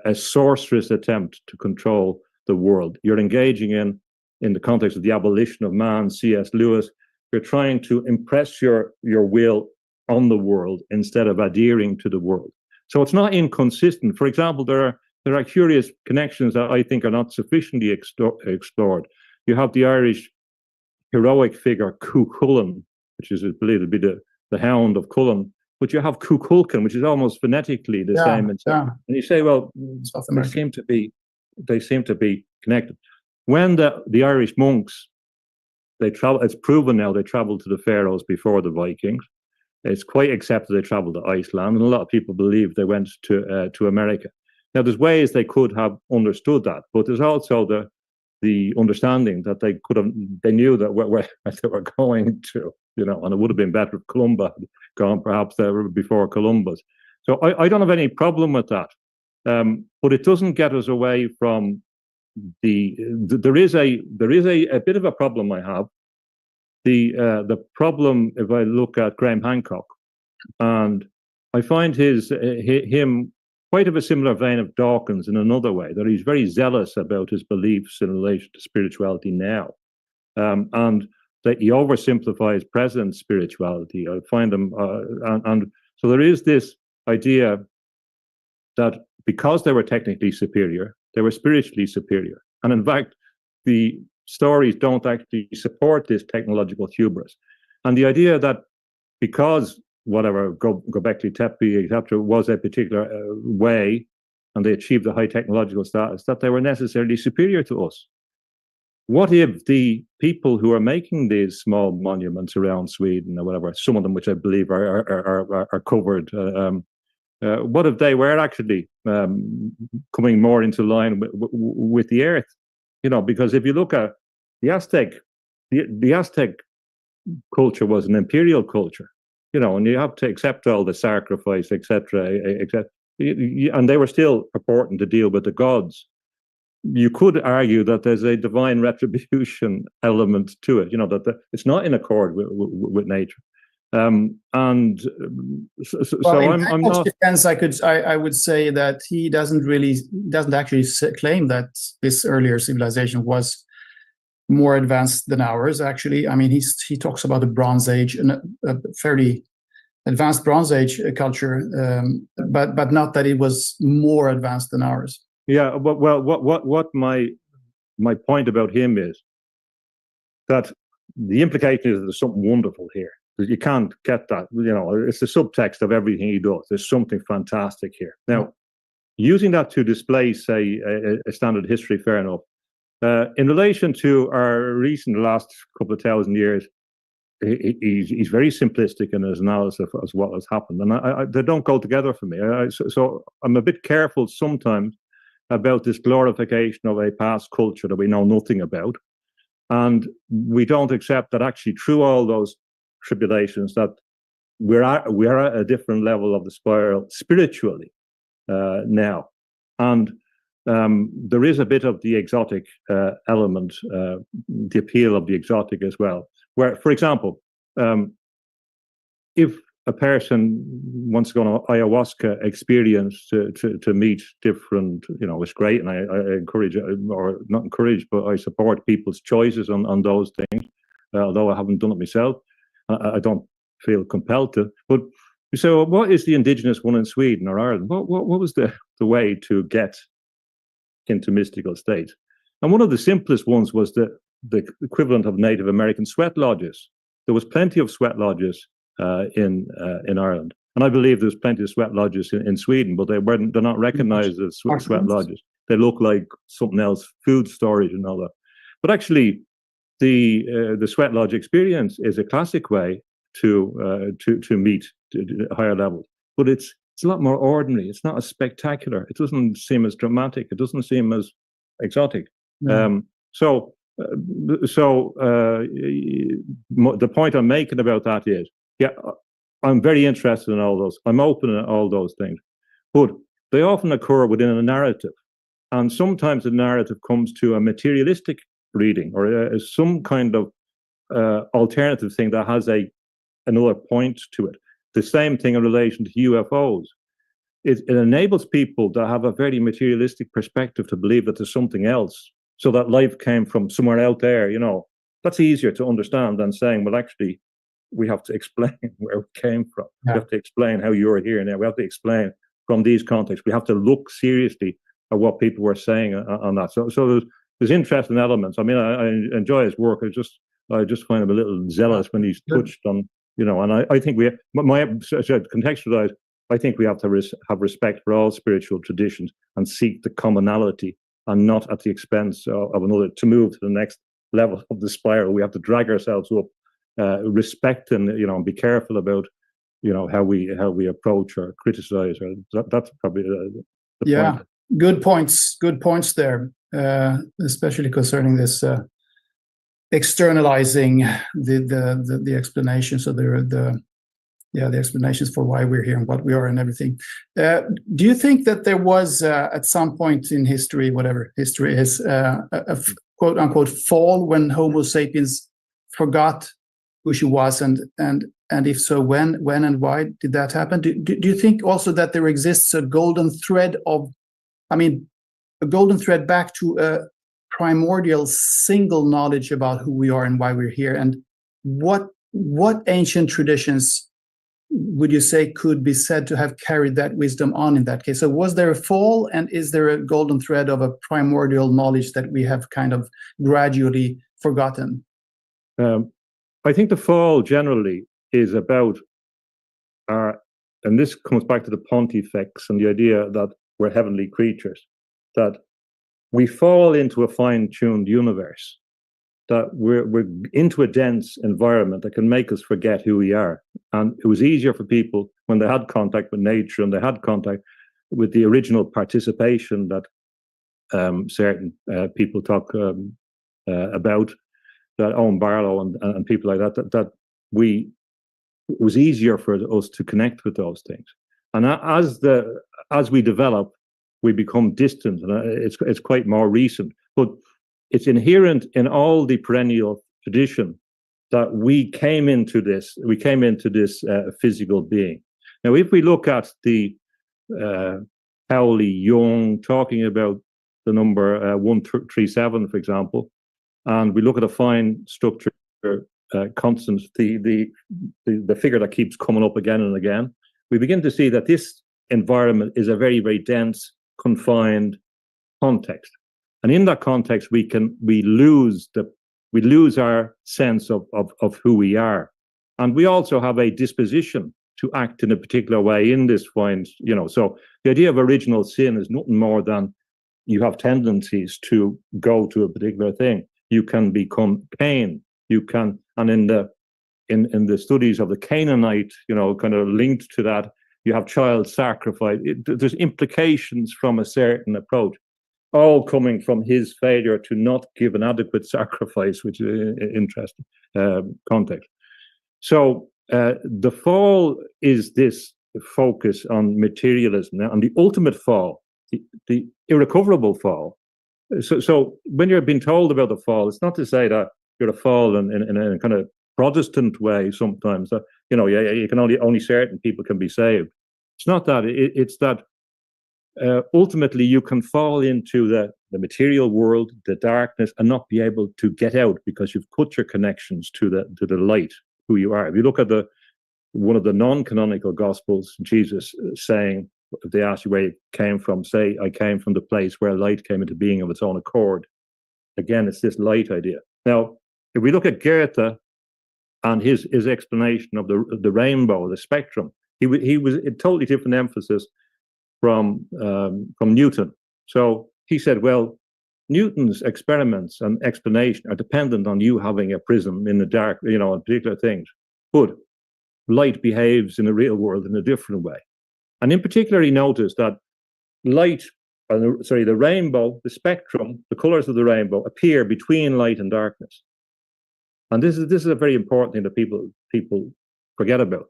a sorcerous attempt to control the world. You're engaging in the context of the abolition of man, C.S. Lewis. You're trying to impress your will on the world instead of adhering to the world. So it's not inconsistent. For example, there are curious connections that I think are not sufficiently explored. You have the Irish heroic figure Cuchulainn, which is believed to be the Hound of Cullen, but you have Cuchulainn, which is almost phonetically the same. And you say, well, they seem to be connected. When the Irish monks, they travel, it's proven now they traveled to the Faroes before the Vikings. It's quite accepted they traveled to Iceland, and a lot of people believe they went to America. Now, there's ways they could have understood that, but there's also the understanding that they knew that where they were going to, and it would have been better if Columba had gone perhaps there before Columbus. So I don't have any problem with that, but it doesn't get us away from there is a bit of a problem I have. The problem, if I look at Graham Hancock, and I find him quite of a similar vein of Dawkins in another way, that he's very zealous about his beliefs in relation to spirituality now, and that he oversimplifies present spirituality. I find him, and so there is this idea that because they were technically superior, they were spiritually superior, and in fact, the stories don't actually support this technological hubris, and the idea that because whatever Göbekli Tepe, etc., was a particular way, and they achieved a high technological status, that they were necessarily superior to us. What if the people who are making these small monuments around Sweden or whatever, some of them which I believe are covered, what if they were actually coming more into line with the earth? Because if you look at the Aztec, the Aztec culture was an imperial culture. And you have to accept all the sacrifice, etc., and they were still purporting to deal with the gods. You could argue that there's a divine retribution element to it, that it's not in accord with nature. So I'm not. Defense, I would say that he doesn't actually claim that this earlier civilization was more advanced than ours. Actually, I mean, he talks about the Bronze Age, a fairly advanced Bronze Age culture, but not that it was more advanced than ours. Yeah, well, what my point about him is that the implication is that there's something wonderful here. You can't get that. It's the subtext of everything he does. There's something fantastic here. Now, using that to display, say, a standard history, fair enough. In relation to our last couple of thousand years, he's very simplistic in his analysis of what has happened, and they don't go together for me. So I'm a bit careful sometimes about this glorification of a past culture that we know nothing about, and we don't accept that actually through all those tribulations that we are at a different level of the spiral spiritually now, and there is a bit of the exotic element, the appeal of the exotic as well. Where, for example, if a person wants to go on an ayahuasca experience to meet different, it's great, and I encourage, or not encourage, but I support people's choices on those things. Although I haven't done it myself, I don't feel compelled to. But so, what is the indigenous one in Sweden or Ireland? What was the way to get into mystical states? And one of the simplest ones was the equivalent of Native American sweat lodges. There was plenty of sweat lodges in Ireland, and I believe there's plenty of sweat lodges in Sweden, but they're not recognized as sweat lodges. They look like something else, food storage and all that. But actually, the sweat lodge experience is a classic way to meet higher levels, but it's a lot more ordinary. It's not as spectacular. It doesn't seem as dramatic. It doesn't seem as exotic. The point I'm making about that is, I'm very interested in all those. I'm open to all those things, but they often occur within a narrative, and sometimes the narrative comes to a materialistic reading or some kind of alternative thing that has another point to it. The same thing in relation to UFOs. It enables people to have a very materialistic perspective to believe that there's something else, so that life came from somewhere out there. That's easier to understand than saying, well, actually, we have to explain where we came from. We have to explain how you're here now. We have to explain from these contexts. We have to look seriously at what people were saying on that. So there's interesting elements. I mean, I enjoy his work. I just find him a little zealous when he's touched on, and I think contextualize. I think we have to have respect for all spiritual traditions and seek the commonality, and not at the expense of another. To move to the next level of the spiral, we have to drag ourselves up, respect and be careful about how we approach or criticize. Or that's probably the point. Good points. Good points there, especially concerning this externalizing the explanations of the explanations for why we're here and what we are and everything. Do you think that there was at some point in history, whatever history is, a quote unquote fall when Homo sapiens forgot who she was, and if so, when and why did that happen? Do you think also that there exists a golden thread a golden thread back to a primordial single knowledge about who we are and why we're here? And what ancient traditions would you say could be said to have carried that wisdom on in that case? So was there a fall, and is there a golden thread of a primordial knowledge that we have kind of gradually forgotten? I think the fall generally is about and this comes back to the pontifex and the idea that we're heavenly creatures, that we fall into a fine-tuned universe, that we're into a dense environment that can make us forget who we are. And it was easier for people when they had contact with nature and they had contact with the original participation that certain people talk about, that Owen Barlow and people like that it was easier for us to connect with those things. And as we develop, we become distant, and it's quite more recent. But it's inherent in all the perennial tradition that we came into this physical being. Now, if we look at the Pauli Young talking about the number 137, for example, and we look at a fine structure constant, the figure that keeps coming up again and again, we begin to see that this environment is a very, very dense, confined context. And in that context, we lose our sense of who we are. And we also have a disposition to act in a particular way in this fine, so the idea of original sin is nothing more than you have tendencies to go to a particular thing. You can become Cain. You can, and in the studies of the Canaanite, kind of linked to that, you have child sacrifice. There's implications from a certain approach, all coming from his failure to not give an adequate sacrifice, which is an interesting context. So the fall is this focus on materialism. Now, and the ultimate fall, the irrecoverable fall. So when you're being told about the fall, it's not to say that you're to fall in a kind of Protestant way sometimes, that, you can only certain people can be saved. It's not that. It's that ultimately you can fall into the material world, the darkness, and not be able to get out because you've cut your connections to the light, who you are. If you look at one of the non-canonical gospels, Jesus saying, if they ask you where you came from, say, I came from the place where light came into being of its own accord. Again, it's this light idea. Now, if we look at Goethe and his explanation of the rainbow, the spectrum, he was a totally different emphasis from Newton. So he said, well, Newton's experiments and explanation are dependent on you having a prism in the dark, on particular things. But light behaves in the real world in a different way. And in particular, he noticed that the rainbow, the spectrum, the colors of the rainbow appear between light and darkness. And this is a very important thing that people forget about.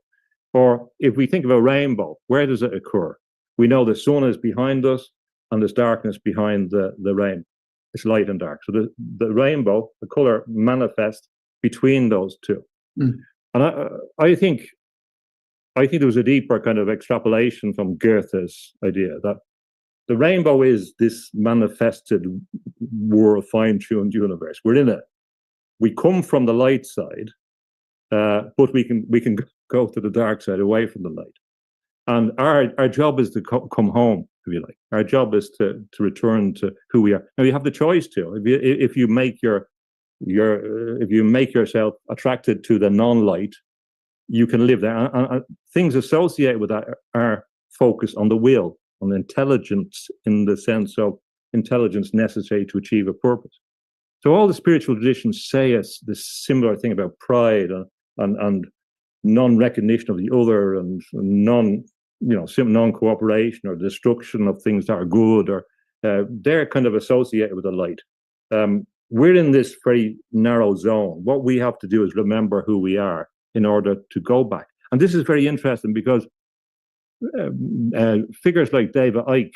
Or if we think of a rainbow, where does it occur? We know the sun is behind us and there's darkness behind the rain. It's light and dark. So the rainbow, the color manifests between those two. Mm. And I think there was a deeper kind of extrapolation from Goethe's idea that the rainbow is this manifested world, fine-tuned universe. We're in it. We come from the light side, but we can go to the dark side, away from the light. And our job is to come home, if you like. Our job is to return to who we are. Now you have the choice to. If you make if you make yourself attracted to the non-light, you can live there. And things associated with that are focused on the will, on intelligence, in the sense of intelligence necessary to achieve a purpose. So all the spiritual traditions say us this similar thing about pride and non-recognition of the other and some non-cooperation or destruction of things that are good, or they're kind of associated with the light. We're in this very narrow zone. What we have to do is remember who we are in order to go back. And this is very interesting because figures like David Icke,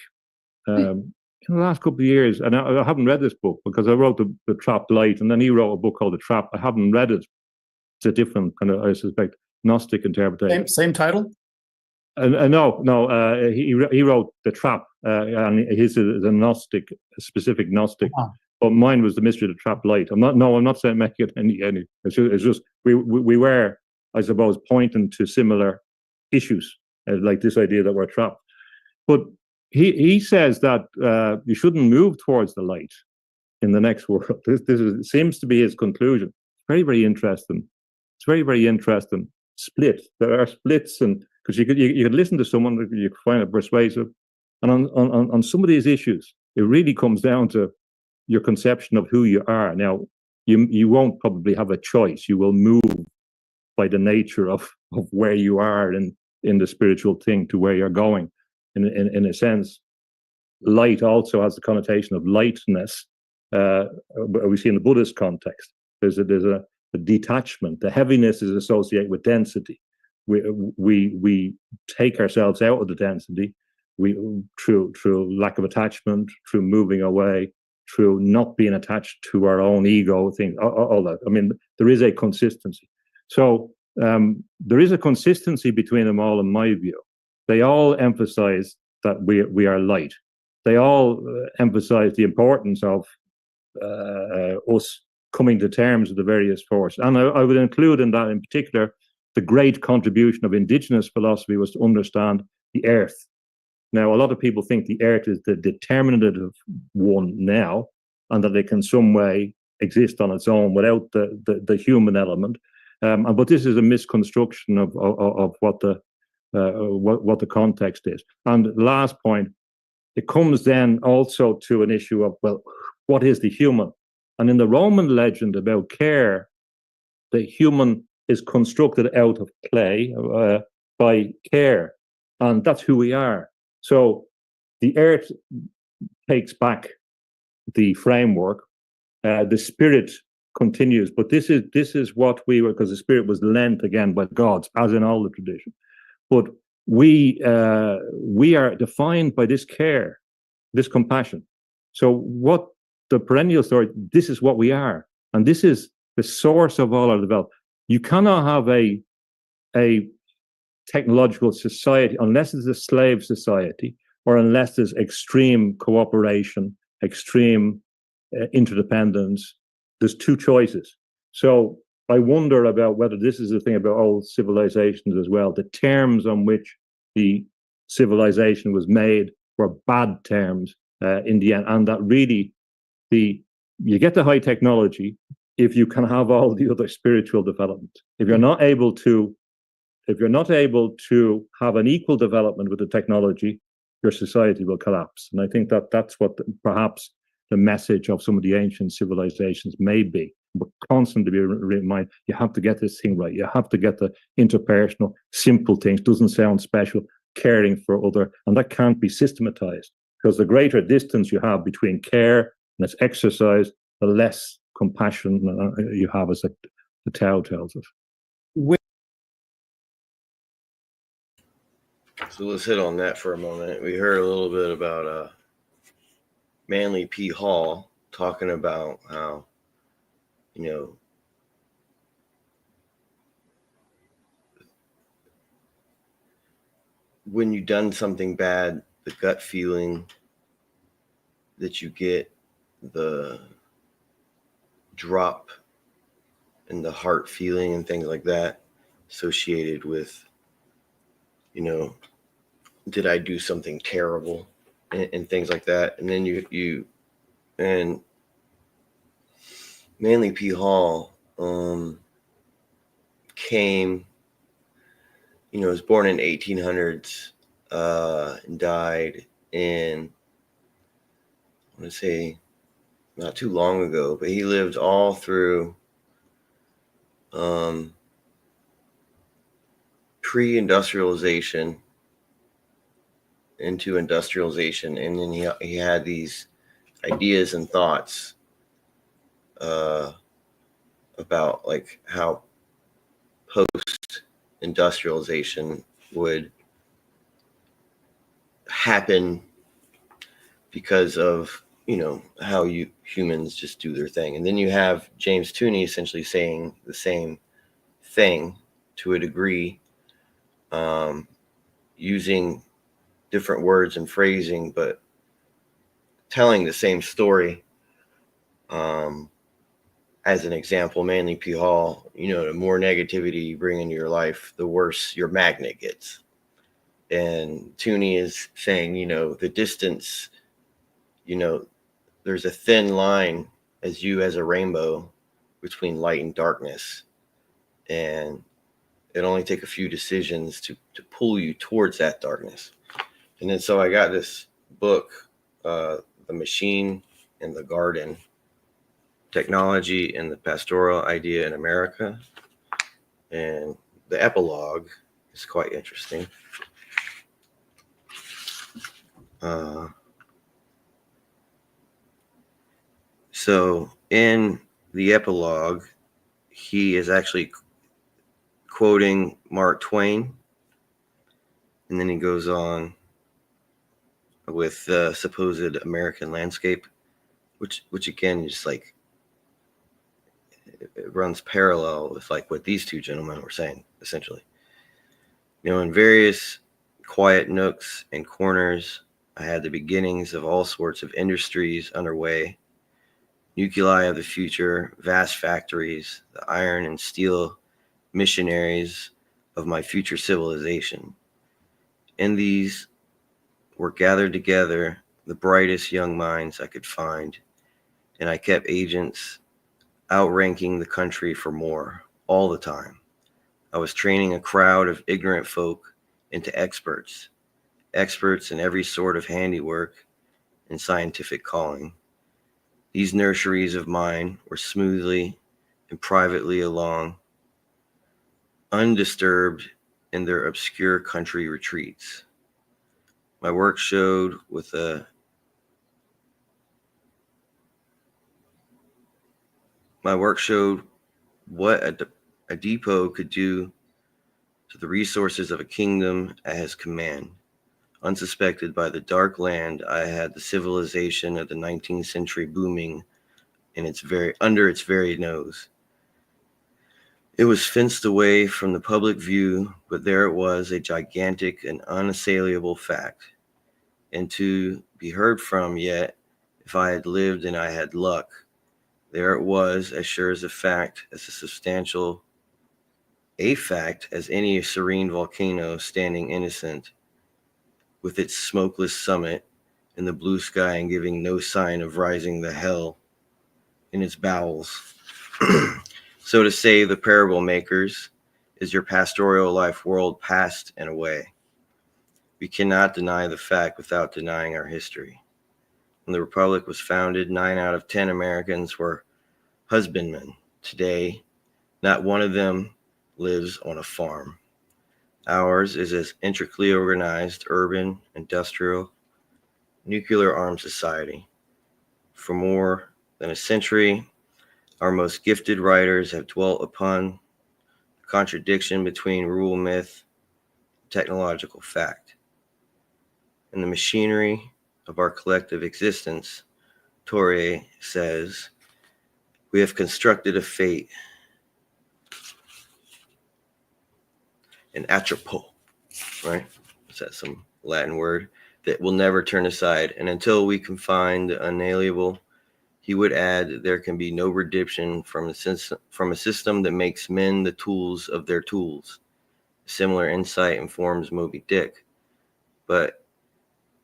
in the last couple of years, and I haven't read this book because I wrote the Trapped Light, and then he wrote a book called The Trap. I haven't read it. It's a different kind of, I suspect, Gnostic interpretation. Same title? No. He wrote The Trap, and his is a Gnostic, a specific Gnostic. Oh. But mine was The Mystery of the Trapped Light. I'm not saying make it any. It's just we were, I suppose, pointing to similar issues, like this idea that we're trapped. But he says that you shouldn't move towards the light in the next world. This seems to be his conclusion. Very, very interesting. It's very, very interesting split. There are splits, and because you could listen to someone, you could find it persuasive, and on some of these issues, it really comes down to your conception of who you are. Now, you won't probably have a choice. You will move by the nature of where you are in the spiritual thing to where you're going. In a sense, light also has the connotation of lightness. We see in the Buddhist context, there's a detachment. The heaviness is associated with density. We take ourselves out of the density. Through lack of attachment, through moving away, through not being attached to our own ego, things, all that. I mean, there is a consistency. So there is a consistency between them all, in my view. They all emphasize that we are light. They all emphasize the importance of us coming to terms with the various forces. And I would include in that, in particular, the great contribution of indigenous philosophy was to understand the earth. Now, a lot of people think the earth is the determinative one now, and that it can some way exist on its own without the human element. But this is a misconstruction of what the context is. And the last point, it comes then also to an issue of, well, what is the human? And in the Roman legend about care, the human is constructed out of clay by care, and that's who we are. So the earth takes back the framework, the spirit continues, but this is what we were, because the spirit was lent again by gods, as in all the tradition. But we are defined by this care, this compassion. So what the perennial story, this is what we are, and this is the source of all our development. You cannot have a technological society unless it's a slave society, or unless there's extreme cooperation, extreme interdependence. There's two choices. So I wonder about whether this is the thing about old civilizations as well. The terms on which the civilization was made were bad terms in the end, and that really you get the high technology if you can have all the other spiritual development. If you're not able to have an equal development with the technology, your society will collapse. And I think that's what perhaps the message of some of the ancient civilizations may be. But constantly be reminded, you have to get this thing right. You have to get the interpersonal, simple things. Doesn't sound special, caring for other, and that can't be systematized, because the greater distance you have between care and its exercise, the less compassion you have, as the Tao tells us. So let's hit on that for a moment. We heard a little bit about Manly P. Hall talking about how, when you've done something bad, the gut feeling that you get, the drop in the heart feeling and things like that associated with, did I do something terrible and things like that. And then you and Manly P. Hall came, was born in 1800s and died in, I want to say, not too long ago, but he lived all through pre-industrialization into industrialization, and then he had these ideas and thoughts about like how post industrialization would happen because of how humans just do their thing. And then you have James Tooney essentially saying the same thing to a degree, using different words and phrasing, but telling the same story. As an example, Manly P. Hall, the more negativity you bring into your life, the worse your magnet gets. And Tooney is saying, the distance, there's a thin line as a rainbow between light and darkness. And it only take a few decisions to pull you towards that darkness. And then so I got this book, The Machine and the Garden, Technology and the Pastoral Idea in America. And the epilogue is quite interesting. So in the epilogue, he is actually quoting Mark Twain, and then he goes on with the supposed American landscape, which again is like it runs parallel with like what these two gentlemen were saying, essentially. In various quiet nooks and corners, I had the beginnings of all sorts of industries underway. Nuclei of the future, vast factories, the iron and steel missionaries of my future civilization. In these were gathered together the brightest young minds I could find, and I kept agents outranking the country for more all the time. I was training a crowd of ignorant folk into experts in every sort of handiwork and scientific calling. These nurseries of mine were smoothly and privately along, undisturbed in their obscure country retreats. My work showed what a depot could do to the resources of a kingdom at his command. Unsuspected by the dark land, I had the civilization of the 19th century booming under its very nose. It was fenced away from the public view, but there it was, a gigantic and unassailable fact. And to be heard from, yet, if I had lived and I had luck, there it was, as sure as a fact as any serene volcano standing innocent with its smokeless summit in the blue sky and giving no sign of rising the hell in its bowels. So to say, the parable makers is your pastoral life world past and away. We cannot deny the fact without denying our history. When the Republic was founded, 9 out of 10 Americans were husbandmen. Today, not one of them lives on a farm. Ours is as intricately organized, urban, industrial, nuclear armed society. For more than a century, our most gifted writers have dwelt upon the contradiction between rule myth and technological fact. In the machinery of our collective existence, Torre says, we have constructed a fate, an atropos, right? Is that some Latin word? That will never turn aside. And until we can find the unalienable, he would add, there can be no redemption from a system that makes men the tools of their tools. Similar insight informs Moby Dick. But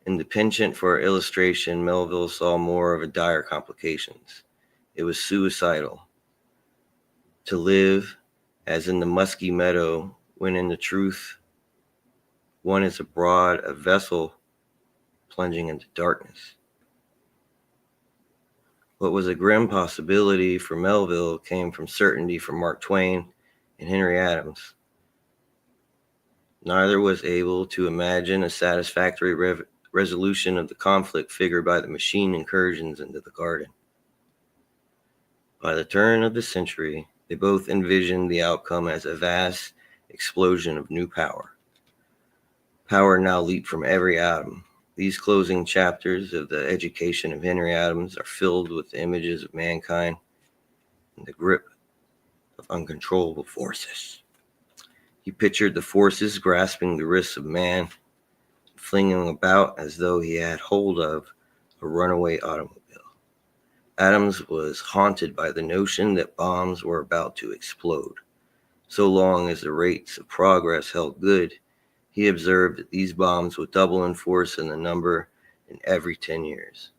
in the penchant for illustration, Melville saw more of a dire complications. It was suicidal to live as in the musky meadow, when in the truth, one is abroad, a vessel plunging into darkness. What was a grim possibility for Melville came from certainty for Mark Twain and Henry Adams. Neither was able to imagine a satisfactory resolution of the conflict figured by the machine incursions into the garden. By the turn of the century, they both envisioned the outcome as a vast explosion of new power. Power now leaped from every atom. These closing chapters of the education of Henry Adams are filled with the images of mankind in the grip of uncontrollable forces. He pictured the forces grasping the wrists of man, flinging about as though he had hold of a runaway automobile. Adams was haunted by the notion that bombs were about to explode. So long as the rates of progress held good, he observed that these bombs would double in force and the number in every 10 years.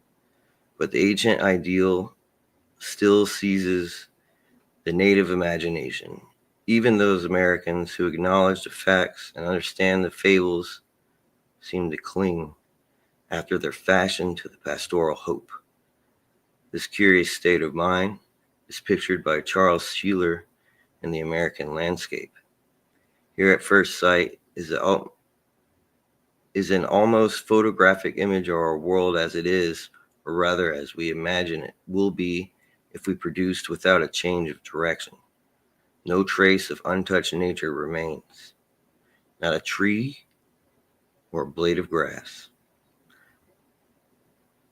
But the ancient ideal still seizes the native imagination. Even those Americans who acknowledge the facts and understand the fables seem to cling, after their fashion, to the pastoral hope. This curious state of mind is pictured by Charles Sheeler in The American Landscape. Here at first sight is an almost photographic image of our world as it is, or rather as we imagine it will be if we produced without a change of direction. No trace of untouched nature remains, not a tree or a blade of grass.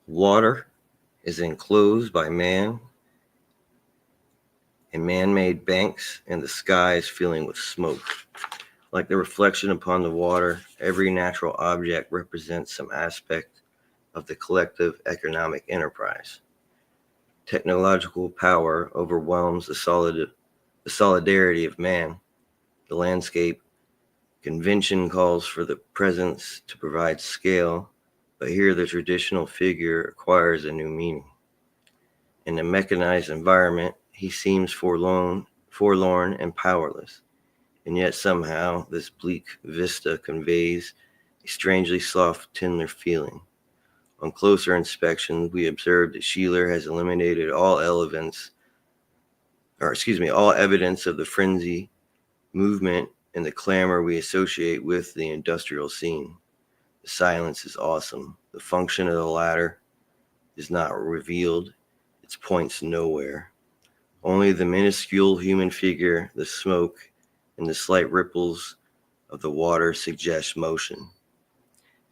Water is enclosed by man and man-made banks, and the sky is filling with smoke. Like the reflection upon the water, every natural object represents some aspect of the collective economic enterprise. Technological power overwhelms the solidarity of man. The landscape convention calls for the presence to provide scale, but here the traditional figure acquires a new meaning. In a mechanized environment, he seems forlorn and powerless, and yet somehow this bleak vista conveys a strangely soft, tender feeling. On closer inspection, we observe that Sheeler has eliminated all evidence of the frenzy, movement, and the clamor we associate with the industrial scene. The silence is awesome. The function of the latter is not revealed. Its points nowhere. Only the minuscule human figure, the smoke, and the slight ripples of the water suggest motion.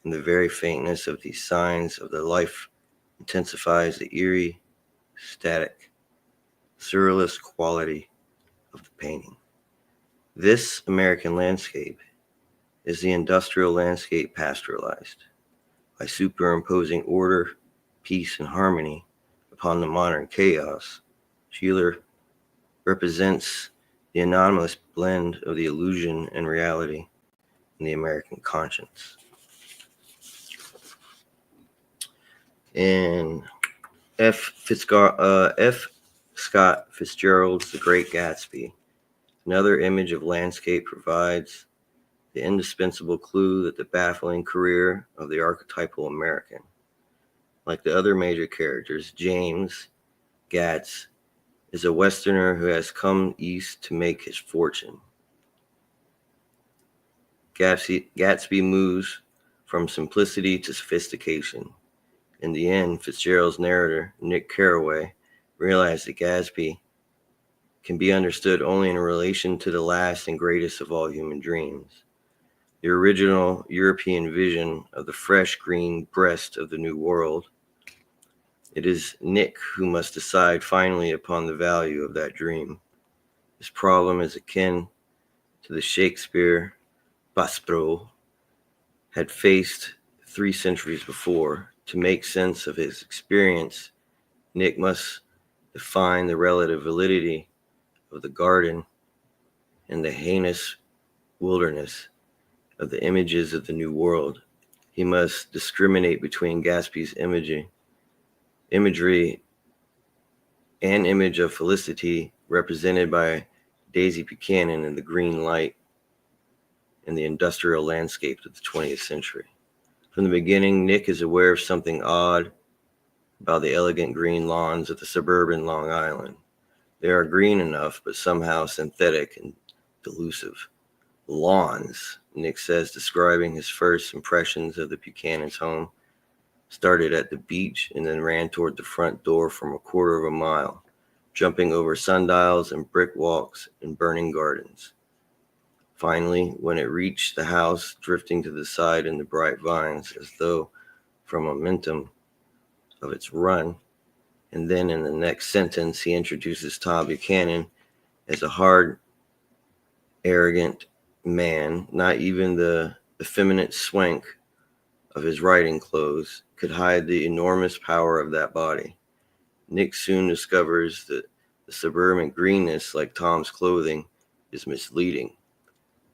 And the very faintness of these signs of the life intensifies the eerie, static, surrealist quality of the painting. This American landscape is the industrial landscape pastoralized. By superimposing order, peace, and harmony upon the modern chaos, Sheeler represents the anomalous blend of the illusion and reality in the American conscience. In F. Scott Fitzgerald's The Great Gatsby, another image of landscape provides the indispensable clue that the baffling career of the archetypal American. Like the other major characters, James Gatz is a Westerner who has come east to make his fortune. Gatsby moves from simplicity to sophistication. In the end, Fitzgerald's narrator, Nick Carraway, realized that Gatsby can be understood only in relation to the last and greatest of all human dreams, the original European vision of the fresh green breast of the New World. It is Nick who must decide finally upon the value of that dream. This problem is akin to the Shakespeare Baspro had faced 3 centuries before. To make sense of his experience, Nick must define the relative validity of the garden and the heinous wilderness of the images of the New World. He must discriminate between Gatsby's imagery and image of felicity represented by Daisy Buchanan in the green light in the industrial landscape of the 20th century. From the beginning, Nick is aware of something odd about the elegant green lawns of the suburban Long Island. They are green enough, but somehow synthetic and delusive. lawns, Nick says, describing his first impressions of the Buchanan's home. Started at the beach and then ran toward the front door from a quarter of a mile, jumping over sundials and brick walks and burning gardens. Finally, when it reached the house, drifting to the side in the bright vines as though from momentum of its run, and then in the next sentence he introduces Tom Buchanan as a hard, arrogant man. Not even the effeminate swank of his riding clothes could hide the enormous power of that body. Nick soon discovers that the suburban greenness, like Tom's clothing, is misleading.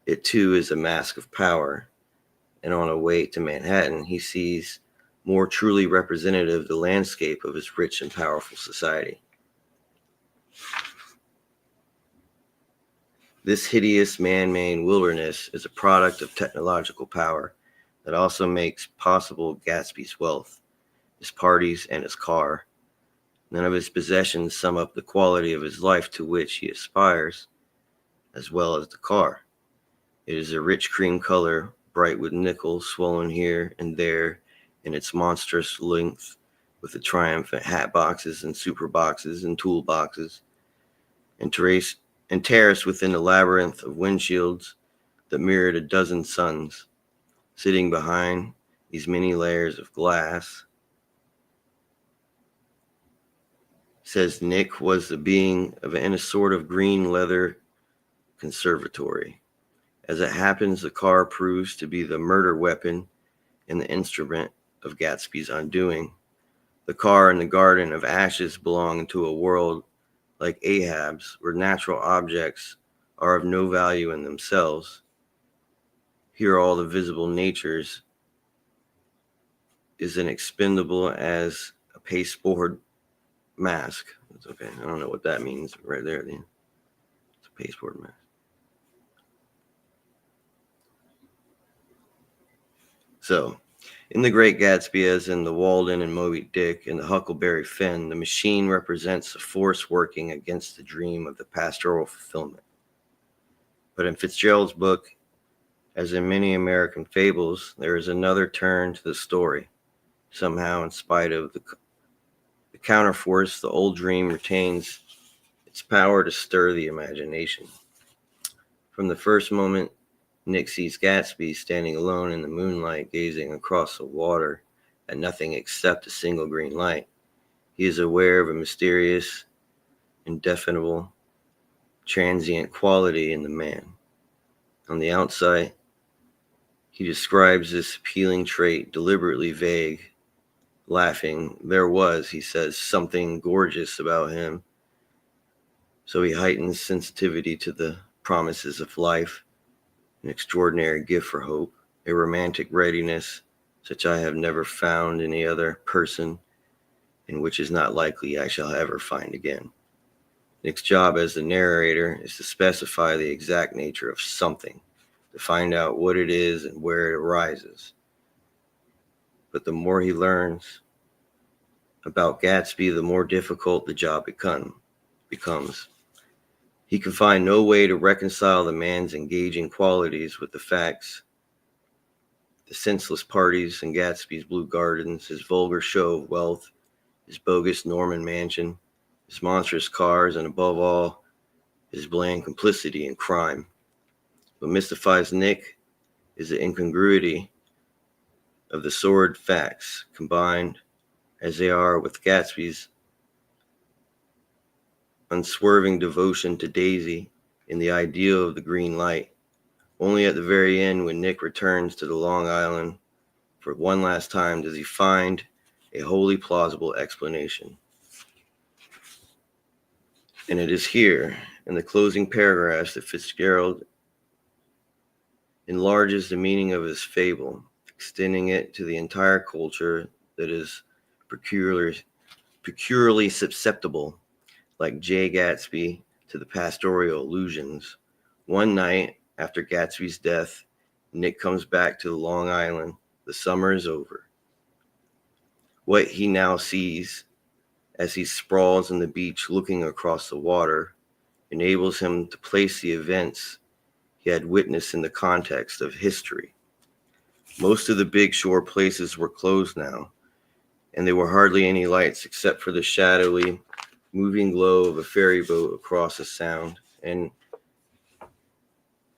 It too is a mask of power, and on a way to Manhattan, he sees more truly representative the landscape of his rich and powerful society. This hideous man-made wilderness is a product of technological power that also makes possible Gatsby's wealth, his parties, and his car. None of his possessions sum up the quality of his life to which he aspires, as well as the car. It is a rich cream color, bright with nickel, swollen here and there in its monstrous length, with the triumphant hat boxes and super boxes and tool boxes, and terraced within a labyrinth of windshields that mirrored a dozen suns. Sitting behind these many layers of glass, says Nick, was the being in a sort of green leather conservatory. As it happens, the car proves to be the murder weapon and the instrument of Gatsby's undoing. The car and the garden of ashes belong to a world like Ahab's, where natural objects are of no value in themselves. Here all the visible natures is as expendable as a pasteboard mask. It's okay. I don't know what that means right there. It's a pasteboard mask. So, in The Great Gatsby, as in the Walden and Moby Dick and the Huckleberry Finn, the machine represents a force working against the dream of the pastoral fulfillment. But in Fitzgerald's book, as in many American fables, there is another turn to the story. Somehow, in spite of the counterforce, the old dream retains its power to stir the imagination. From the first moment Nick sees Gatsby standing alone in the moonlight, gazing across the water at nothing except a single green light, he is aware of a mysterious, indefinable, transient quality in the man. On the outside, he describes this appealing trait, deliberately vague. Laughing, there was, he says, something gorgeous about him. So he heightens sensitivity to the promises of life, an extraordinary gift for hope, a romantic readiness such I have never found any other person, and which is not likely I shall ever find again. Nick's job as the narrator is to specify the exact nature of something, to find out what it is and where it arises. But the more he learns about Gatsby, the more difficult the job becomes. He can find no way to reconcile the man's engaging qualities with the facts. The senseless parties in Gatsby's blue gardens, his vulgar show of wealth, his bogus Norman mansion, his monstrous cars, and above all, his bland complicity in crime. What mystifies Nick is the incongruity of the sordid facts, combined as they are with Gatsby's unswerving devotion to Daisy in the ideal of the green light. Only at the very end, when Nick returns to the Long Island for one last time, does he find a wholly plausible explanation. And it is here, in the closing paragraphs, that Fitzgerald enlarges the meaning of his fable, extending it to the entire culture that is peculiarly susceptible, like Jay Gatsby, to the pastoral illusions. One night after Gatsby's death, Nick comes back to Long Island. The summer is over. What he now sees as he sprawls on the beach looking across the water enables him to place the events he had witnessed in the context of history. Most of the big shore places were closed now, and there were hardly any lights except for the shadowy, moving glow of a ferry boat across the sound. And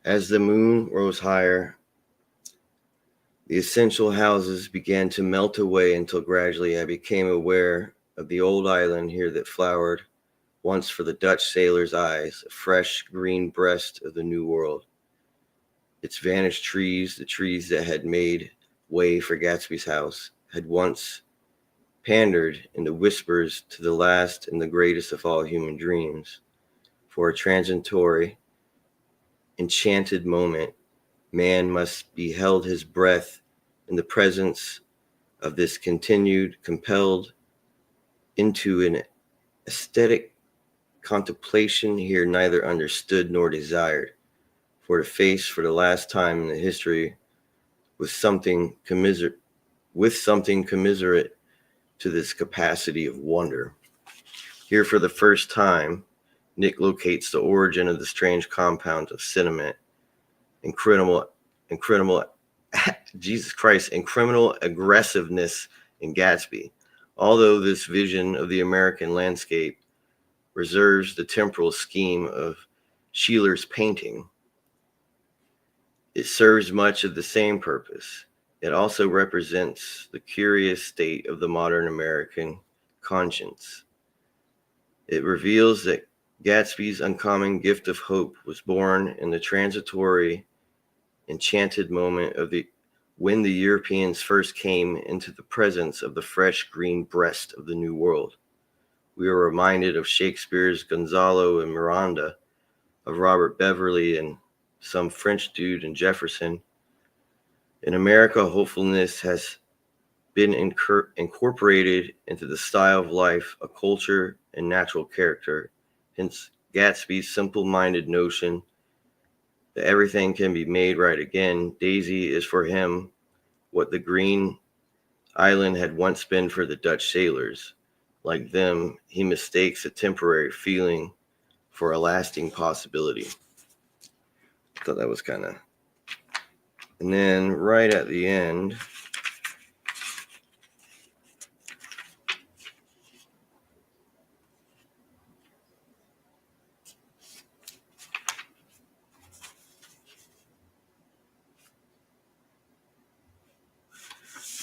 as the moon rose higher, the essential houses began to melt away until gradually I became aware of the old island here that flowered once for the Dutch sailor's eyes, a fresh green breast of the New World. Its vanished trees, the trees that had made way for Gatsby's house, had once pandered in the whispers to the last and the greatest of all human dreams. For a transitory, enchanted moment, man must be held his breath in the presence of this continued, compelled into an aesthetic contemplation here neither understood nor desired, for to face for the last time in the history with something commiserate to this capacity of wonder. Here for the first time, Nick locates the origin of the strange compound of sentiment and criminal Jesus Christ, and criminal aggressiveness in Gatsby. Although this vision of the American landscape reserves the temporal scheme of Sheeler's painting, it serves much of the same purpose. It also represents the curious state of the modern American conscience. It reveals that Gatsby's uncommon gift of hope was born in the transitory, enchanted moment of when the Europeans first came into the presence of the fresh green breast of the New World. We are reminded of Shakespeare's Gonzalo and Miranda, of Robert Beverly and some French dude in Jefferson. In America, hopefulness has been incorporated into the style of life, a culture, and natural character. Hence, Gatsby's simple-minded notion that everything can be made right again. Daisy is for him what the green island had once been for the Dutch sailors. Like them, he mistakes a temporary feeling for a lasting possibility. I thought that was kind of... And then right at the end,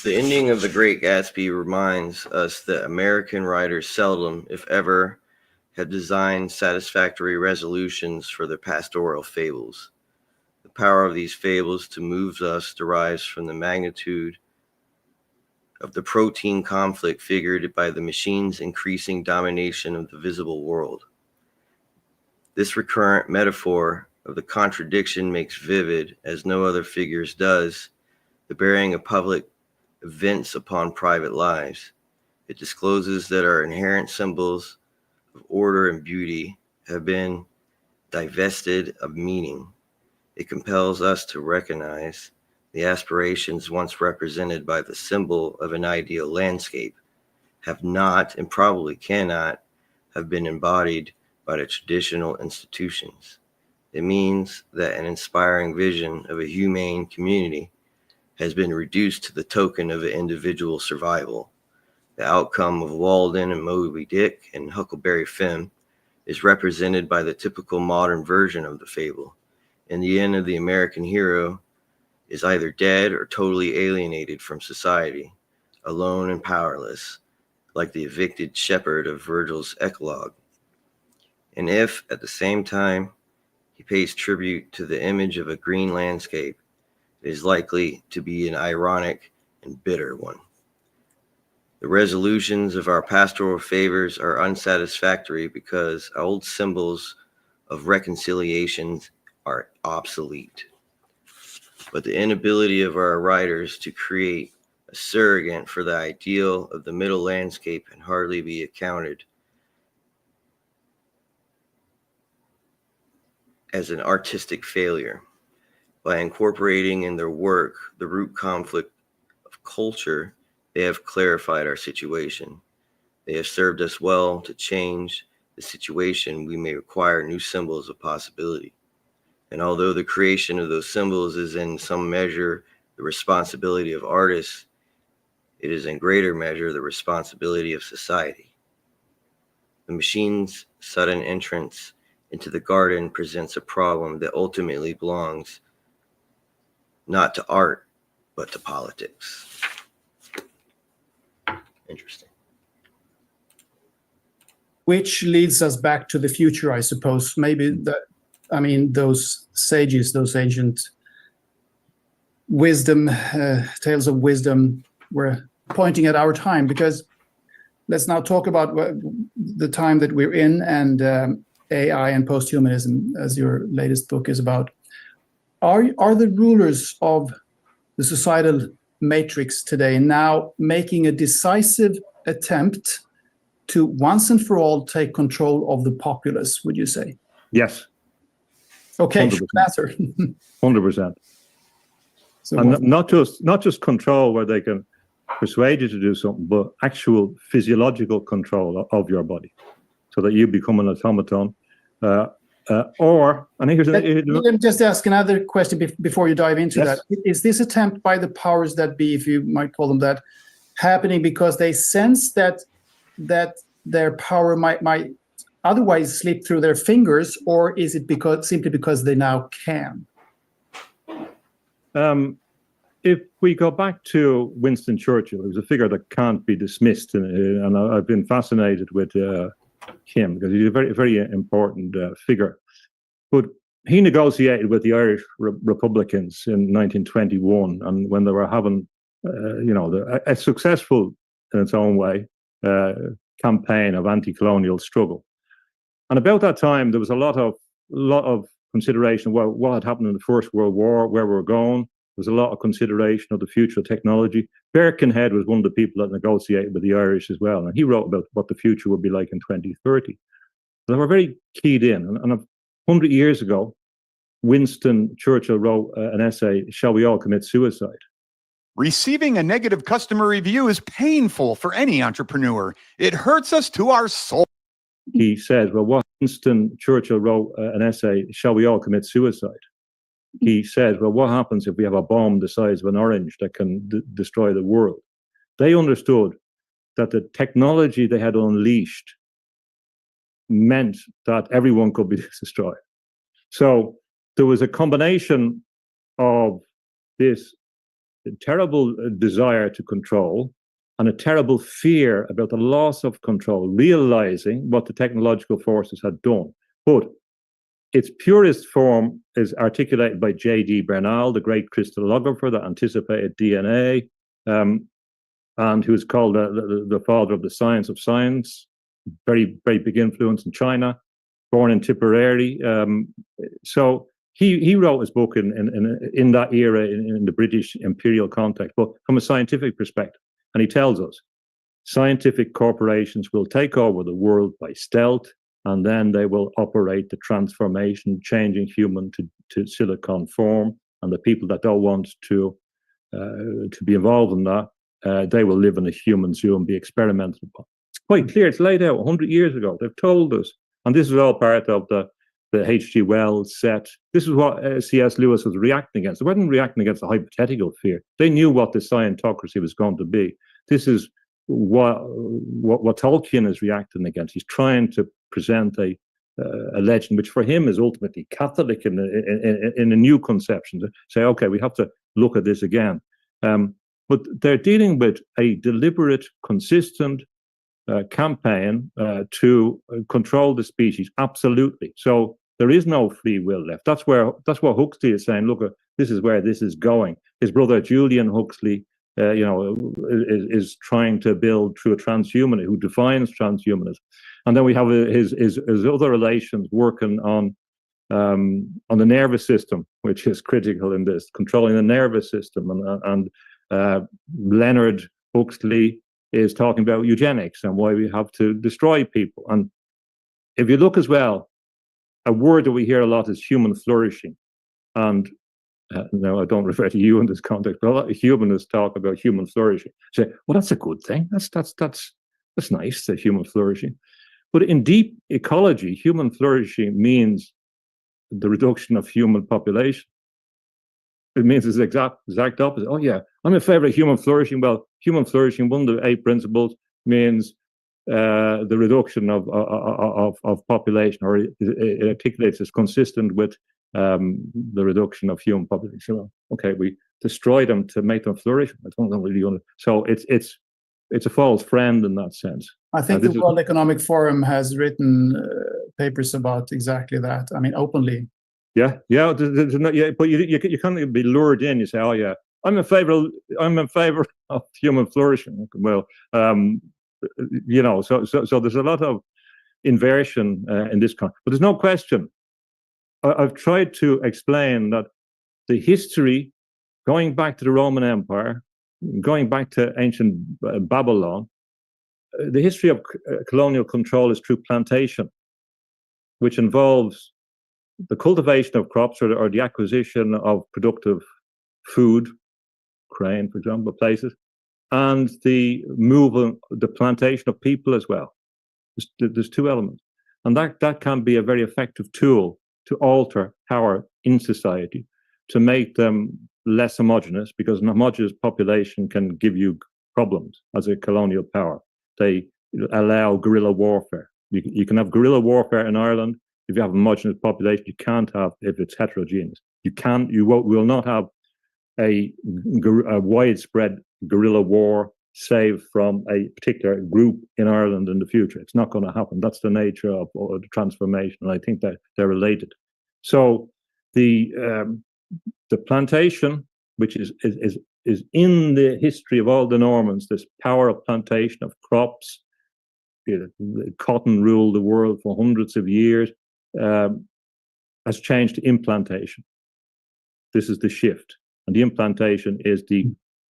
the ending of The Great Gatsby reminds us that American writers seldom, if ever, have designed satisfactory resolutions for their pastoral fables. The power of these fables to move us derives from the magnitude of the protein conflict figured by the machine's increasing domination of the visible world. This recurrent metaphor of the contradiction makes vivid, as no other figures does, the bearing of public events upon private lives. It discloses that our inherent symbols of order and beauty have been divested of meaning. It compels us to recognize the aspirations once represented by the symbol of an ideal landscape have not, and probably cannot, have been embodied by the traditional institutions. It means that an inspiring vision of a humane community has been reduced to the token of an individual survival. The outcome of Walden and Moby Dick and Huckleberry Finn is represented by the typical modern version of the fable. In the end of the American hero is either dead or totally alienated from society, alone and powerless, like the evicted shepherd of Virgil's Eclogue. And if, at the same time, he pays tribute to the image of a green landscape, it is likely to be an ironic and bitter one. The resolutions of our pastoral favors are unsatisfactory because old symbols of reconciliation are obsolete. But the inability of our writers to create a surrogate for the ideal of the middle landscape can hardly be accounted as an artistic failure. By incorporating in their work the root conflict of culture, they have clarified our situation. They have served us well. To change the situation, we may require new symbols of possibility. And although the creation of those symbols is in some measure the responsibility of artists, it is in greater measure the responsibility of society. The machine's sudden entrance into the garden presents a problem that ultimately belongs not to art, but to politics. Interesting. Which leads us back to the future, I suppose. Maybe those sages, those ancient wisdom, tales of wisdom were pointing at our time, because let's now talk about the time that we're in, and AI and posthumanism, as your latest book is about. Are the rulers of the societal matrix today now making a decisive attempt to once and for all take control of the populace, would you say? Yes. Okay, short answer. 100%. So and not just control where they can persuade you to do something, but actual physiological control of your body, so that you become an automaton. Let me just ask another question before you dive into Yes. that. Is this attempt by the powers that be, if you might call them that, happening because they sense that their power might otherwise slip through their fingers, or is it simply because they now can? If we go back to Winston Churchill, who's a figure that can't be dismissed, and I've been fascinated with him because he's a very, very important figure. But he negotiated with the Irish Republicans in 1921, and when they were having, a successful, in its own way, campaign of anti-colonial struggle. And about that time, there was a lot of consideration. Well, what had happened in the First World War, where we were going. There was a lot of consideration of the future of technology. Birkenhead was one of the people that negotiated with the Irish as well, and he wrote about what the future would be like in 2030. They were very keyed in. And 100 years ago, Winston Churchill wrote an essay, "Shall We All Commit Suicide?" Receiving a negative customer review is painful for any entrepreneur. It hurts us to our soul. He said, Winston Churchill wrote an essay, "Shall We All Commit Suicide?" He said, well, what happens if we have a bomb the size of an orange that can destroy the world? They understood that the technology they had unleashed meant that everyone could be destroyed. So there was a combination of this terrible desire to control and a terrible fear about the loss of control, realizing what the technological forces had done. But its purest form is articulated by J.D. Bernal, the great crystallographer that anticipated DNA, and who is called the father of the science of science. Very, very big influence in China, born in Tipperary. So he wrote his book in that era in the British imperial context, but from a scientific perspective. And he tells us scientific corporations will take over the world by stealth, and then they will operate the transformation, changing human to silicon form. And the people that don't want to be involved in that, they will live in a human zoo and be experimented upon. It's quite clear. It's laid out 100 years ago. They've told us. And this is all part of the H.G. Wells set. This is what C.S. Lewis was reacting against. They weren't reacting against a hypothetical fear. They knew what the scientocracy was going to be. This is what Tolkien is reacting against. He's trying to present a legend which for him is ultimately Catholic in a new conception, to say, okay, we have to look at this again. But they're dealing with a deliberate, consistent campaign to control the species, absolutely. So there is no free will left. That's what Huxley is saying. Look, this is where this is going. His brother Julian Huxley, is trying to build through a transhumanist who defines transhumanism, and then we have his other relations working on the nervous system, which is critical in this, controlling the nervous system, and Leonard Huxley is talking about eugenics and why we have to destroy people. And if you look as well, a word that we hear a lot is human flourishing, and now I don't refer to you in this context, but a lot of humanists talk about human flourishing. Say, well, that's a good thing. That's nice, the human flourishing. But in deep ecology, human flourishing means the reduction of human population. It means it's exact opposite. Oh yeah, I'm in favor of human flourishing. Well, human flourishing, one of the 8 principles, means the reduction of population, or it articulates as consistent with the reduction of human population. Well, okay, we destroy them to make them flourish. I don't really so it's a false friend in that sense. I think the World Economic Forum has written papers about exactly that. I mean, openly. Yeah. But you can't be lured in. You say, "Oh yeah, I'm in favor of human flourishing." Well, so there's a lot of inversion in this country. But there's no question. I've tried to explain that the history, going back to the Roman Empire, going back to ancient Babylon, the history of colonial control is through plantation, which involves the cultivation of crops or the acquisition of productive food, grain, for example, places, and the plantation of people as well. There's 2 elements. And that can be a very effective tool to alter power in society, to make them less homogeneous, because an homogeneous population can give you problems as a colonial power. They allow guerrilla warfare. You can have guerrilla warfare in Ireland if you have a homogeneous population. You can't have if it's heterogeneous. You will not have a widespread guerrilla war save from a particular group in Ireland in the future. It's not going to happen. That's the nature of the transformation, and I think that they're related. So the plantation, which is in the history of all the Normans, this power of plantation of crops, cotton ruled the world for hundreds of years, has changed to implantation. This is the shift. And the implantation is the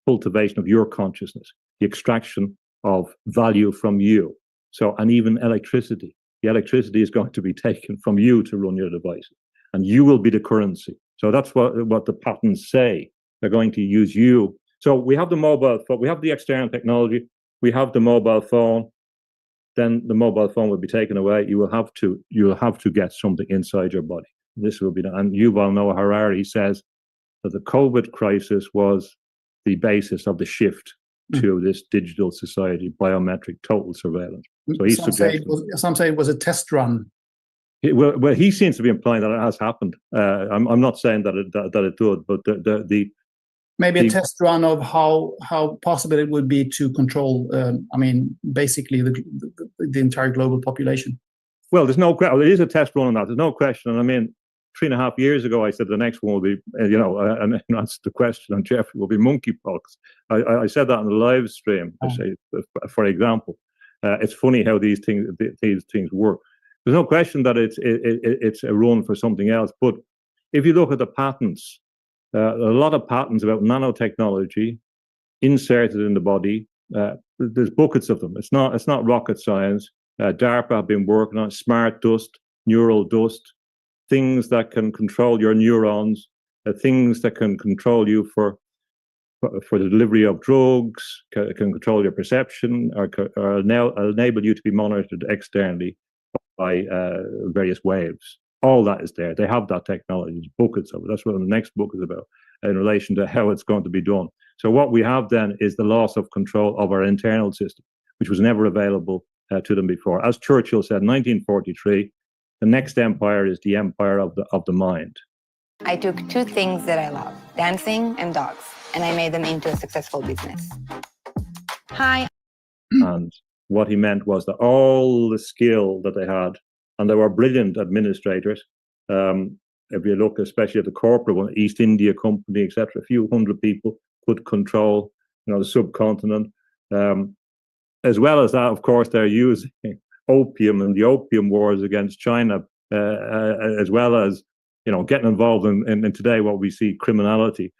cultivation of your consciousness, the extraction of value from you. So, and even electricity. The electricity is going to be taken from you to run your devices, and you will be the currency. So that's what the patents say. They're going to use you. So we have the mobile phone, we have the external technology, we have the mobile phone. Then the mobile phone will be taken away. You will have to get something inside your body. This will be done. And Yuval Noah Harari says that the COVID crisis was the basis of the shift to this digital society, biometric total surveillance. So he suggests some say it was a test run. Well, he seems to be implying that it has happened. I'm not saying that it did, but the maybe a test run of how possible it would be to control. Basically the entire global population. Well, there's no question. It is a test run on that. There's no question. And I mean, 3.5 years ago, I said the next one will be, and that's the question on Jeffrey, will be monkeypox. I said that on the live stream. I say, for example, it's funny how these things work. There's no question that it's a run for something else. But if you look at the patents, a lot of patents about nanotechnology inserted in the body. There's buckets of them. It's not rocket science. DARPA have been working on smart dust, neural dust, things that can control your neurons, things that can control you for the delivery of drugs, can control your perception, or enable you to be monitored externally by various waves. All that is there. They have that technology. There's buckets of it. That's what the next book is about in relation to how it's going to be done. So what we have then is the loss of control of our internal system, which was never available to them before. As Churchill said in 1943, the next empire is the empire of the mind. I took 2 things that I love, dancing and dogs, and I made them into a successful business. Hi. And what he meant was that all the skill that they had, and they were brilliant administrators. If you look especially at the corporate one, East India Company, etc., a few hundred people could control, the subcontinent. As well as that, of course, they're using opium and the opium wars against China, as well as getting involved in today what we see criminality.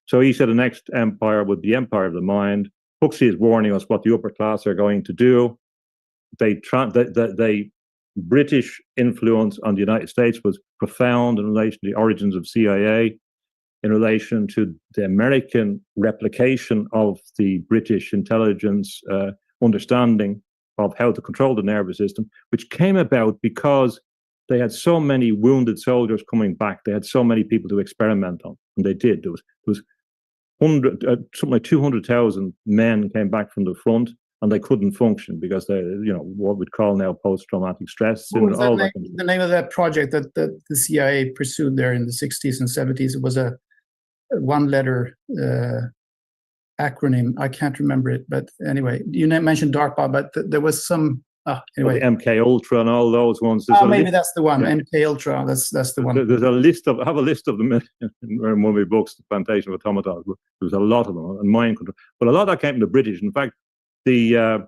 So he said the next empire would be the empire of the mind. Huxley is warning us what the upper class are going to do. They British influence on the United States was profound in relation to the origins of CIA, in relation to the American replication of the British intelligence understanding of how to control the nervous system, which came about because they had so many wounded soldiers coming back. They had so many people to experiment on, and they did. There was something like 200,000 men came back from the front, and they couldn't function because they, what we'd call now post-traumatic stress syndrome. All that. The name of that project that the CIA pursued there in the 60s and 70s? It was a one-letter acronym. I can't remember it, but anyway, you mentioned DARPA, but there was some. Anyway, the MK Ultra and all those ones. Maybe that's the one. Yeah. MK Ultra. That's the one. There's a list of. I have a list of them in one of my books, The Plantation of Automatons. There's a lot of them, and mind control. But a lot of that came from the British. In fact, the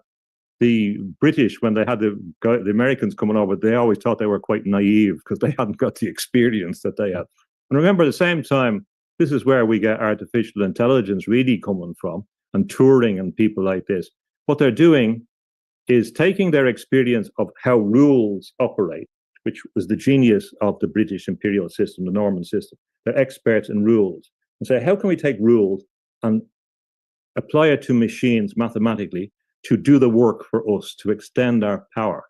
British, when they had the Americans coming over, they always thought they were quite naive because they hadn't got the experience that they had. And remember, at the same time, this is where we get artificial intelligence really coming from, and Turing and people like this. What they're doing is taking their experience of how rules operate, which was the genius of the British imperial system, the Norman system. They're experts in rules, and say, how can we take rules and apply it to machines mathematically to do the work for us, to extend our power?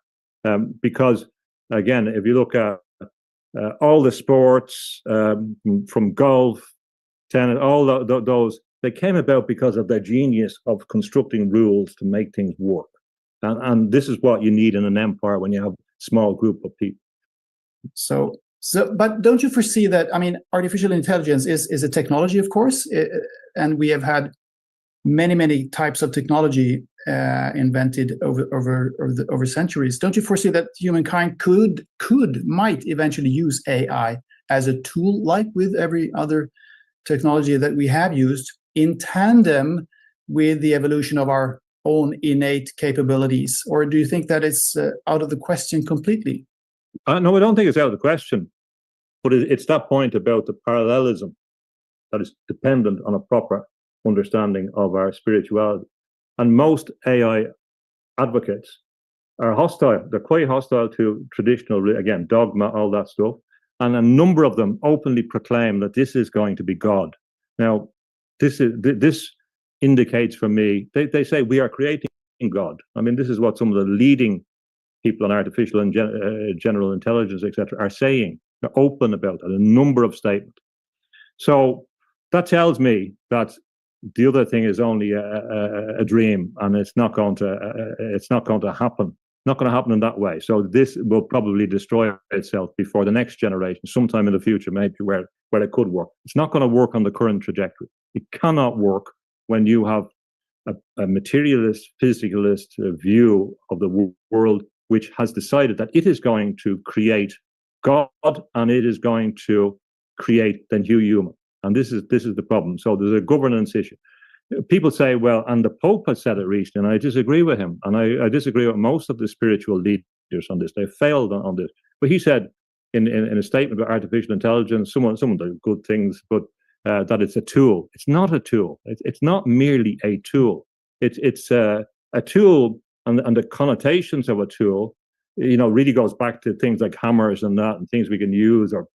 Because, again, if you look at all the sports, from golf, tennis, all those, they came about because of their genius of constructing rules to make things work. And this is what you need in an empire when you have a small group of people. So, but don't you foresee that? I mean, artificial intelligence is a technology, of course, and we have had many types of technology invented over centuries. Don't you foresee that humankind might eventually use AI as a tool, like with every other technology that we have used, in tandem with the evolution of our own innate capabilities? Or do you think that it's out of the question completely? No, I don't think it's out of the question, but it's that point about the parallelism that is dependent on a proper understanding of our spirituality. And most AI advocates are hostile. They're quite hostile to traditional, again, dogma, all that stuff. And a number of them openly proclaim that this is going to be God. Now, this indicates for me, they say we are creating God. I mean, this is what some of the leading people in artificial and general intelligence, etc., are saying. They're open about that, a number of statements. So that tells me that the other thing is only a dream, and it's not going to happen. Not going to happen in that way. So this will probably destroy itself before the next generation, sometime in the future, maybe where it could work. It's not going to work on the current trajectory. It cannot work when you have a materialist, physicalist view of the world, which has decided that it is going to create God and it is going to create the new human. And this is the problem. So there's a governance issue. People say, well, and the Pope has said it recently, and I disagree with him. And I disagree with most of the spiritual leaders on this. They failed on this. But he said in a statement about artificial intelligence, some of the good things, but that it's a tool. It's not a tool. It's not merely a tool. It's a tool, and the connotations of a tool, really goes back to things like hammers and that, and things we can use, or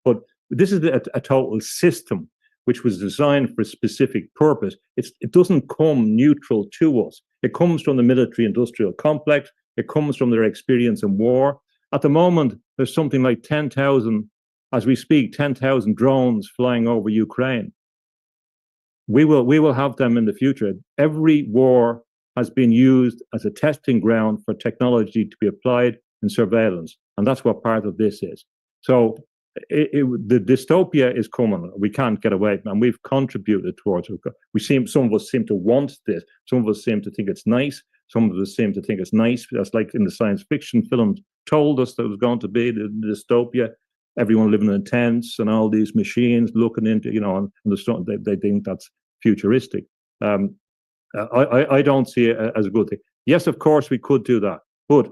but this is a total system which was designed for a specific purpose. It doesn't come neutral to us. It comes from the military-industrial complex. It comes from their experience in war. At the moment, there's something like 10,000, as we speak, 10,000 drones flying over Ukraine. We will have them in the future. Every war has been used as a testing ground for technology to be applied in surveillance, and that's what part of this is. So the dystopia is coming. We can't get away from it, and we've contributed towards it. Some of us seem to want this. Some of us seem to think it's nice. Some of us seem to think it's nice. That's like in the science fiction films told us that it was going to be the dystopia. Everyone living in tents and all these machines looking into, and they think that's futuristic. I don't see it as a good thing. Yes, of course, we could do that. But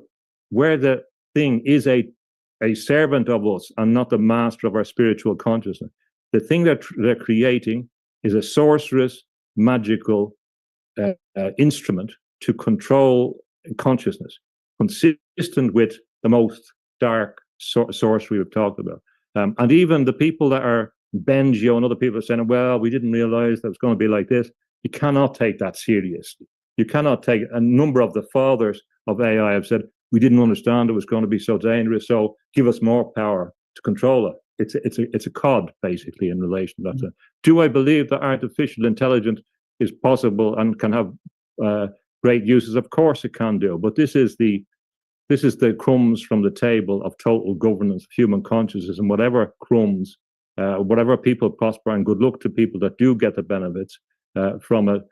where the thing is a servant of us and not the master of our spiritual consciousness, the thing that they're creating is a sorcerous, magical instrument to control consciousness, consistent with the most dark sorcery we've talked about. And even the people that are Bengio and other people are saying, well, we didn't realize that it was going to be like this. You cannot take that seriously. You cannot take a number of the fathers of AI have said, we didn't understand it was going to be so dangerous. So give us more power to control it. It's a COD basically in relation to that. Do I believe that artificial intelligence is possible and can have great uses? Of course it can do, but this is the crumbs from the table of total governance of human consciousness, and whatever crumbs, whatever people prosper, and good luck to people that do get the benefits from it.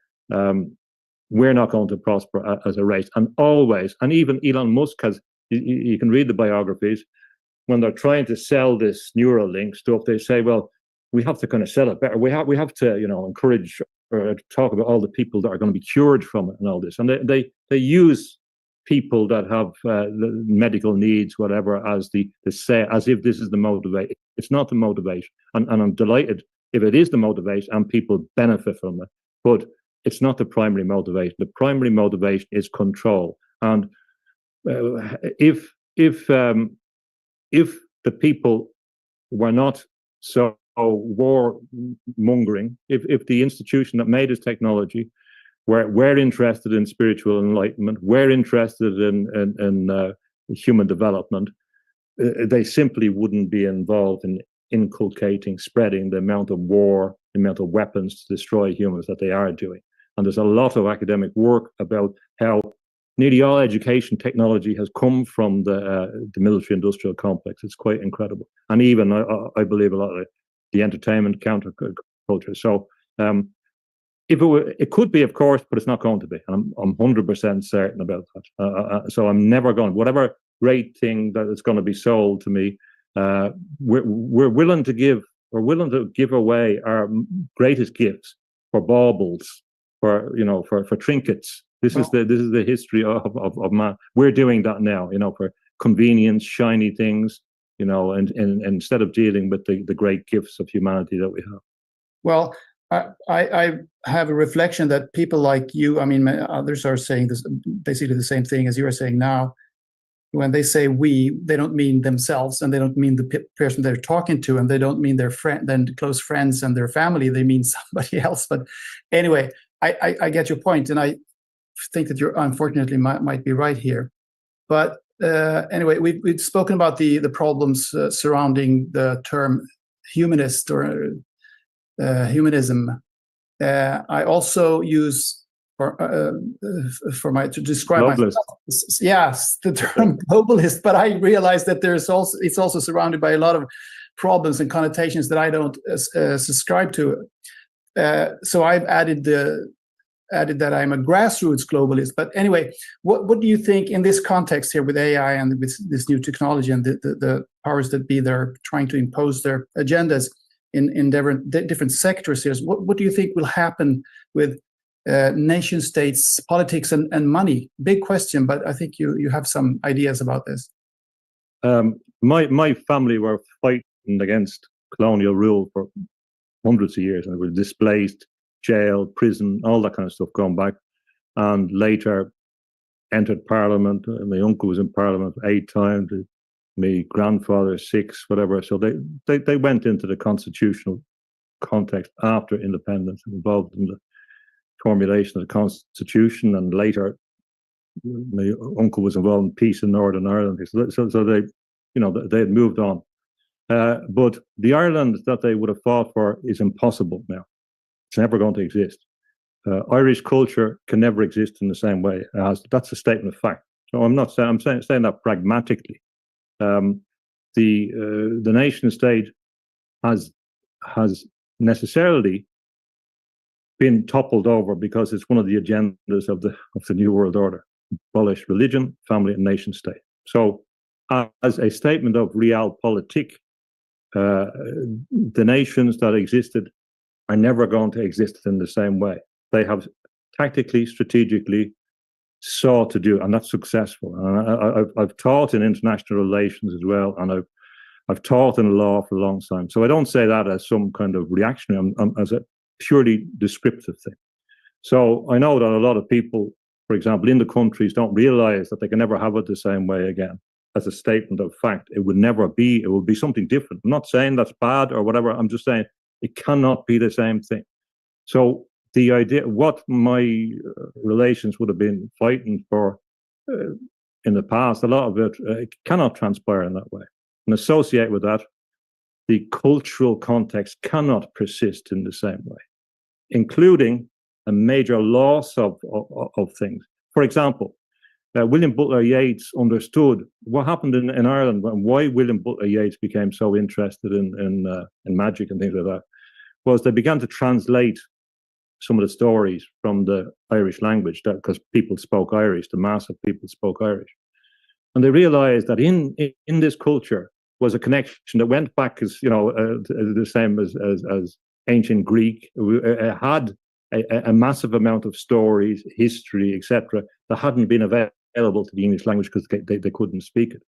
We're not going to prosper as a race, and always, and even Elon Musk has. You can read the biographies. When they're trying to sell this Neuralink stuff, they say, well, we have to kind of sell it better. We have to, encourage or talk about all the people that are going to be cured from it and all this. And they use people that have the medical needs, whatever, as as if this is the motivation. It's not the motivation. And I'm delighted if it is the motivation and people benefit from it. But it's not the primary motivation. The primary motivation is control. And if the people were not so war-mongering, if the institution that made this technology were interested in spiritual enlightenment, were interested in human development, they simply wouldn't be involved in inculcating, spreading the amount of war, the amount of weapons to destroy humans that they are doing. And there's a lot of academic work about how nearly all education technology has come from the military-industrial complex. It's quite incredible, and even I believe a lot of the entertainment counterculture. So, if it could be, of course, but it's not going to be. I'm 100% certain about that. So I'm never going. Whatever great thing that is going to be sold to me, we're willing to give. We're willing to give away our greatest gifts for baubles, for trinkets. This is the history of man. We're doing that now, for convenience, shiny things, and instead of dealing with the great gifts of humanity that we have. Well, I have a reflection that people like you, others are saying this, basically the same thing as you are saying now. When they say we, they don't mean themselves, and they don't mean the person they're talking to, and they don't mean their close friends and their family. They mean somebody else. But anyway, I get your point, and I think that you're unfortunately might be right here. But anyway, we've spoken about the problems surrounding the term humanist or humanism. I also use to describe myself, yes, the term globalist. But I realize that it's also surrounded by a lot of problems and connotations that I don't subscribe to. So I've added that I'm a grassroots globalist. But anyway, what do you think in this context here with AI and with this new technology and the powers that be, they're trying to impose their agendas in different sectors here? What do you think will happen with nation states, politics, and money? Big question, but I think you have some ideas about this. My family were fighting against colonial rule for hundreds of years, and were displaced, jail, prison, all that kind of stuff going back, and later entered Parliament. My uncle was in Parliament 8 times, my grandfather 6, whatever. So they went into the constitutional context after independence, involved in the formulation of the Constitution, and later my uncle was involved in peace in Northern Ireland. So they, they had moved on. But the Ireland that they would have fought for is impossible now. It's never going to exist. Irish culture can never exist in the same way as that's a statement of fact. So I'm not saying, saying that pragmatically. The nation state has necessarily been toppled over because it's one of the agendas of the New World Order: abolish religion, family, and nation state. So, as a statement of realpolitik, the nations that existed are never going to exist in the same way. They have tactically, strategically sought to do, and that's successful. And I've taught in international relations as well, and I've taught in law for a long time. So I don't say that as some kind of reactionary, as a purely descriptive thing. So I know that a lot of people, for example, in the countries don't realize that they can never have it the same way again. As a statement of fact, it would never be, it would be something different. I'm not saying that's bad or whatever. I'm just saying it cannot be the same thing. So the idea, what my relations would have been fighting for in the past, a lot of it cannot transpire in that way. And associate with that, the cultural context cannot persist in the same way, including a major loss of things. For example, William Butler Yeats understood what happened in Ireland and why William Butler Yeats became so interested in magic and things like that, was they began to translate some of the stories from the Irish language, because people spoke Irish, the mass of people spoke Irish. And they realized that in this culture was a connection that went back as, the same as ancient Greek. It had a massive amount of stories, history, etc., that hadn't been available to the English language because they couldn't speak it.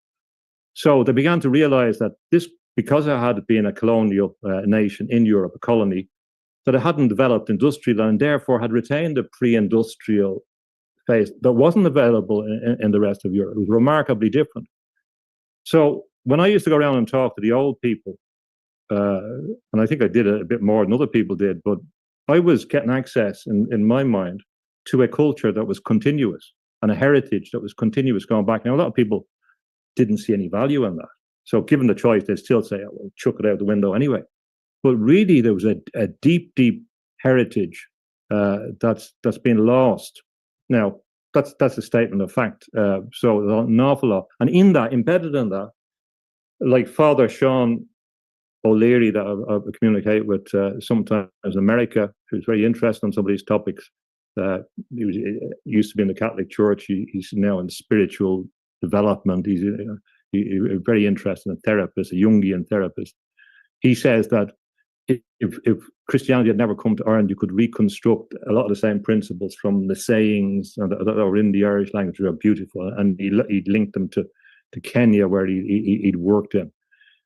So they began to realize that this, because it had been a colonial nation in Europe, a colony, that it hadn't developed industrial and therefore had retained a pre-industrial phase that wasn't available in the rest of Europe. It was remarkably different. So when I used to go around and talk to the old people, and I think I did a bit more than other people did, but I was getting access in my mind to a culture that was continuous and a heritage that was continuous going back. Now, a lot of people didn't see any value in that. So given the choice, they still say, oh, well, chuck it out the window anyway. But really, there was a deep, deep heritage that's been lost. Now, that's a statement of fact. So there's an awful lot. And in that, embedded in that, like Father Sean O'Leary that I communicate with sometimes in America, who's very interested in some of these topics. He used to be in the Catholic Church. He's now in spiritual development. He's very interested in therapist, a Jungian therapist. He says that if Christianity had never come to Ireland, you could reconstruct a lot of the same principles from the sayings that are in the Irish language, which are beautiful. And he'd linked them to Kenya, where he'd worked in.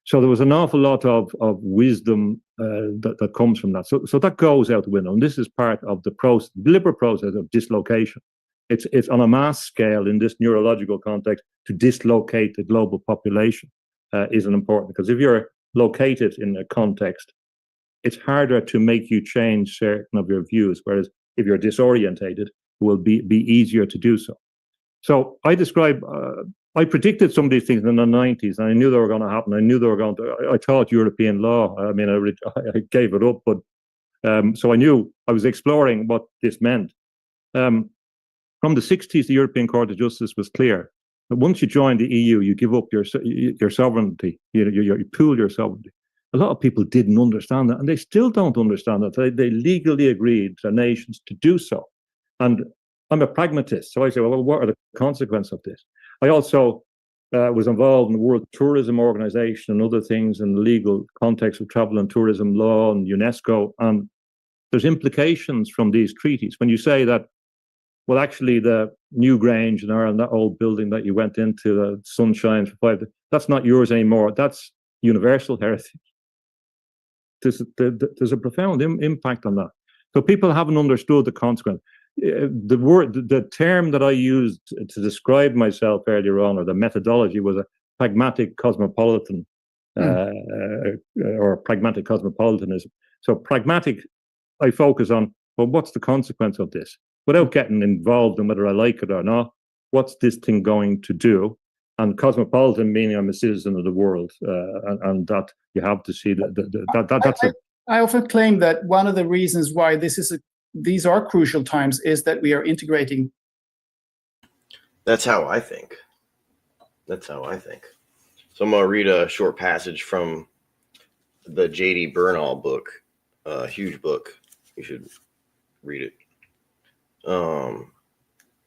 So there was an awful lot of wisdom that comes from that. So that goes out the window. And this is part of the deliberate process of dislocation. It's on a mass scale in this neurological context to dislocate the global population isn't important. Because if you're located in a context, it's harder to make you change certain of your views. Whereas if you're disorientated, it will be easier to do so. So I predicted some of these things in the 90s, and I knew they were going to happen. I taught European law. I mean, I gave it up, but so I knew I was exploring what this meant. From the 60s, the European Court of Justice was clear that once you join the EU, you give up your sovereignty. You pool your sovereignty. A lot of people didn't understand that, and they still don't understand that. They legally agreed to nations to do so. And I'm a pragmatist, so I say, well, what are the consequences of this? I also was involved in the World Tourism Organization and other things in the legal context of travel and tourism law and UNESCO. And there's implications from these treaties. When you say that, well, actually, the New Grange in Ireland, that old building that you went into, the sunshine for 5 days, that's not yours anymore. That's universal heritage. There's a profound impact on that. So people haven't understood the consequence. The term that I used to describe myself earlier on, or the methodology, was a pragmatic cosmopolitan, or pragmatic cosmopolitanism. So pragmatic, I focus on, well, what's the consequence of this? Without getting involved in whether I like it or not, what's this thing going to do? And cosmopolitan meaning I'm a citizen of the world, and that you have to see that. I often claim that one of the reasons why these are crucial times is that we are integrating. That's how I think. So I'm going to read a short passage from the J.D. Bernal book, a huge book. You should read it.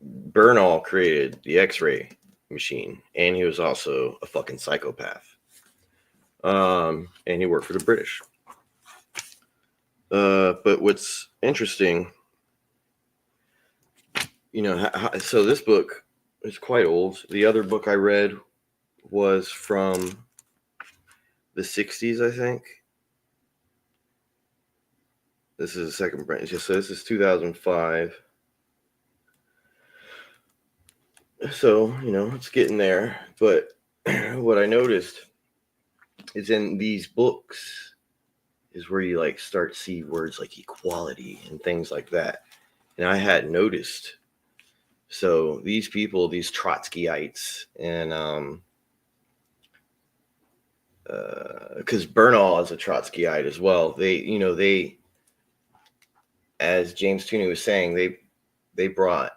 Bernal created the X-ray machine, and he was also a fucking psychopath. And he worked for the British. But what's interesting, so this book is quite old. The other book I read was from the 60s, I think. This is the second branch. So this is 2005. So, it's getting there. But what I noticed is in these books is where you start to see words like equality and things like that. And I hadn't noticed So these people, these Trotskyites, and because Bernal is a Trotskyite as well. They, as James Tooney was saying, they brought,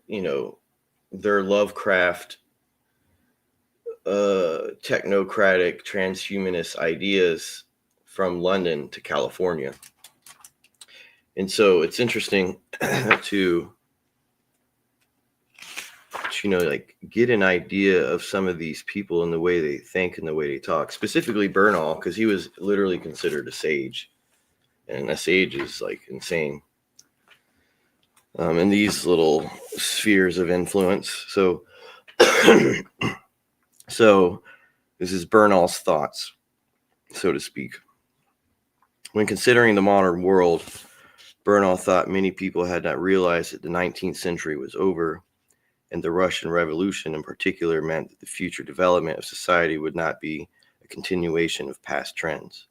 their Lovecraft, technocratic, transhumanist ideas from London to California. And so it's interesting to like get an idea of some of these people and the way they think and the way they talk, specifically Bernal, because he was literally considered a sage, and a sage is like insane in these little spheres of influence. So so this is Bernal's thoughts, so to speak. When considering the modern world, Bernal thought many people had not realized that the 19th century was over, and the Russian Revolution in particular meant that the future development of society would not be a continuation of past trends.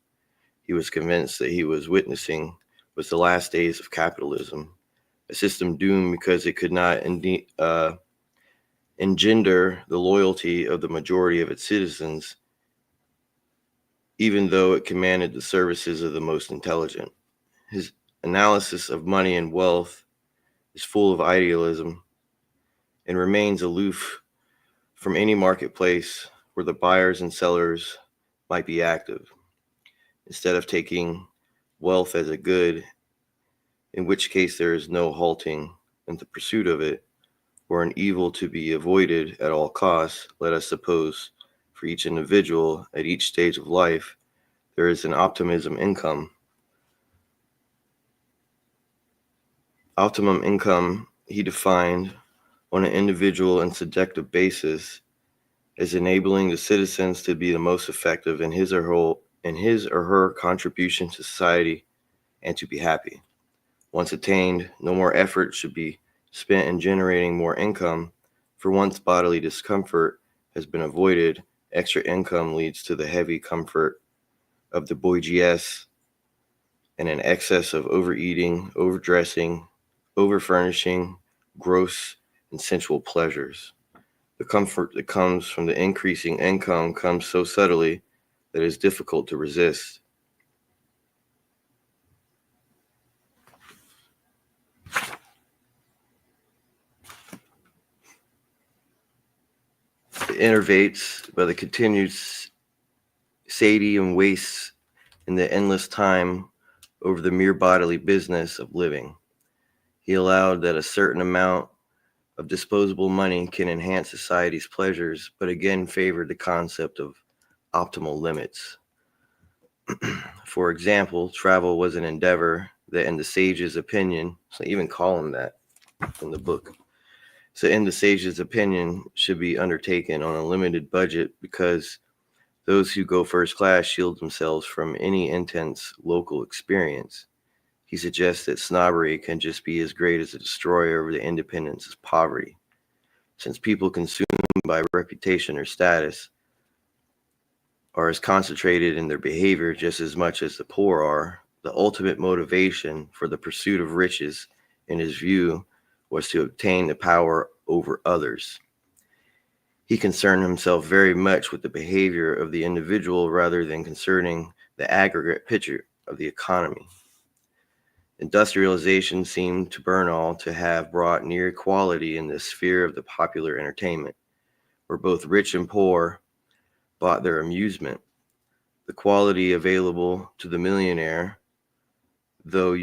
He was convinced that he was witnessing was the last days of capitalism, a system doomed because it could not engender the loyalty of the majority of its citizens, even though it commanded the services of the most intelligent. His analysis of money and wealth is full of idealism and remains aloof from any marketplace where the buyers and sellers might be active. Instead of taking wealth as a good, in which case there is no halting in the pursuit of it, or an evil to be avoided at all costs, let us suppose for each individual at each stage of life, there is an optimism income. Optimum income, he defined on an individual and subjective basis, as enabling the citizens to be the most effective in his or her contribution to society and to be happy. Once attained, no more effort should be spent in generating more income, for once bodily discomfort has been avoided, extra income leads to the heavy comfort of the bourgeois and an excess of overeating, overdressing, overfurnishing, gross and sensual pleasures. The comfort that comes from the increasing income comes so subtly that it is difficult to resist. It enervates by the continued satiety and waste in the endless time over the mere bodily business of living. He allowed that a certain amount of disposable money can enhance society's pleasures, but again favored the concept of optimal limits. For example, travel was an endeavor that, in the sage's opinion, so even call him that in the book. So in the sage's opinion, should be undertaken on a limited budget because those who go first class shield themselves from any intense local experience. He suggests that snobbery can just be as great as a destroyer of the independence as poverty. Since people consumed by reputation or status are as concentrated in their behavior just as much as the poor are, the ultimate motivation for the pursuit of riches, in his view, was to obtain the power over others. He concerned himself very much with the behavior of the individual rather than concerning the aggregate picture of the economy. Industrialization seemed to Bernal to have brought near equality in the sphere of the popular entertainment, where both rich and poor bought their amusement. The quality available to the millionaire, though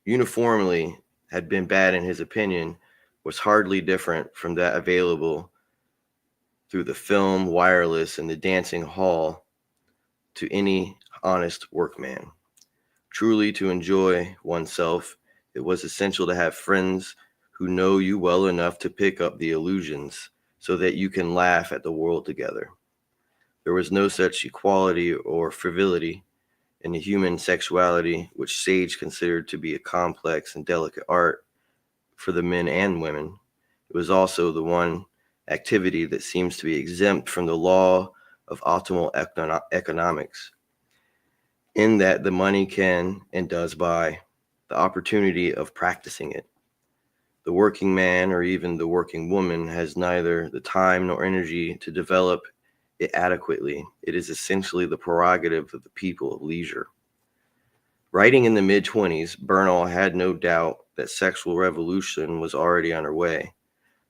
uniformly had been bad in his opinion, was hardly different from that available through the film, wireless, and the dancing hall to any honest workman. Truly, to enjoy oneself, it was essential to have friends who know you well enough to pick up the illusions so that you can laugh at the world together. There was no such equality or frivolity in the human sexuality, which Sage considered to be a complex and delicate art for the men and women. It was also the one activity that seems to be exempt from the law of optimal economics. in that the money can and does buy the opportunity of practicing it. The working man or even the working woman has neither the time nor energy to develop it adequately. It is essentially the prerogative of the people of leisure. Writing in the mid-20s, Bernal had no doubt that sexual revolution was already underway.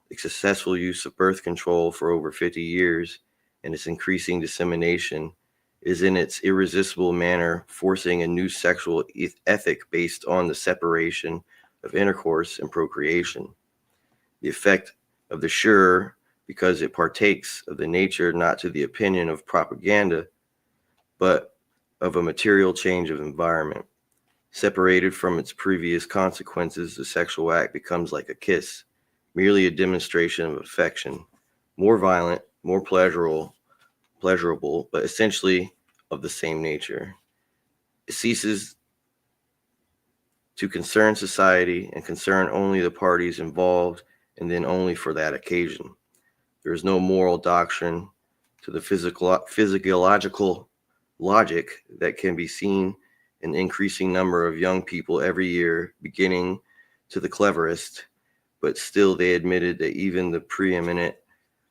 The successful use of birth control for over 50 years and its increasing dissemination is in its irresistible manner forcing a new sexual ethic based on the separation of intercourse and procreation. The effect of the sure, because it partakes of the nature not to the opinion of propaganda, but of a material change of environment. Separated from its previous consequences, the sexual act becomes like a kiss, merely a demonstration of affection, more violent, more pleasurable, but essentially of the same nature. It ceases to concern society and concern only the parties involved, and then only for that occasion. There is no moral doctrine to the physiological logic that can be seen in the increasing number of young people every year, beginning to the cleverest, but still they admitted that even the preeminent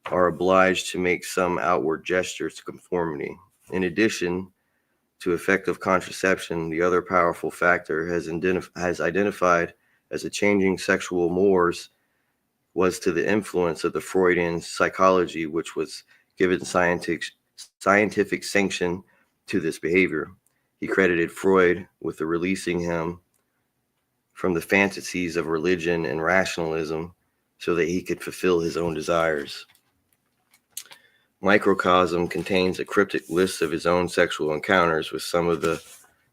are obliged to make some outward gestures to conformity. In addition to effective contraception, the other powerful factor has identified as a changing sexual mores was to the influence of the Freudian psychology, which was given scientific sanction to this behavior. He credited Freud with the releasing him from the fantasies of religion and rationalism so that he could fulfill his own desires. Microcosm contains a cryptic list of his own sexual encounters with some of the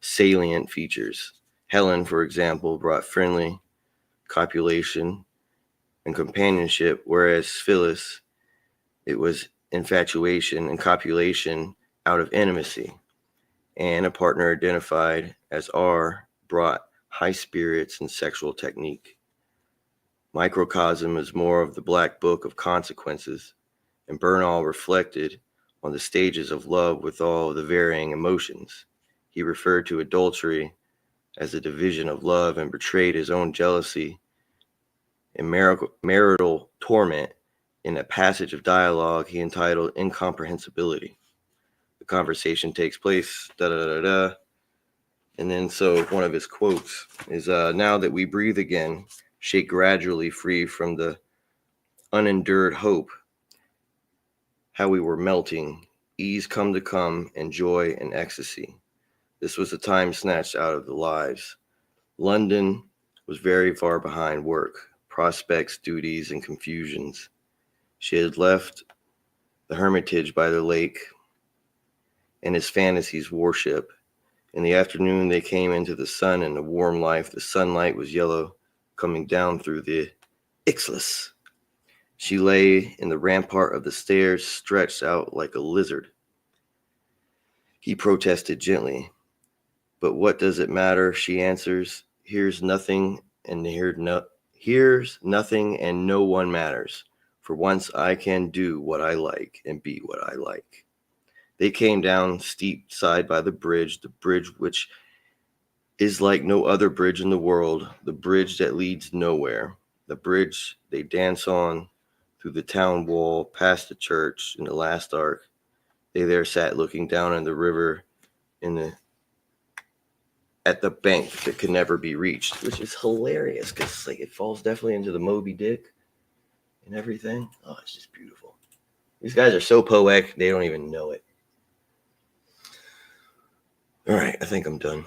salient features. Helen, for example, brought friendly copulation and companionship, whereas Phyllis, it was infatuation and copulation out of intimacy. And a partner identified as R brought high spirits and sexual technique. Microcosm is more of the black book of consequences, and Bernal reflected on the stages of love with all the varying emotions. He referred to adultery as a division of love and betrayed his own jealousy and marital torment in a passage of dialogue he entitled Incomprehensibility. The conversation takes place, and then so one of his quotes is, now that we breathe again, shake gradually free from the unendured hope, how we were melting, ease come to come, and joy and ecstasy. This was a time snatched out of the lives. London was very far behind work, prospects, duties, and confusions. She had left the hermitage by the lake and his fantasies worship. In the afternoon, they came into the sun and the warm life. The sunlight was yellow, coming down through the Ixlis. She lay in the rampart of the stairs, stretched out like a lizard. He protested gently. But what does it matter? She answers. Here's nothing and no one matters. For once I can do what I like and be what I like. They came down steep side by the bridge which is like no other bridge in the world, the bridge that leads nowhere. The bridge they dance on through the town wall, past the church in the last arc. They there sat looking down on the river at the bank that could never be reached, which is hilarious because like it falls definitely into the Moby Dick and everything. Oh, it's just beautiful. These guys are so poetic, they don't even know it. All right, I think I'm done.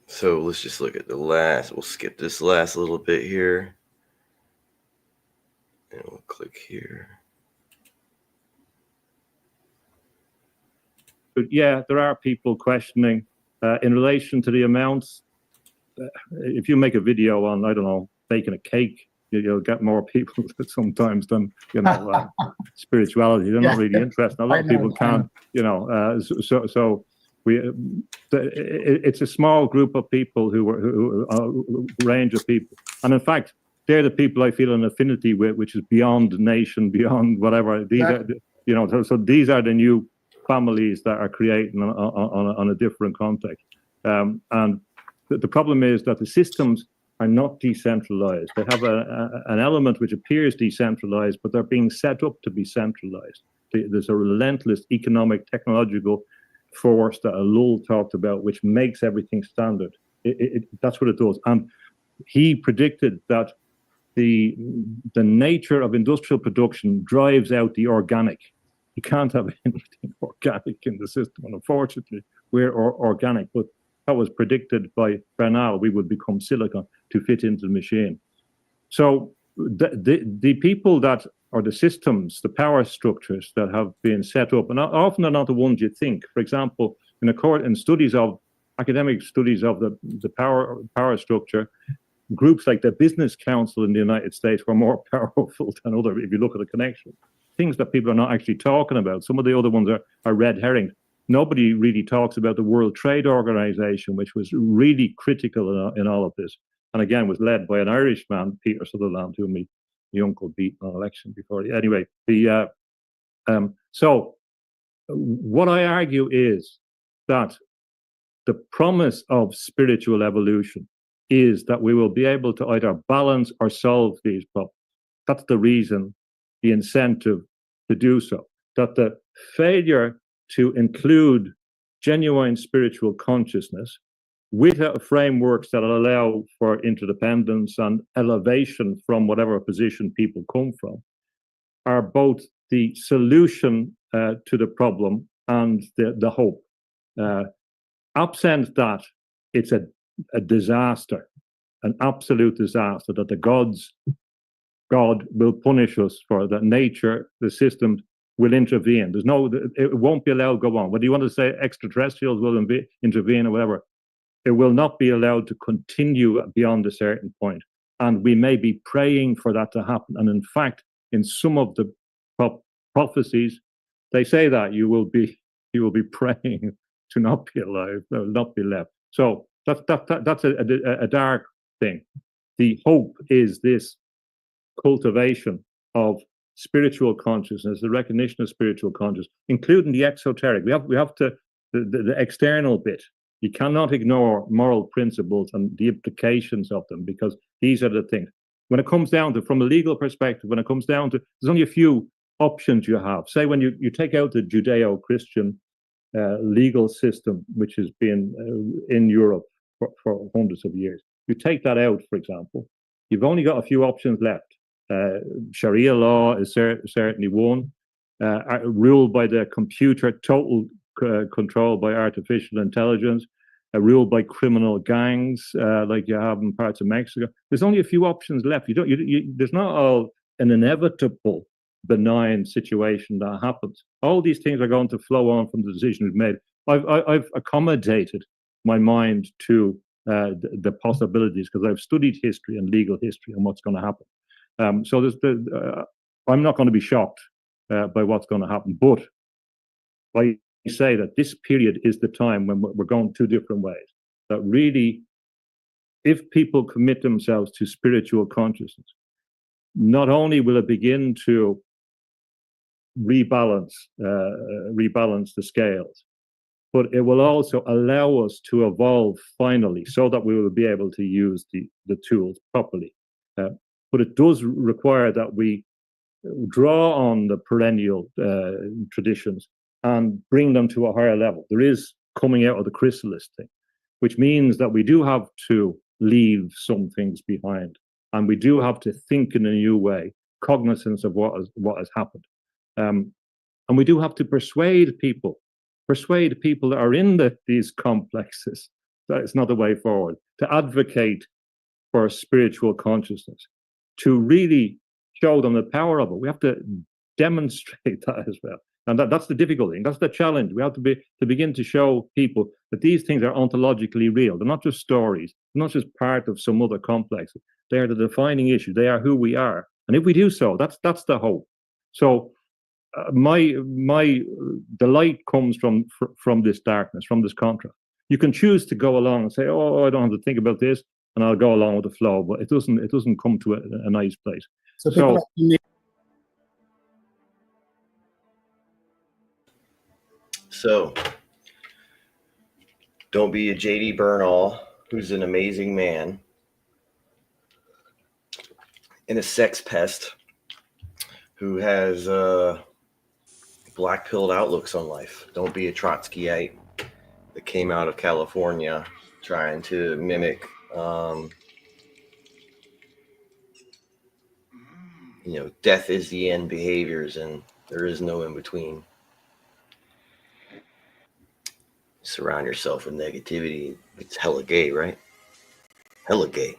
So let's just look at the last. We'll skip this last little bit here. And we'll click here. But yeah, there are people questioning in relation to the amounts. If you make a video on, I don't know, baking a cake, you'll get more people sometimes than, spirituality. They're not really interested. A lot of people can't, it's a small group of people who range of people. And in fact, they're the people I feel an affinity with, which is beyond nation, beyond whatever. These are, so these are the new families that are creating on a different context. And the problem is that the systems are not decentralized. They have an element which appears decentralized, but they're being set up to be centralized. There's a relentless economic, technological force that Lowell talked about, which makes everything standard. That's what it does. And he predicted that the nature of industrial production drives out the organic. You can't have anything organic in the system. And unfortunately, we're organic, but that was predicted by Bernal. We would become silicon to fit into the machine. So the people that are the systems, the power structures that have been set up, and often they're not the ones you think. For example, in studies of academic studies of the power structure, groups like the Business Council in the United States were more powerful than other. If you look at the connection, things that people are not actually talking about. Some of the other ones are red herring. Nobody really talks about the World Trade Organization, which was really critical in all of this. And again, was led by an Irishman, Peter Sutherland, who my uncle beat in an election before. Anyway, so what I argue is that the promise of spiritual evolution is that we will be able to either balance or solve these problems. That's the reason, the incentive to do so. That the failure to include genuine spiritual consciousness with frameworks that allow for interdependence and elevation from whatever position people come from are both the solution to the problem and the hope. Absent that, it's a disaster, an absolute disaster, that God will punish us for that. Nature, the systems will intervene. It won't be allowed to go on. Whether you want to say extraterrestrials will intervene or whatever, it will not be allowed to continue beyond a certain point. And we may be praying for that to happen. And in fact, in some of the prophecies, they say that you will be praying to not be alive, not be left. So that's a dark thing. The hope is this cultivation of spiritual consciousness, the recognition of spiritual consciousness, including the exoteric. We have to the external bit. You cannot ignore moral principles and the implications of them, because these are the things. When it comes down to, from a legal perspective, when it comes down to, there's only a few options you have. Say when you take out the Judeo-Christian legal system, which has been in Europe for hundreds of years. You take that out, for example, you've only got a few options left. Sharia law is certainly one. Ruled by the computer, total control by artificial intelligence, ruled by criminal gangs like you have in parts of Mexico. There's only a few options left. There's not all an inevitable benign situation that happens. All these things are going to flow on from the decision we've made. I've accommodated my mind to the possibilities, because I've studied history and legal history and what's going to happen. So I'm not going to be shocked by what's going to happen. But I say that this period is the time when we're going two different ways. That really, if people commit themselves to spiritual consciousness, not only will it begin to rebalance the scales, but it will also allow us to evolve finally, so that we will be able to use the tools properly. But it does require that we draw on the perennial traditions and bring them to a higher level. There is coming out of the chrysalis thing, which means that we do have to leave some things behind, and we do have to think in a new way, cognizance of what has happened. And we do have to persuade people that are in these complexes that it's not the way forward, to advocate for spiritual consciousness, to really show them the power of it. We have to demonstrate that as well. And that's the difficult thing. That's the challenge. We have to begin to show people that these things are ontologically real. They're not just stories. They're not just part of some other complex. They are the defining issue. They are who we are. And if we do so, that's the hope. So my delight comes from this darkness, from this contrast. You can choose to go along and say, oh, I don't have to think about this. and I'll go along with the flow, but it doesn't come to a nice place. So So don't be a JD Bernal, who's an amazing man and a sex pest who has black-pilled outlooks on life. Don't be a Trotskyite that came out of California trying to mimic, death is the end behaviors, and there is no in between. Surround yourself with negativity. It's hella gay, right? Hella gay.